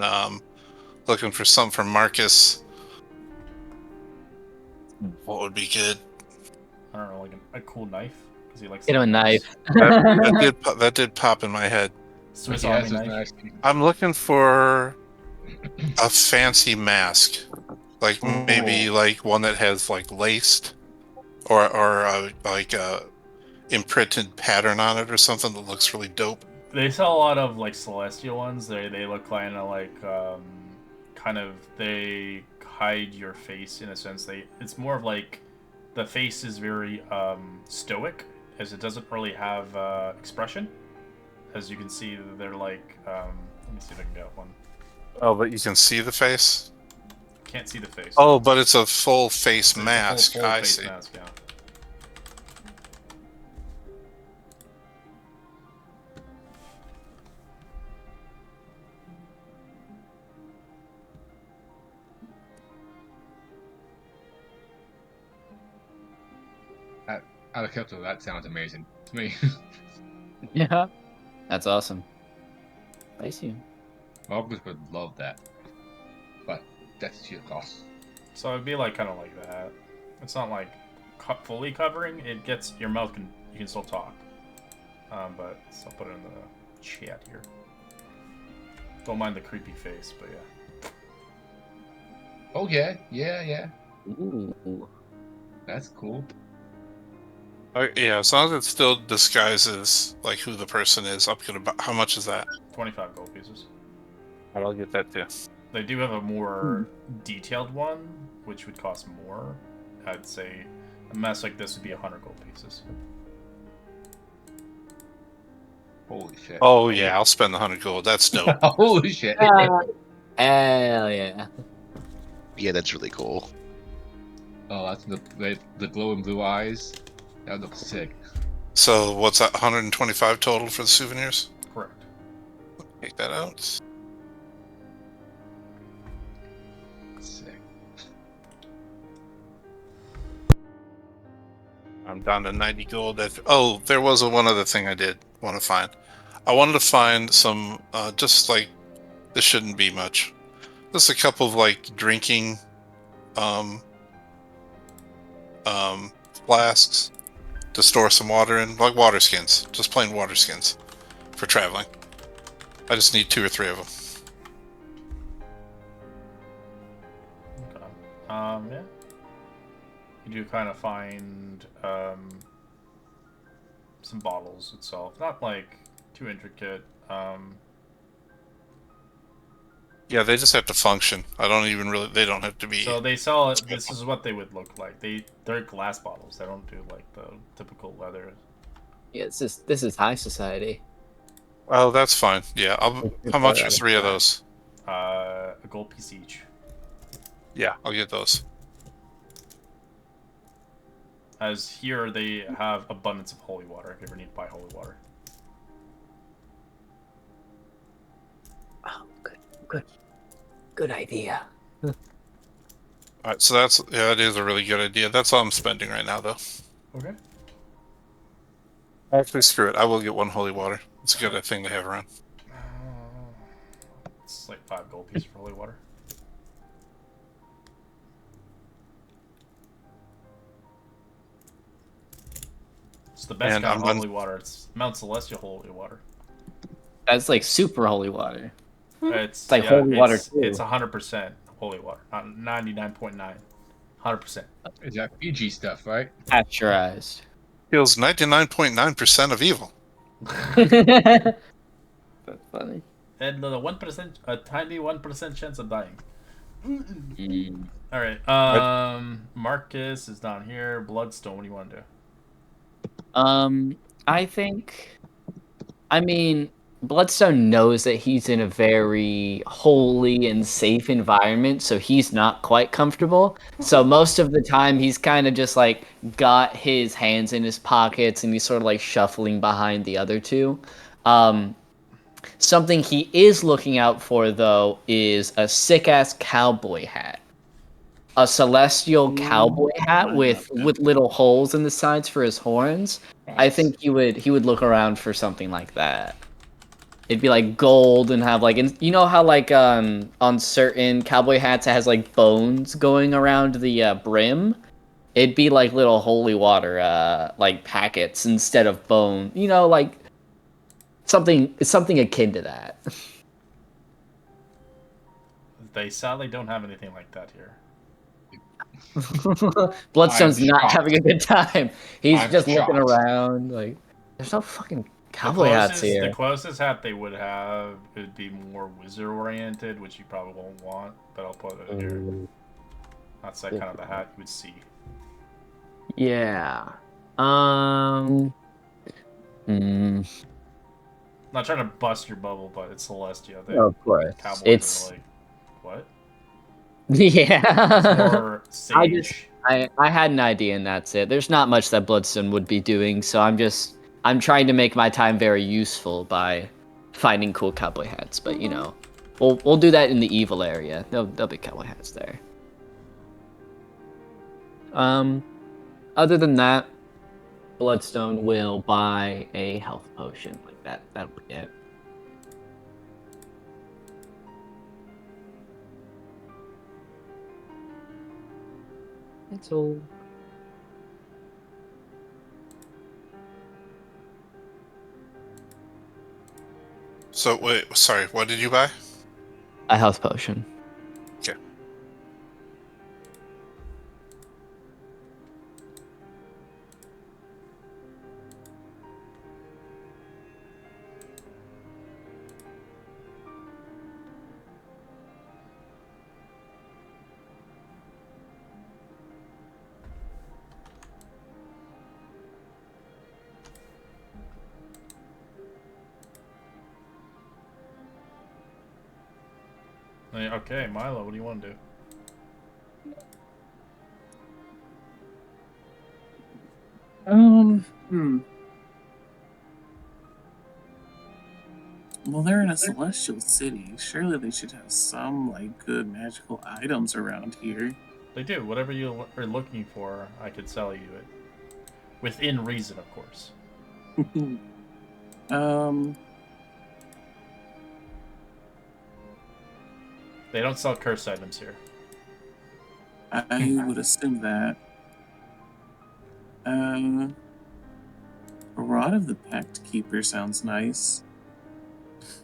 looking for some from Marcus. What would be good? I don't know, like a cool knife, because he likes. Get him a knife. That did pop in my head. Swiss Yeah, Army this is knife. nice. I'm looking for a fancy mask, like maybe like one that has like laced or like a imprinted pattern on it or something that looks really dope. They sell a lot of like celestial ones. They look kind of like they hide your face in a sense. It's more of like the face is very stoic, as it doesn't really have expression. As you can see, they're like let me see if I can get one. Oh, but you can see the face? Can't see the face. Oh, but it's a full face It's a mask. full I face see. mask, yeah. Out of character, that sounds amazing to me. Yeah. That's awesome. Thank you. August would love that, but that's sheer cost. So it'd be like kind of like that. It's not like fully covering. It gets your mouth you can still talk. But I'll put it in the chat here. Don't mind the creepy face, but yeah. Oh yeah, yeah. Ooh. That's cool. Yeah, as long as it still disguises like who the person is. Up to how much is that? 25 gold pieces. I'll get that too. They do have a more detailed one, which would cost more. I'd say a mess like this would be 100 gold pieces. Holy shit. Oh yeah, I'll spend 100 gold. That's dope. Holy shit. Hell yeah. Yeah, that's really cool. Oh, that's the glowing blue eyes. That looks sick. So what's that? 125 total for the souvenirs. Correct. Take that out. Sick. I'm down to 90 gold. Oh, there was one other thing I did want to find. I wanted to find some, just like, this shouldn't be much. Just a couple of like drinking, flasks to store some water in, like water skins, just plain water skins for traveling. I just need 2 or 3 of them. Okay. Yeah. You do kind of find some bottles itself, not like too intricate. Yeah, they just have to function. I don't even really. They don't have to be. So they sell it. This is what they would look like. They're glass bottles. They don't do like the typical leather. Yeah, this is high society. Oh, that's fine. Yeah, how much are 3 of those? A gold piece each. Yeah, I'll get those. As here they have abundance of holy water. If you ever need to buy holy water. Oh, good idea. All right, so that is a really good idea. That's all I'm spending right now, though. Okay. Actually, screw it. I will get 1 holy water. It's a good thing to have around. It's like 5 gold pieces for holy water. It's the best And kind of I'm holy water. It's Mount Celestial holy water. That's like super holy water. It's like holy water too. It's 100% holy water, not 99.9. 100%. Is that Fiji stuff, right? Pasteurized. Kills 99.9% of evil. That's funny. And the 1%, a tiny 1% chance of dying. Mm. All right. Marcus is down here. Bloodstone. What do you want to do? I mean, Bloodstone knows that he's in a very holy and safe environment, so he's not quite comfortable. So most of the time, he's kind of just like got his hands in his pockets and he's sort of like shuffling behind the other two. Something he is looking out for, though, is a sick ass cowboy hat. A celestial cowboy hat with little holes in the sides for his horns. I think he would look around for something like that. It'd be like gold and have like, and you know how like on certain cowboy hats it has like bones going around the brim. It'd be like little holy water like packets instead of bone. You know, like something akin to that. They sadly don't have anything like that here. Bloodstone's I'm not shocked. having a good time. He's I'm just looking shocked. around like there's no fucking cowboy hats here. The closest hat they would have would be more wizard oriented, which you probably won't want, but I'll put it here. That's like kind of the hat you would see. Yeah. Not trying to bust your bubble, but it's Celestia. Oh, of course. Cowboys It's are like, what? yeah. It's more sage. I had an idea and that's it. There's not much that Bloodstone would be doing, so I'm trying to make my time very useful by finding cool cowboy hats. But you know, we'll do that in the evil area. There'll be cowboy hats there. Other than that, Bloodstone will buy a health potion like that. That'll be it. That's all. So wait, sorry, what did you buy? A health potion. Okay. Okay, Milo, what do you want to do? Well, they're in a celestial city. Surely they should have some, like, good magical items around here. They do. Whatever you are looking for, I could sell you it. Within reason, of course. They don't sell cursed items here. I would assume that. A Rod of the Pact Keeper sounds nice.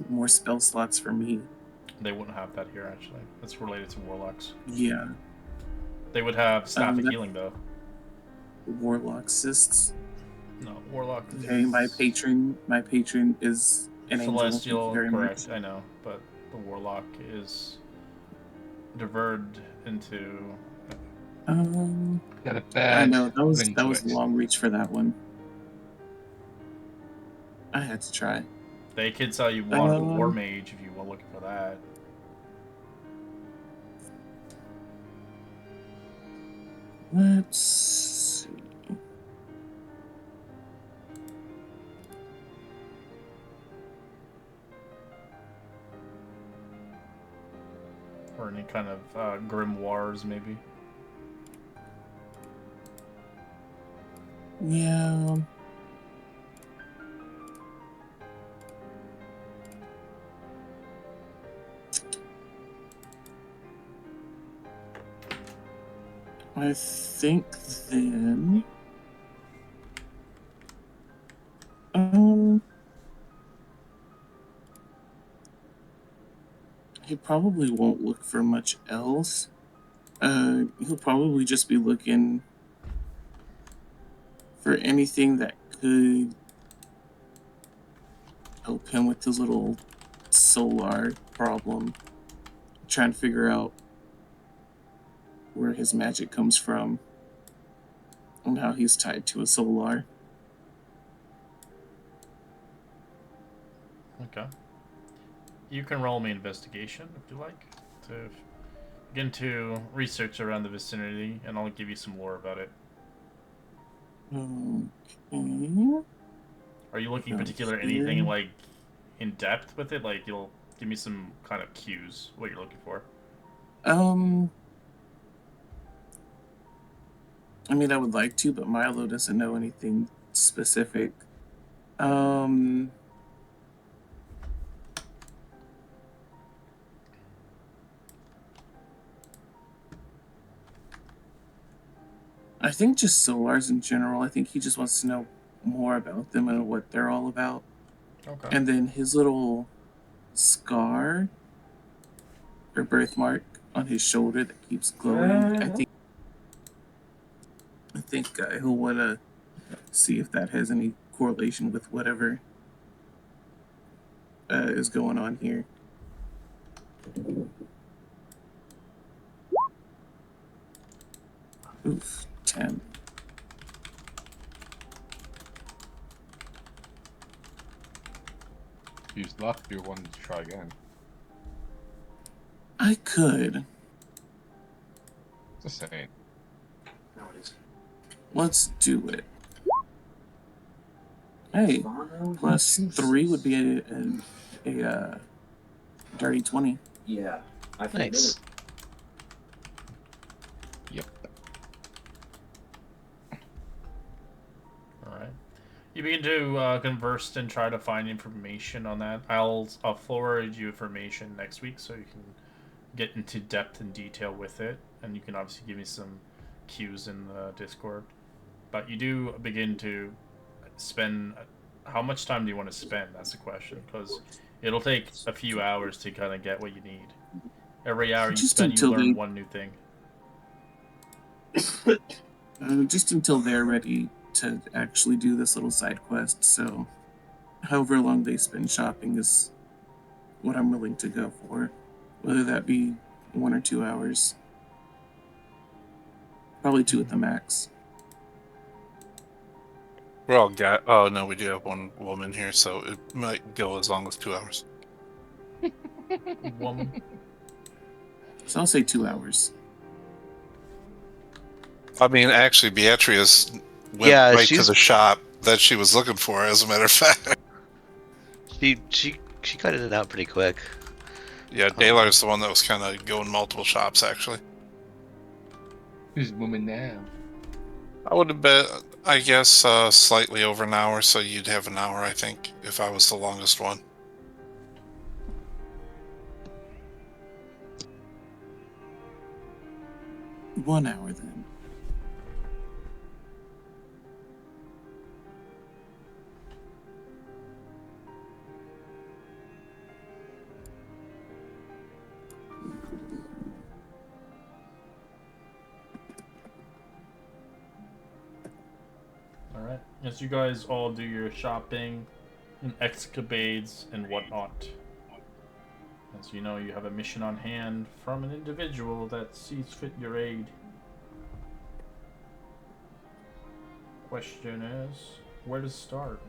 More spell slots for me. They wouldn't have that here, actually. That's related to warlocks. Yeah. They would have Staff of Healing, though. Warlock cysts. No, warlock. Okay, my patron is an angel. Thank you Celestial, very correct, much. I know, but the warlock is diverted into. Got a I bad know that was ring a to it. long reach for that one. I had to try. They could sell you War Mage if you were looking for that. Let's see. Or any kind of grimoires, maybe. Yeah. I think then. He probably won't look for much else. He'll probably just be looking for anything that could help him with his little solar problem. Trying to figure out where his magic comes from and how he's tied to a solar. Okay. You can roll me investigation if you like to begin to research around the vicinity, and I'll give you some lore about it. Okay. Are you looking particular anything like in depth with it? Like you'll give me some kind of cues what you're looking for. I mean, I would like to, but Milo doesn't know anything specific. I think just solars in general. I think he just wants to know more about them and what they're all about. Okay. And then his little scar or birthmark on his shoulder that keeps glowing. I think he'll want to see if that has any correlation with whatever is going on here. Oof, 10. Use luck if you wanted to try again. I could. Just saying. Let's do it. Hey, plus 3 would be a dirty 20. Yeah. Nice. Yep. All right. You begin to converse and try to find information on that. I'll forward you information next week so you can get into depth and detail with it, and you can obviously give me some cues in the Discord. But you do begin to spend. How much time do you want to spend? That's the question, because it'll take a few hours to kind of get what you need. Every hour you spend, you learn one new thing. Just until they're ready to actually do this little side quest. So, however long they spend shopping is what I'm willing to go for, whether that be 1 or 2 hours. Probably 2 at the max. We're all oh no, we do have one woman here, so it might go as long as 2 hours. Woman. So I'll say 2 hours. I mean, actually, Beatrice went Yeah, right to she's the shop that she was looking for, as a matter of fact. she got in and out pretty quick. Yeah, Dalar's the one that was kind of going multiple shops, actually. Who's woman now? I would have bet, I guess, slightly over an hour, so you'd have an hour, I think, if I was the longest one. One hour then. Alright. As you guys all do your shopping and escapades and whatnot. As you know, you have a mission on hand from an individual that sees fit your aid. Question is, where to start?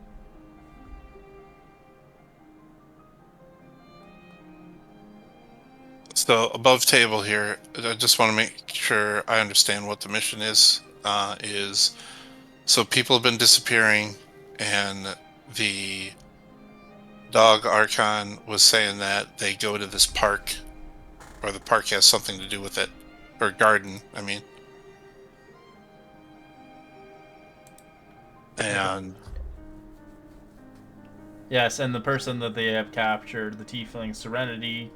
So, above table here, I just want to make sure I understand what the mission is. So people have been disappearing, and the dog Archon was saying that they go to this park, or the park has something to do with it, or garden, I mean. And yes, and the person that they have captured, the Tiefling Serenity,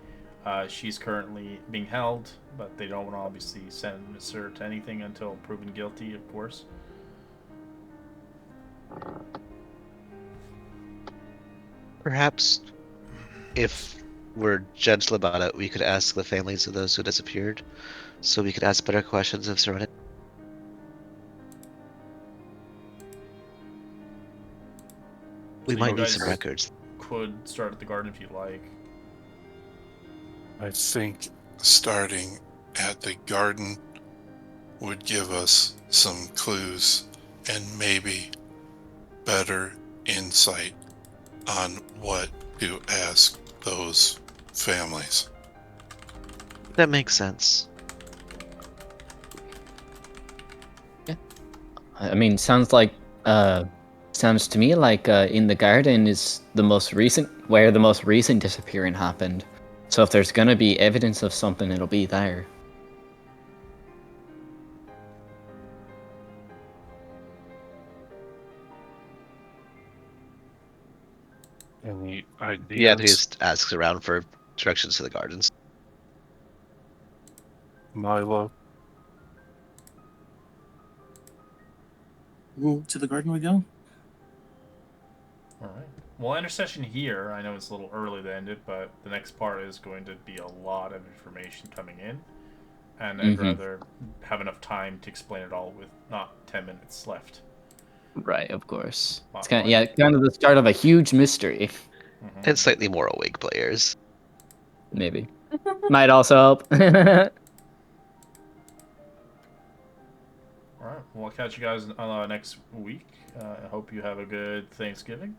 she's currently being held, but they don't want to obviously sentence her to anything until proven guilty, of course. Perhaps, if we're gentle about it, we could ask the families of those who disappeared, so we could ask better questions of Serenity. We So might you need guys some records. could start at the garden if you like. I think starting at the garden would give us some clues and maybe better insight on what to ask those families. That makes sense. I mean, sounds to me like in the garden is the most recent, where the most recent disappearing happened. So if there's gonna be evidence of something, it'll be there. Any Yeah, he ideas? just asks around for directions to the gardens. Milo? To the garden we go. Alright. Well, intercession here, I know it's a little early to end it, but the next part is going to be a lot of information coming in. And I'd rather have enough time to explain it all with not 10 minutes left. Right, of course. It's Bottom line. kind of the start of a huge mystery. And slightly more awake players. Maybe. Might also help. Alright, well, I'll catch you guys next week. I hope you have a good Thanksgiving.